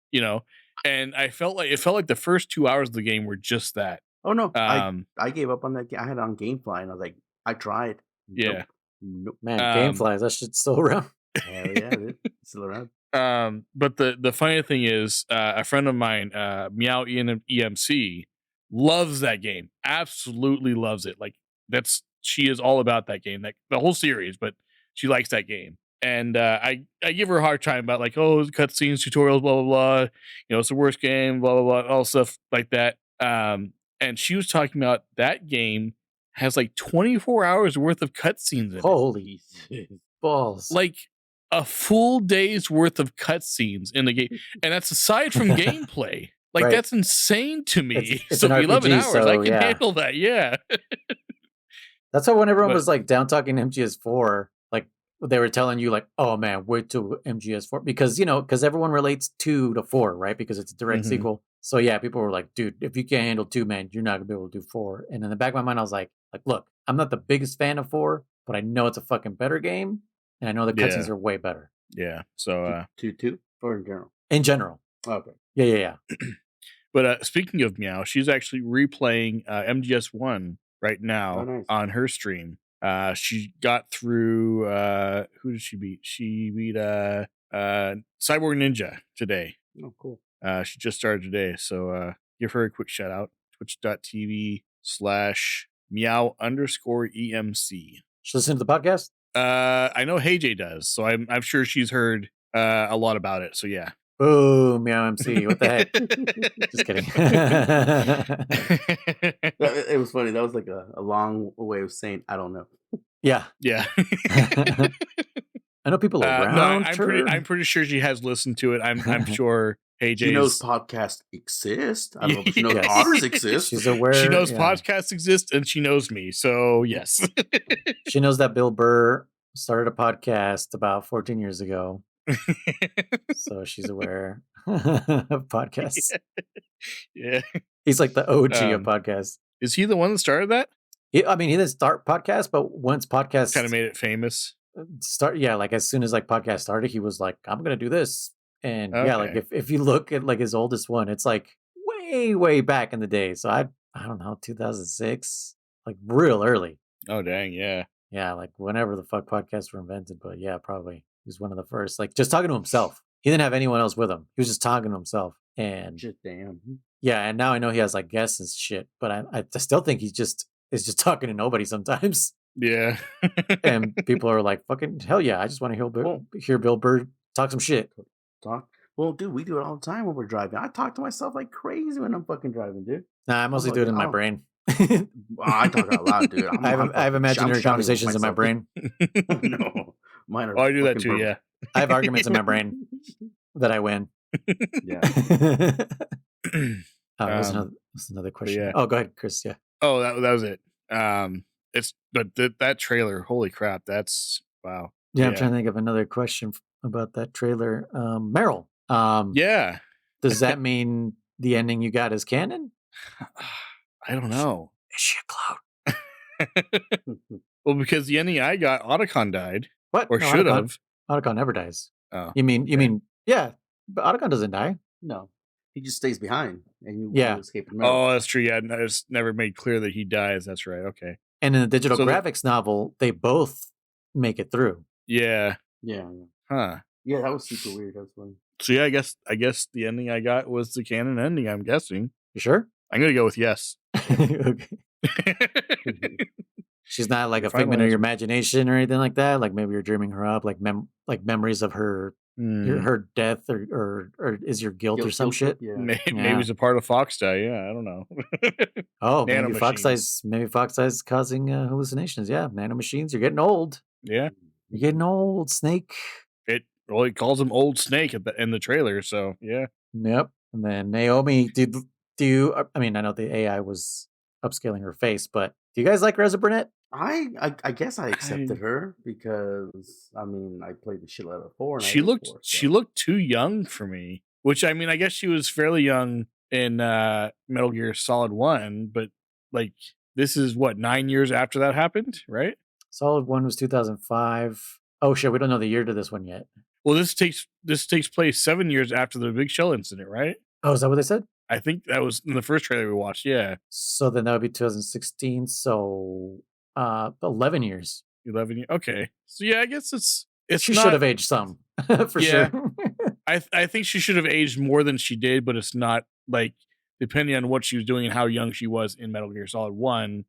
And it felt like the first 2 hours of the game were just that. Oh, no. I gave up on that game. I had it on GameFly, and I was like, I tried. Yeah. Nope. Man, GameFly, that shit's still around. Hell yeah, dude. It's still around. But the funny thing is, a friend of mine, Meow EMC, loves that game. Absolutely loves it. Like, she is all about that game, like the whole series, but she likes that game. And I give her a hard time about, like, oh, cutscenes, tutorials, blah blah blah. It's the worst game, blah blah blah, all stuff like that. And she was talking about that game has like 24 hours worth of cutscenes in it. Holy balls! Like a full day's worth of cutscenes in the game, and that's aside from gameplay. Like, right. That's insane to me. It's so an 11 RPG, hours, so, I can handle that. Yeah. That's why when everyone was like down talking MGS4, like they were telling you, like, oh man, wait till MGS4, because everyone relates 2 to 4, right? Because it's a direct sequel. So yeah, people were like, dude, if you can't handle 2, man, you're not gonna be able to do 4. And in the back of my mind, I was like, look, I'm not the biggest fan of 4, but I know it's a fucking better game, and I know the cutscenes are way better. Yeah. So 2 or in general? In general. Okay. Yeah. But speaking of Meow, she's actually replaying MGS1 right now on her stream. She got through, who did she beat? She beat Cyborg Ninja today. Oh, cool. She just started today. So give her a quick shout out. Twitch.tv/meow_EMC. She listen to the podcast? I know HeyJ does. So I'm sure she's heard a lot about it. So yeah. Boom, Meow MC. What the heck? Just kidding. It was funny. That was like a long way of saying, I don't know. Yeah. I know people around. No, I'm pretty sure she has listened to it. I'm sure HeyJ. She knows podcasts exist. I don't know if she knows ours exist. She's aware. She knows podcasts exist, and she knows me. So yes. She knows that Bill Burr started a podcast about 14 years ago. So she's aware. podcasts. Yeah. He's like the OG of podcasts. Is he the one that started that? He didn't start podcasts, but once podcasts kind of made it famous. Like as soon as like podcast started, he was like, I'm gonna do this. And Okay. yeah, like if you look at like his oldest one, it's like way back in the day. So I don't know, 2006, like real early. Oh dang, yeah. Yeah, like whenever the fuck podcasts were invented, but yeah, probably he was one of the first. Like just talking to himself. He didn't have anyone else with him. He was just talking to himself. And Shit, damn. yeah, and now I know he has like guests and shit, but I still think is just talking to nobody sometimes. Yeah. And people are like, fucking hell yeah, I just want to hear Bill Burr talk some shit. Talk. Well, dude, we do it all the time when we're driving. I talk to myself like crazy when I'm fucking driving, dude. Nah, I mostly do it in my brain. I talk out loud, dude. I have imaginary conversations in my brain. No, mine are. I do that too. Yeah, I have arguments in my brain that I win. Yeah. What's another question? Yeah. Oh, go ahead, Chris. Yeah. Oh, that was it. It's that trailer. Holy crap! That's wow. Yeah, I'm trying to think of another question about that trailer. Meryl. Yeah. Does that mean the ending you got is canon? I don't know. Is she a clown? Well, because the ending I got, Otacon died. What? Or should have. Otacon never dies. Oh. You mean, yeah, but Otacon doesn't die. No. He just stays behind and you escape. Oh, that's true. Yeah, it's never made clear that he dies. That's right. Okay. And in the digital graphics novel, they both make it through. Yeah. Yeah. Huh. Yeah, that was super weird. That's funny. So yeah, I guess the ending I got was the canon ending. I'm guessing. You sure? I'm gonna go with yes. Okay. She's not like a figment of your imagination or anything like that. Like maybe you're dreaming her up, like memories of her her death or is your guilt or some shit. Yeah. Maybe it's a part of Fox Die. Yeah, I don't know. Oh, maybe Fox Die's causing hallucinations. Yeah, nanomachines. You're getting old. Yeah, you're getting old, Snake. He calls him Old Snake in the trailer. So yeah. Yep. And then Naomi, do you? I mean, I know the AI was upscaling her face, but do you guys like her as a brunette? I guess I accepted her because I mean I played the shit out of 4. And she looked too young for me. Which I mean I guess she was fairly young in Metal Gear Solid 1, but like this is what 9 years after that happened, right? Solid 1 was 2005. Oh shit, we don't know the year to this one yet. Well, this takes place 7 years after the Big Shell incident, right? Oh, is that what they said? I think that was in the first trailer we watched. Yeah. So then that would be 2016. So 11 years. 11 years. Okay. So yeah, I guess it's she should have aged some for sure. I think she should have aged more than she did, but it's not like depending on what she was doing and how young she was in Metal Gear Solid 1.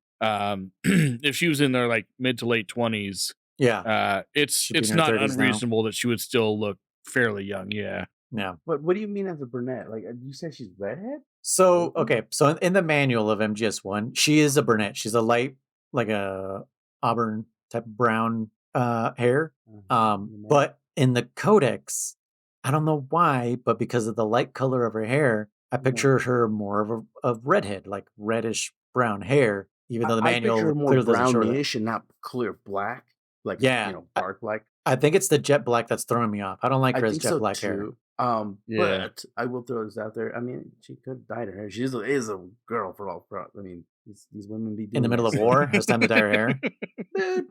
If she was in their like mid to late 20s, it's not unreasonable that she would still look fairly young. Yeah. Yeah. But what do you mean as a brunette? Like you said, she's redhead. So okay, so in the manual of MGS1, she is a brunette. She's a light, like a auburn type of brown hair. But in the codex, I don't know why, but because of the light color of her hair, I picture her more of redhead, like reddish brown hair. Even though the manual clearly doesn't show brownish and not clear black, like dark black. I think it's the jet black that's throwing me off. I don't like her as jet black hair. But I will throw this out there. I mean, she could have dyed her hair. She is a girl for all. I mean, these women be doing in the middle of war. It's time to dye her hair. Dude,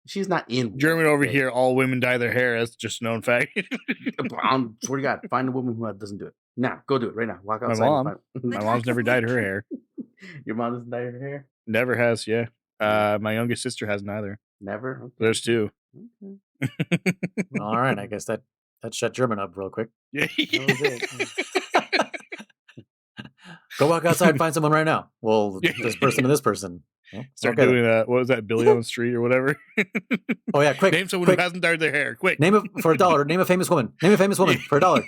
she's not in German over here. All women dye their hair. That's just a known fact. I swear to God, find a woman who doesn't do it. Now, go do it right now. Walk outside. My mom's never dyed her hair. Your mom doesn't dye her hair? Never has. Yeah. My youngest sister hasn't either. Never. Okay. There's 2. Okay. Well, all right. I guess that shut German up real quick. Yeah. That was it. Go walk outside and find someone right now. Well, this person to this person. Well, start doing what was that, Billy on the Street or whatever? Oh yeah, quick. Name someone who hasn't dyed their hair. Quick. Name it for $1. Name a famous woman. Name a famous woman for $1.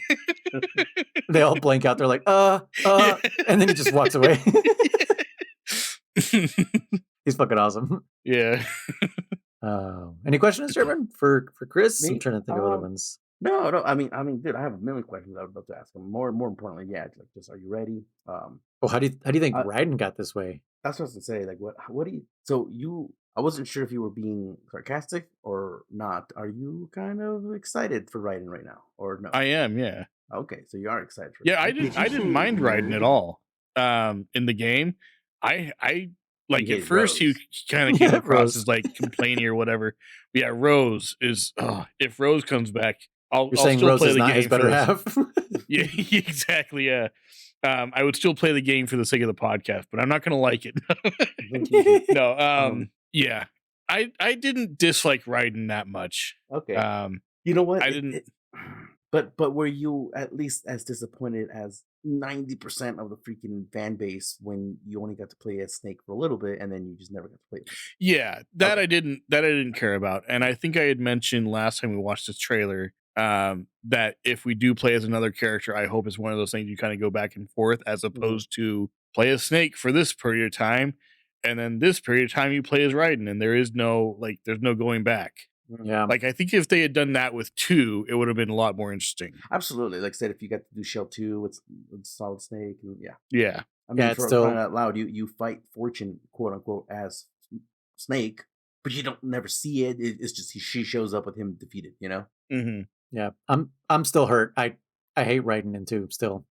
They all blank out. They're like, and then he just walks away. He's fucking awesome. Yeah. Any questions, German, for Chris? I'm trying to think of other ones. No. I mean, dude, I have a million questions I would love to ask him. More importantly, like, just are you ready? How do you think Raiden got this way? That's what I was gonna say. Like, what do you? So I wasn't sure if you were being sarcastic or not. Are you kind of excited for Raiden right now, or no? I am. Yeah. Okay, so you are excited for Yeah, it. I didn't mind Raiden at all. In the game, I like at hated first he Rose. kind of came across Rose. as like complaining or whatever. But yeah, Rose is. If Rose comes back, You're I'll saying still Rose play is the not his game for better this. half? Yeah, exactly. Yeah. I would still play the game for the sake of the podcast, but I'm not gonna like it. No. Yeah. I didn't dislike Raiden that much. Okay. Um, You know what? I didn't. But were you at least as disappointed as 90% of the freaking fan base when you only got to play as Snake for a little bit and then you just never got to play it? Yeah, that Okay. I didn't. That I didn't care about, and I think I had mentioned last time we watched this trailer that if we do play as another character, I hope it's one of those things you kind of go back and forth, as opposed to play as Snake for this period of time, and then this period of time you play as Raiden, and there's no going back. Yeah. Like, I think if they had done that with 2, it would have been a lot more interesting. Absolutely. Like I said, if you got to do Shell 2 with Solid Snake, and yeah. Yeah. I mean, Yeah, it's for still- crying out loud, you fight Fortune, quote unquote, as Snake, but you don't never see it. It's just she shows up with him defeated, you know? Hmm. Yeah. I'm still hurt. I hate Raiden in 2 still.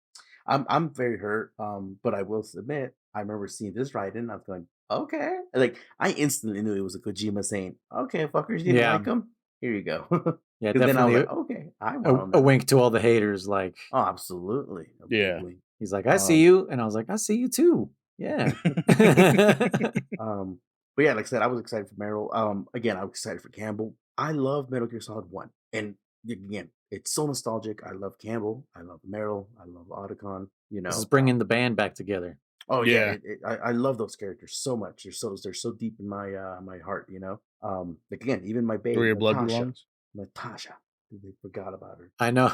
I'm very hurt. But I will admit, I remember seeing this Raiden. I was going, okay. Like, I instantly knew it was a Kojima saying, okay, fuckers, you didn't Yeah. like him? Here you go. Yeah, 'Cause then I was definitely like, okay, I want a wink to all the haters. Like, Oh, absolutely. Yeah. he's like, I see you. And I was like, I see you too. Yeah. But yeah, like I said, I was excited for Meryl. Again, I was excited for Campbell. I love Metal Gear Solid 1. And again, it's so nostalgic. I love Campbell. I love Meryl. I love Otacon. You know, This is bringing the band back together. oh yeah, Yeah. I love those characters so much. They're so deep in my my heart. You know, like again, even my baby Where your blood Natasha. belongs. Natasha, they forgot about her. I know.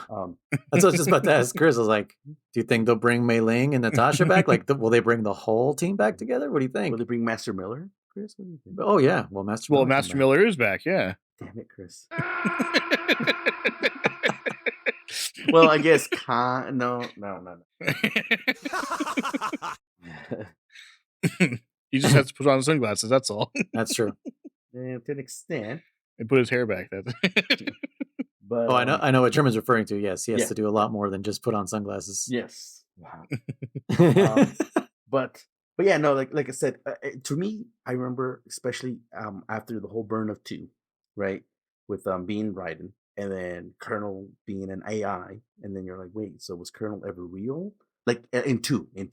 That's what I was just about to ask Chris. I was like, do you think they'll bring Mei Ling and Natasha back? Like, will they bring the whole team back together? What do you think? Will they bring Master Miller, Chris? What do you think? Oh, yeah. Well, Master Miller. Master Miller is back. Yeah. Damn it, Chris. Well, I guess no. He just has to put on sunglasses. That's all. That's true. To an extent, And put his hair back. That's but Oh, I know what Truman's referring to. Yes, he has yeah. to do a lot more than just put on sunglasses. yes. Wow. But yeah, no, like I said, to me, I remember especially after the whole burn of 2, right, with being Raiden and then Colonel being an AI, and then you're like, wait, so was Colonel ever real? Like in 2, did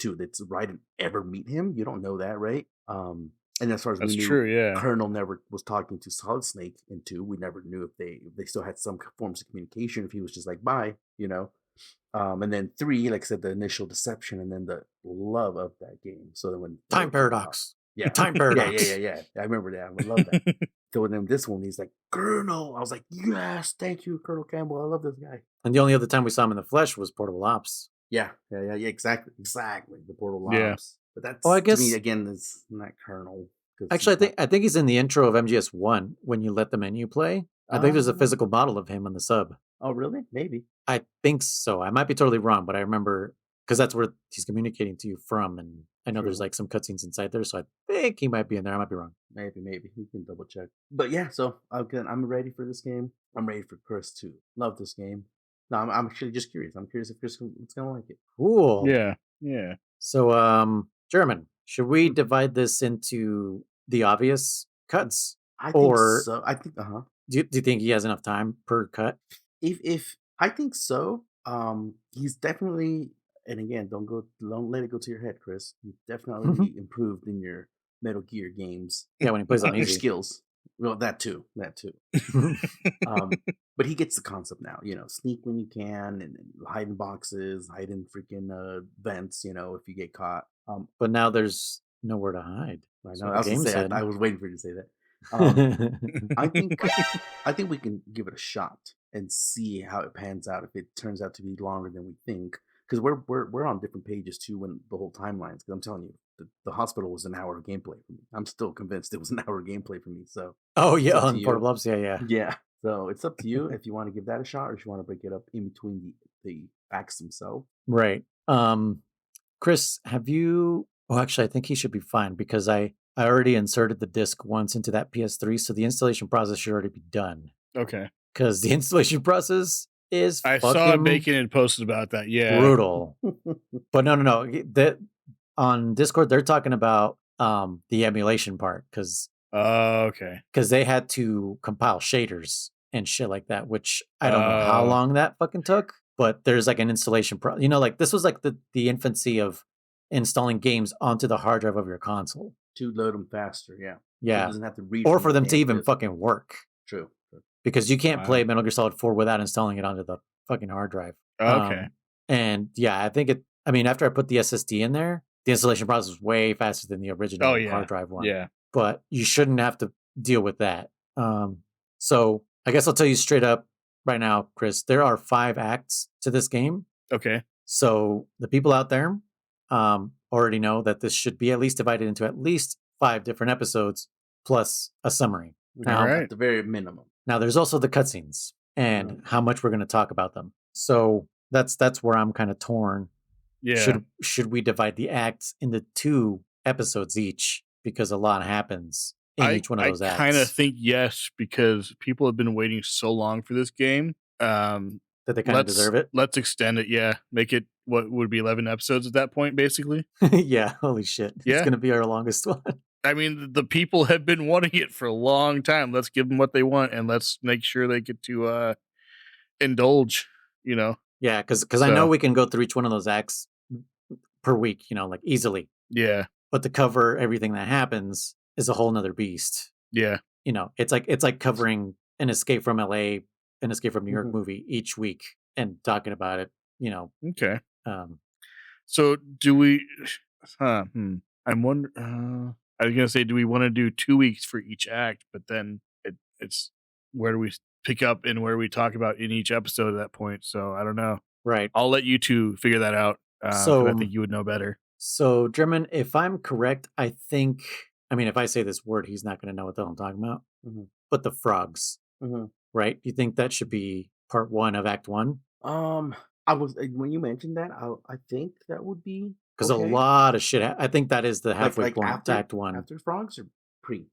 Raiden ever meet him? You don't know that, right? And as far as That's we knew, true. Yeah. Colonel never was talking to Solid Snake in 2. We never knew if they still had some forms of communication, if he was just like, bye, you know. And then 3, like I said, the initial deception, and then the love of that game. So that when Time paradox. yeah, Time paradox. yeah. I remember that. I love that. So then this one, he's like, Colonel. I was like, yes, thank you, Colonel Campbell. I love this guy. And the only other time we saw him in the flesh was Portable Ops. Yeah, exactly. The Portal Yeah. Ops. But that's, Oh, I to guess- me, again, is not Colonel. 'cause Actually, he's I think he's in the intro of MGS1 when you let the menu play. I think there's a physical model of him on the sub. Oh, really? Maybe. I think so. I might be totally wrong, but I remember because that's where he's communicating to you from, and I know there's True. like some cutscenes inside there, so I think he might be in there. I might be wrong. Maybe. We can double check. But yeah, so again, I'm ready for this game. I'm ready for Chris too. Love this game. No, I'm actually just curious. I'm curious if Chris is gonna like it. Cool. Yeah. Yeah. So, German, should we divide this into the obvious cuts? I think Or- so. I think Do you think he has enough time per cut? if I think so. He's definitely, and again, don't let it go to your head, Chris. He's definitely improved in your Metal Gear games. Yeah, when he plays on Your easy. skills. Well, that too. But he gets the concept now. You know, sneak when you can, and hide in boxes, hide in freaking vents. You know, if you get caught. But now there's nowhere to hide. I That's know. what I the was, game gonna say, said. I was waiting for you to say that. I think we can give it a shot and see how it pans out. If it turns out to be longer than we think, because we're on different pages too when the whole timelines. Because I'm telling you, the hospital was an hour of gameplay for me. I'm still convinced it was an hour of gameplay for me. So Oh yeah, up to on you. Portable Ops, yeah. yeah. So it's up to you if you want to give that a shot, or if you want to break it up in between the acts themselves. Right. Chris, have you? Oh, actually, I think he should be fine because I already inserted the disc once into that PS3, so the installation process should already be done. Okay. Because the installation process is I fucking saw Bacon had posted about that. Yeah. brutal. But no. On Discord, they're talking about the emulation part because Okay. they had to compile shaders and shit like that, which I don't know how long that fucking took. But there's like an installation like this was like the infancy of installing games onto the hard drive of your console to load them faster. Yeah. So it doesn't have to read or from for the them to damn even disk. fucking work. True. Because you can't Wow. play Metal Gear Solid 4 without installing it onto the fucking hard drive. Okay. And yeah, I think after I put the SSD in there, the installation process was way faster than the original hard drive one. Yeah. But you shouldn't have to deal with that. So I guess I'll tell you straight up right now, Chris, there are 5 acts to this game. Okay. So the people out there already know that this should be at least divided into at least 5 different episodes plus a summary. Now, All right. At the very minimum. Now there's also the cutscenes and how much we're going to talk about them. So that's where I'm kind of torn. Yeah. Should we divide the acts into 2 episodes each because a lot happens in each one of those acts? I kind of think yes, because people have been waiting so long for this game. That they kind of deserve it. Let's extend it. Yeah. Make it what would be 11 episodes at that point, basically. Yeah. Holy shit. Yeah. It's going to be our longest one. I mean, the people have been wanting it for a long time. Let's give them what they want, and let's make sure they get to indulge, Yeah, because I know we can go through each one of those acts per week, like easily. Yeah. But to cover everything that happens is a whole nother beast. Yeah. It's like covering an Escape from LA, an Escape from New York movie each week and talking about it, Okay. So do we... I'm wondering... I was going to say, do we want to do 2 weeks for each act? But then it's where do we pick up and where do we talk about in each episode at that point? So I don't know. Right. I'll let you two figure that out. So I think you would know better. So, German, if I'm correct, I think, if I say this word, he's not going to know what the hell I'm talking about. Mm-hmm. But the frogs, right? You think that should be part 1 of Act 1? When you mentioned that, I think that would be because a lot of shit. I think that is the halfway point to Act 1. After frogs or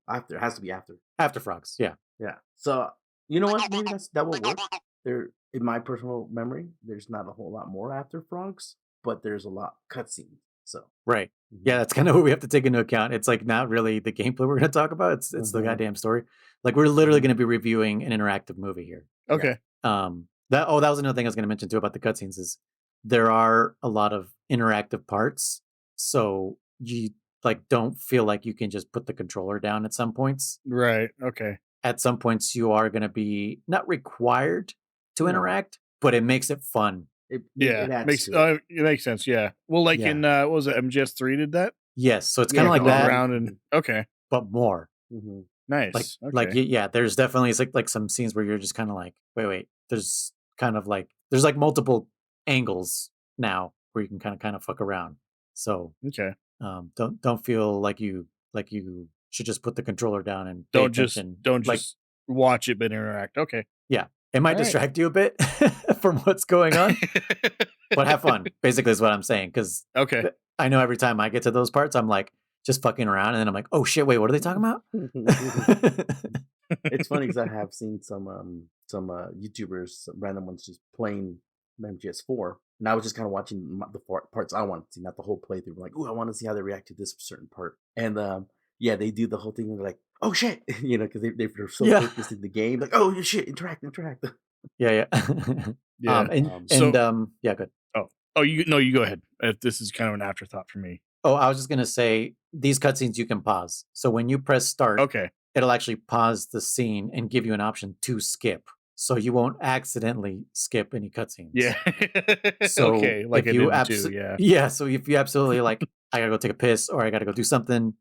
after? It has to be after. After frogs, yeah. Yeah. So you know what? Maybe that will work. There, in my personal memory, there's not a whole lot more after frogs, but there's a lot cutscenes. So right. Yeah, that's kind of what we have to take into account. It's like not really the gameplay we're going to talk about. It's the goddamn story. Like we're literally going to be reviewing an interactive movie here. Okay. That was another thing I was going to mention too about the cutscenes is there are a lot of interactive parts, so you don't feel like you can just put the controller down at some points. Right. Okay. At some points, you are going to be not required to interact, but it makes it fun. It makes sense. Yeah. Well, in what was it? MGS3 did that. Yes. So it's kind of like that. Around and okay, but more. Mm-hmm. Nice. There's definitely like some scenes where you're just kind of like, wait. There's kind of like there's like multiple angles now where you can kind of fuck around. So okay. Don't feel like you should just put the controller down and don't just watch it but interact. Okay. Yeah. It might distract you a bit from what's going on, but have fun. Basically, is what I'm saying. Because I know every time I get to those parts, I'm like just fucking around, and then I'm like, oh shit, wait, what are they talking about? It's funny because I have seen some YouTubers, some random ones, just playing MGS4, and I was just kind of watching the parts I wanted to see, not the whole playthrough. I'm like, oh, I want to see how they react to this certain part, and they do the whole thing, and they're like, oh shit, because they're so focused in the game, like, oh shit, interact. Yeah. Yeah. Good. You go ahead. This is kind of an afterthought for me. Oh, I was just gonna say these cutscenes you can pause. So when you press start, it'll actually pause the scene and give you an option to skip, so you won't accidentally skip any cutscenes. Yeah. So like if you So if you absolutely like, I gotta go take a piss or I gotta go do something,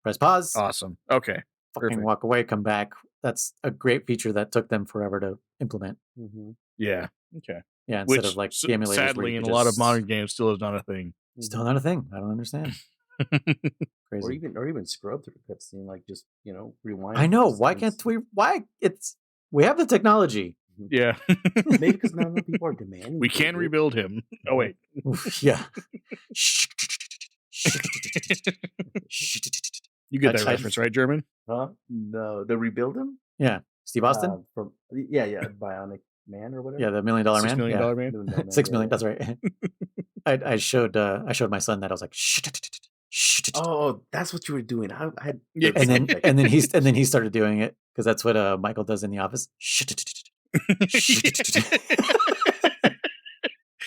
press pause. Awesome. Okay. Fucking walk away, come back. That's a great feature that took them forever to implement. Mm-hmm. Yeah. Okay. Yeah. Instead of like the emulators, sadly, in a lot of modern games, still is not a thing. Still not a thing. I don't understand. Crazy. Or even scrub through a cutscene, like just rewind. I know. Why can't we? We have the technology. Yeah. Maybe because not enough people are demanding. We can rebuild him. Oh wait. Yeah. You get that reference, right, German? Huh? No, the rebuild him. Yeah, Steve Austin. Bionic. Man or whatever. Yeah, the $1 Million Man. $6 million Yeah. man. $1 Million Man, 6 yeah, million. yeah. That's right. I showed my son that. I was like, shh. Oh, that's what you were doing. I had Yeah. And then he started doing it because that's what Michael does in the office.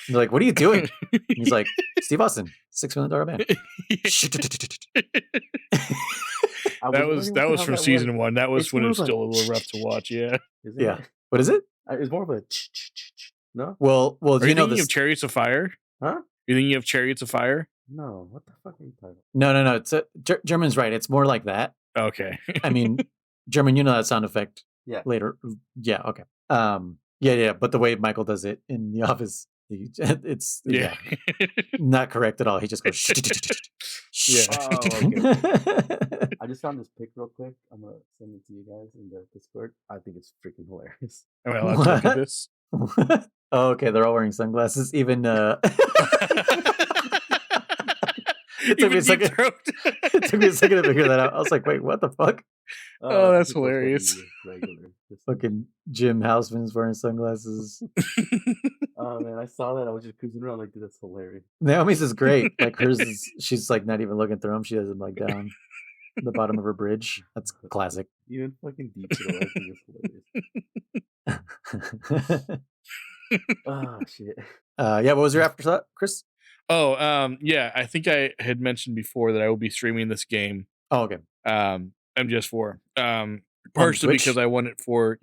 They're like, what are you doing? And he's like, Steve Austin, $6 Million Man. That was from season 1. That was when it was still a little rough to watch. Yeah. Yeah. What is it? It's more of a no. Well, Are you know thinking this. of Chariots of Fire? Huh? You thinking of Chariots of Fire? No. What the fuck are you talking No. about? It's German's right. It's more like that. Okay. I mean, German, you know that sound effect. Yeah. Later. Yeah. Okay. Yeah. But the way Michael does it in the office, it's not correct at all. He just goes. Yeah. Oh, okay. I just found this pic real quick. I'm gonna send it to you guys in the Discord. I think it's freaking hilarious. Well, let's look at this. Oh, okay, they're all wearing sunglasses. Even it took me a second. It took me a second to figure that out. I was like, wait, what the fuck? Oh, that's hilarious. Fucking Jim Houseman's wearing sunglasses. Oh man, I saw that. I was just cruising around like, dude, that's hilarious. Naomi's is great. Like hers is, she's like not even looking through them. She has them like down the bottom of her bridge. That's classic. Even fucking deep shit. I think it's hilarious. Oh shit. Yeah, what was your after thought, Chris? Oh, yeah, I think I had mentioned before that I will be streaming this game. Oh, okay. MGS4. Partially because I want it for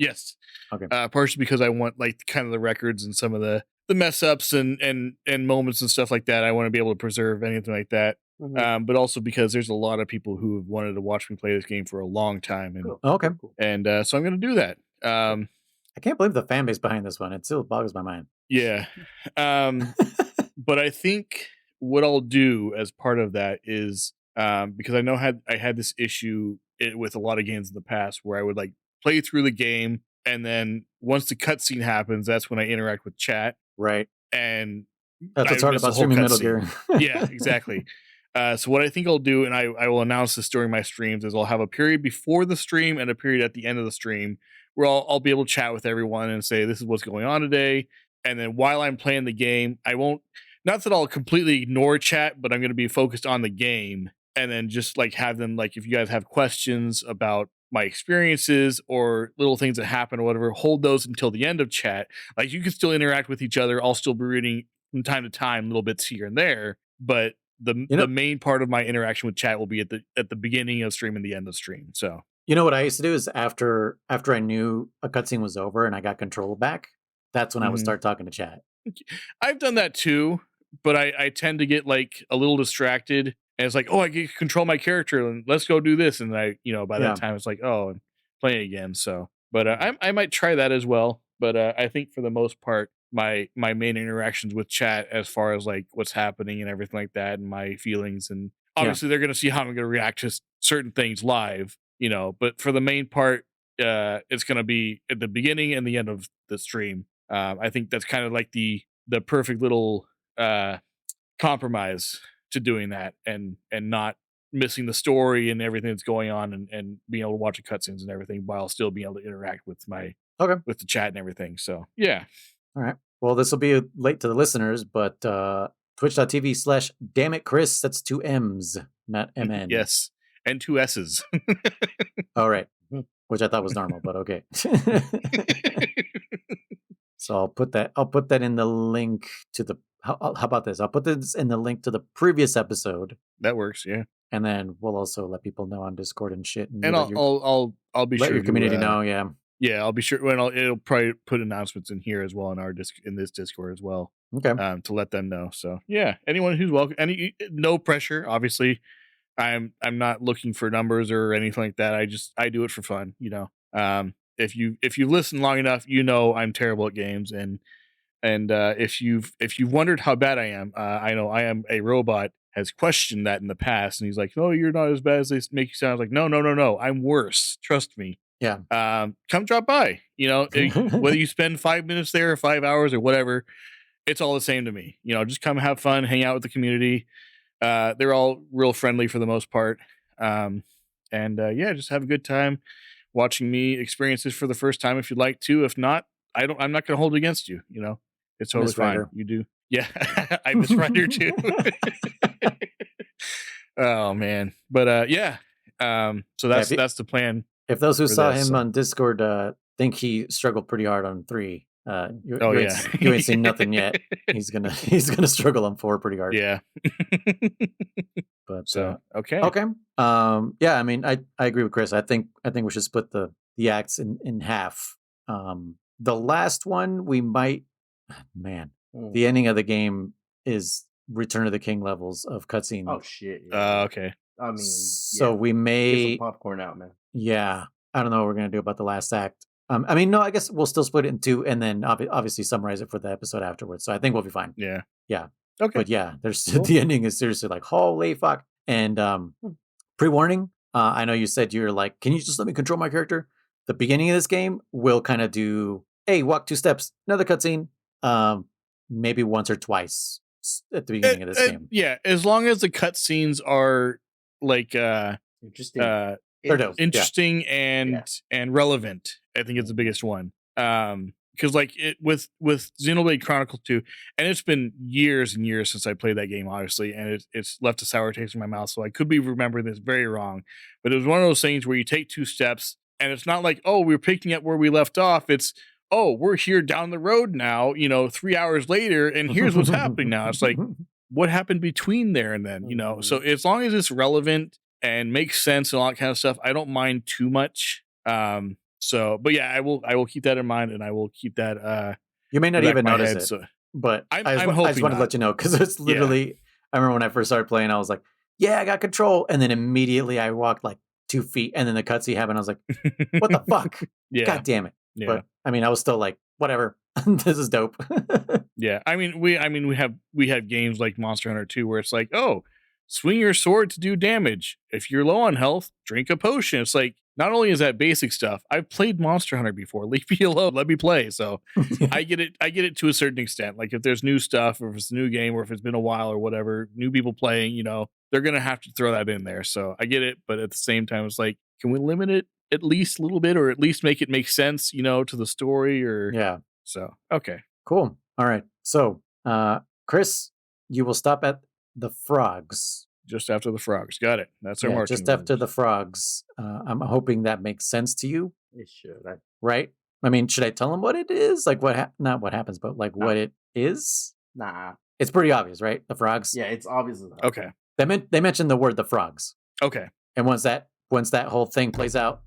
Okay. Partially because I want like kind of the records and some of the mess ups and moments and stuff like that. I want to be able to preserve anything like that. Mhm. But also because there's a lot of people who have wanted to watch me play this game for a long time, and Cool. Okay. Cool. and so I'm going to do that. I can't believe the fan base behind this one. It still boggles my mind. Yeah. But I think what I'll do as part of that is because I know I had this issue with a lot of games in the past where I would like play through the game, and then once the cutscene happens, that's when I interact with chat. Right. And That's what's I hard miss the about whole streaming Metal cutscene. Gear. Yeah, exactly. So what I think I'll do, and I will announce this during my streams, is I'll have a period before the stream and a period at the end of the stream where I'll be able to chat with everyone and say, this is what's going on today. And then while I'm playing the game, I won't, not that I'll completely ignore chat, but I'm going to be focused on the game, and then just like have them, like, if you guys have questions about my experiences or little things that happen or whatever, hold those until the end of chat. Like, you can still interact with each other. I'll still be reading from time to time little bits here and there, but the main part of my interaction with chat will be at the beginning of stream and the end of stream. So You know what I used to do is after I knew a cutscene was over and I got control back, that's when I would start talking to chat. I've done that too, but I tend to get like a little distracted, and it's like, oh, I get to control my character and let's go do this, and by that time it's like, oh, I'm playing again. So, but I might try that as well. But I think for the most part, my main interactions with chat, as far as like what's happening and everything like that, and my feelings, and obviously they're going to see how I'm going to react to certain things live, but for the main part, it's going to be at the beginning and the end of the stream. I think that's kind of like the perfect little compromise to doing that, and not missing the story and everything that's going on, and being able to watch the cutscenes and everything while still being able to interact with with the chat and everything. So yeah. All right. Well, this will be late to the listeners, but twitch.tv/dammitchris, that's 2 M's, not MN. Yes. And 2 S's. All right. Which I thought was normal, but okay. So I'll put that in the link to the, how about this? I'll put this in the link to the previous episode. That works, yeah. And then we'll also let people know on Discord and shit. And I'll be let sure your community know, yeah. Yeah, I'll be sure. Well, it'll probably put announcements in here as well in this Discord as well. Okay. To let them know. So yeah, anyone who's welcome. No pressure. Obviously, I'm not looking for numbers or anything like that. I do it for fun. If you listen long enough, I'm terrible at games, and if you've wondered how bad I am, I know I am a robot. Has questioned that in the past, and he's like, "Oh, you're not as bad as they make you sound." I was like, no, I'm worse. Trust me. Yeah. Come drop by. Whether you spend 5 minutes there or 5 hours or whatever, it's all the same to me. Just come have fun, hang out with the community. They're all real friendly for the most part. Just have a good time watching me experience this for the first time if you'd like to. If not, I'm not going to hold it against you. It's totally fine. Miswriter. You do. Yeah. I miswriter too. Oh man. But yeah. So that's the plan. If those who saw him so. on Discord think he struggled pretty hard on 3, you ain't seen nothing yet. He's gonna struggle on 4 pretty hard. Yeah. But so okay. Yeah, I mean, I agree with Chris. I think we should split the acts in half. The last one we might, the ending of the game is Return of the King levels of cutscene. Oh shit. Yeah. Okay. I mean, so we may get some popcorn out, man. Yeah, I don't know what we're gonna do about the last act. I mean, no, I guess we'll still split it in 2, and then obviously summarize it for the episode afterwards. So I think we'll be fine. Yeah. Okay. But yeah, there's the ending is seriously like holy fuck. And pre-warning, I know you said you're like, can you just let me control my character? The beginning of this game will kind of do, hey, walk 2 steps, another cutscene, maybe once or twice at the beginning of this game. Yeah, as long as the cutscenes are like interesting. Interesting and relevant, I think it's the biggest one. Because like it with Xenoblade Chronicles 2, and it's been years and years since I played that game, obviously, and it's left a sour taste in my mouth. So I could be remembering this very wrong, but it was one of those things where you take 2 steps, and it's not like, oh, we're picking up where we left off. It's, oh, we're here down the road now, 3 hours later, and here's what's happening now. It's like, what happened between there and then, So as long as it's relevant and makes sense and all that kind of stuff, I don't mind too much. So, but yeah, I will keep that in mind, and I will keep that. You may not even notice it, so. But I just wanted to let you know, because it's literally. Yeah. I remember when I first started playing, I was like, "Yeah, I got control," and then immediately I walked like 2 feet, and then the cutscene happened. I was like, "What the fuck? Yeah. God damn it!" Yeah. But I mean, I was still like, "Whatever, this is dope." Yeah, I mean, we have games like Monster Hunter 2 where it's like, oh, swing your sword to do damage. If you're low on health, drink a potion. It's like, not only is that basic stuff, I've played Monster Hunter before. Leave me alone. Let me play. So I get it to a certain extent. Like if there's new stuff, or if it's a new game, or if it's been a while or whatever, new people playing, they're going to have to throw that in there. So I get it. But at the same time, it's like, can we limit it at least a little bit, or at least make it make sense, to the story? Or yeah. So, okay. Cool. All right. So, Chris, you will stop at the frogs. Just after the frogs. Got it. That's our marching just after the frogs. I'm hoping that makes sense to you. It should. Right? I mean, should I tell them what it is? Like not what happens, but like what it is? Nah. It's pretty obvious, right? The frogs? Yeah, it's obvious. Okay. They mentioned the word the frogs. Okay. And once that whole thing plays out,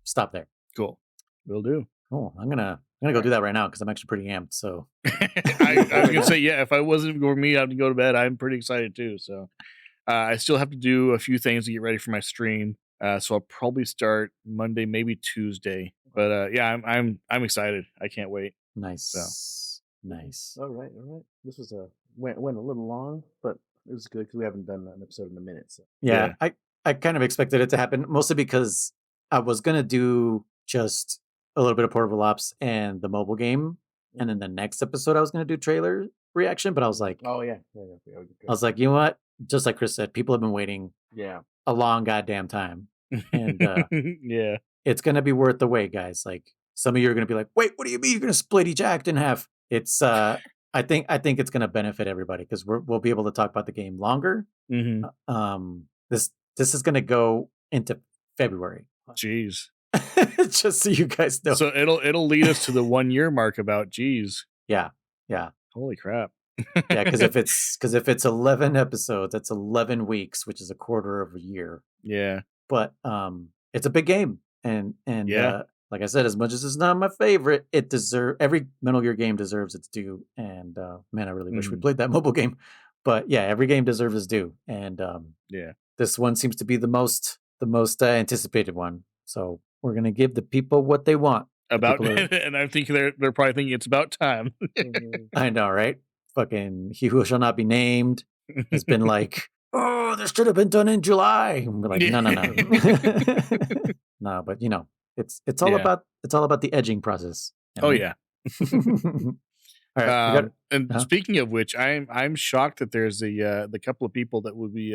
stop there. Cool. Will do. Cool. I'm gonna go do that right now because I'm actually pretty amped. So I was gonna say, yeah, if I wasn't for me, I'd go to bed. I'm pretty excited too. So I still have to do a few things to get ready for my stream. So I'll probably start Monday, maybe Tuesday. But yeah, I'm excited. I can't wait. Nice. So nice. All right. This was went a little long, but it was good because we haven't done an episode in a minute. So yeah. I kind of expected it to happen, mostly because I was gonna do just a little bit of Portable Ops and the mobile game, and then the next episode I was gonna do trailer reaction. But I was like, oh yeah. I was like, you know what? Just like Chris said, people have been waiting a long goddamn time, and yeah, it's gonna be worth the wait, guys. Like some of you are gonna be like, wait, what do you mean you're gonna split each act in half? It's I think it's gonna benefit everybody because we'll be able to talk about the game longer. Mm-hmm. This is gonna go into February. Jeez. Just so you guys know. So it'll lead us to the 1 year mark about Jeez. Yeah. Holy crap. Yeah, because if it's 11 episodes, that's 11 weeks, which is a quarter of a year. Yeah. But it's a big game, and yeah. Like I said, as much as it's not my favorite, every Metal Gear game deserves its due. And man, I really wish we played that mobile game. But yeah, every game deserves its due, and yeah, this one seems to be the most anticipated one. So we're gonna give the people what they want. And I think they're probably thinking it's about time. I know, right? Fucking He Who Shall Not Be Named has been like, oh, this should have been done in July. And we're like, no. No, but it's all about the edging process. Oh yeah. All right, speaking of which, I'm shocked that there's the couple of people that will be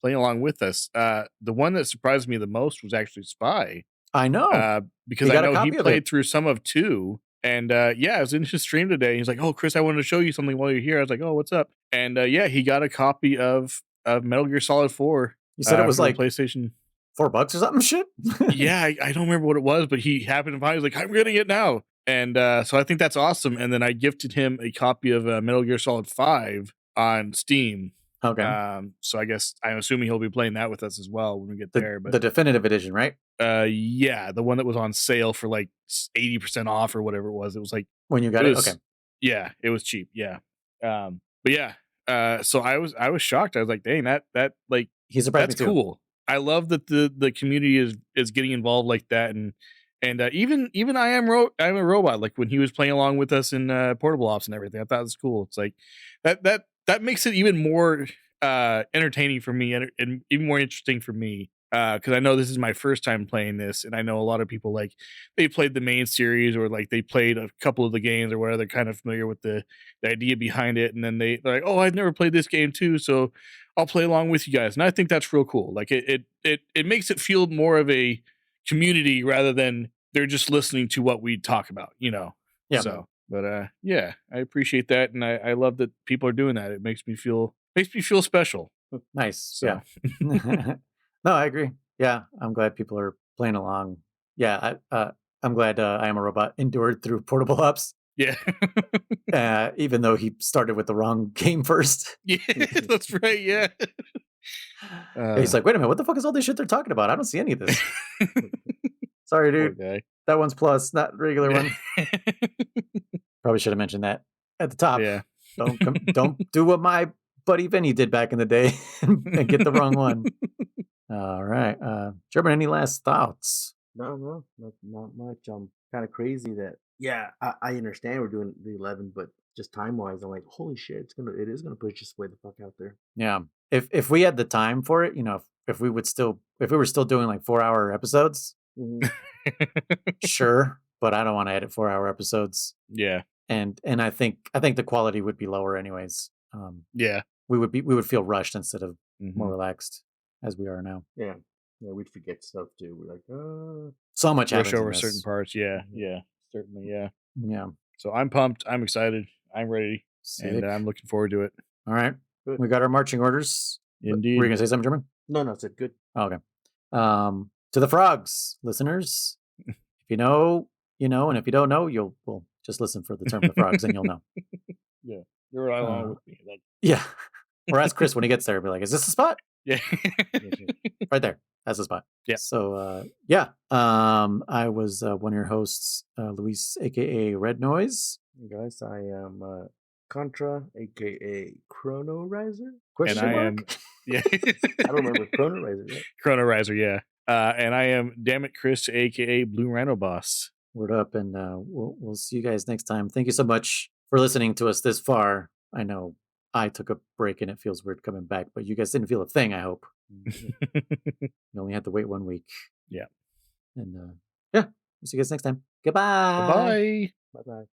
playing along with us. The one that surprised me the most was actually Spy. I know, because I know he played through some of 2. And yeah, I was in his stream today. He's like, "Oh, Chris, I wanted to show you something while you're here." I was like, "Oh, what's up?" And yeah, he got a copy of Metal Gear Solid 4. You said it was for the like PlayStation. $4 or something. Shit. Yeah, I don't remember what it was, but he happened to find. He was like, "I'm getting it now," and so I think that's awesome. And then I gifted him a copy of Metal Gear Solid 5 on Steam. Okay. So I guess I'm assuming he'll be playing that with us as well when we get there. But the definitive edition, right? yeah, the one that was on sale for like 80% off or whatever it was. It was like When you got it, okay. Yeah, it was cheap. Yeah. But yeah, so I was shocked. I was like, dang, that like He surprised that's me too. cool. I love that the community is getting involved like that, and even I'm a robot. Like when he was playing along with us in Portable Ops and everything, I thought it was cool. It's like that makes it even more entertaining for me and even more interesting for me. Because I know this is my first time playing this, and I know a lot of people like they played the main series or like they played a couple of the games or whatever. They're kind of familiar with the idea behind it, and then they're like, "Oh, I've never played this game too, so I'll play along with you guys." And I think that's real cool. Like it makes it feel more of a community rather than they're just listening to what we talk about, you know. Yeah. So, but yeah, I appreciate that, and I love that people are doing that. It makes me feel special. Nice. So. Yeah. No, I agree. Yeah, I'm glad people are playing along. Yeah, I'm glad I Am a Robot endured through Portable Ops. Yeah. Even though he started with the wrong game first. Yeah, that's right. Yeah. He's like, wait a minute, what the fuck is all this shit they're talking about? I don't see any of this. Sorry, dude. Poor guy. That one's plus, not regular one. Probably should have mentioned that at the top. Yeah. Don't do what my buddy Vinny did back in the day and get the wrong one. All right. German, any last thoughts? No, not much. Kind of crazy that. Yeah, I understand we're doing the 11, but just time wise, I'm like, holy shit, it is gonna push us way the fuck out there. Yeah. If we had the time for it, you know, if we were still doing like 4-hour episodes, sure. But I don't want to edit 4-hour episodes. Yeah. And I think the quality would be lower anyways. Yeah. We would feel rushed instead of more relaxed as we are now. Yeah, we'd forget stuff too. We're like, so much rush happens over in this. certain parts. Yeah, certainly, yeah. Yeah. So I'm pumped. I'm excited. I'm ready, and I'm looking forward to it. All right, good. We got our marching orders. Indeed. Were you gonna say something, German? No, it's good. Okay. To the frogs, listeners, if you know, you know, and if you don't know, we'll just listen for the term the frogs, and you'll know. Yeah, you're right along with me. Like, yeah. Or ask Chris when he gets there. Be like, "Is this the spot?" yeah, right there. That's the spot. Yeah. So yeah. I was one of your hosts, Luis, aka Red Noise. Guys, I am Contra, aka Chrono Riser. And I am yeah. I don't remember Chrono Riser. Right? Chrono Riser, yeah. And I am Dammit Chris, aka Blue Rhino Boss. Word up, and we'll see you guys next time. Thank you so much for listening to us this far. I know I took a break and it feels weird coming back, but you guys didn't feel a thing, I hope. You only had to wait 1 week. Yeah. And yeah, we'll see you guys next time. Goodbye. Bye. Bye.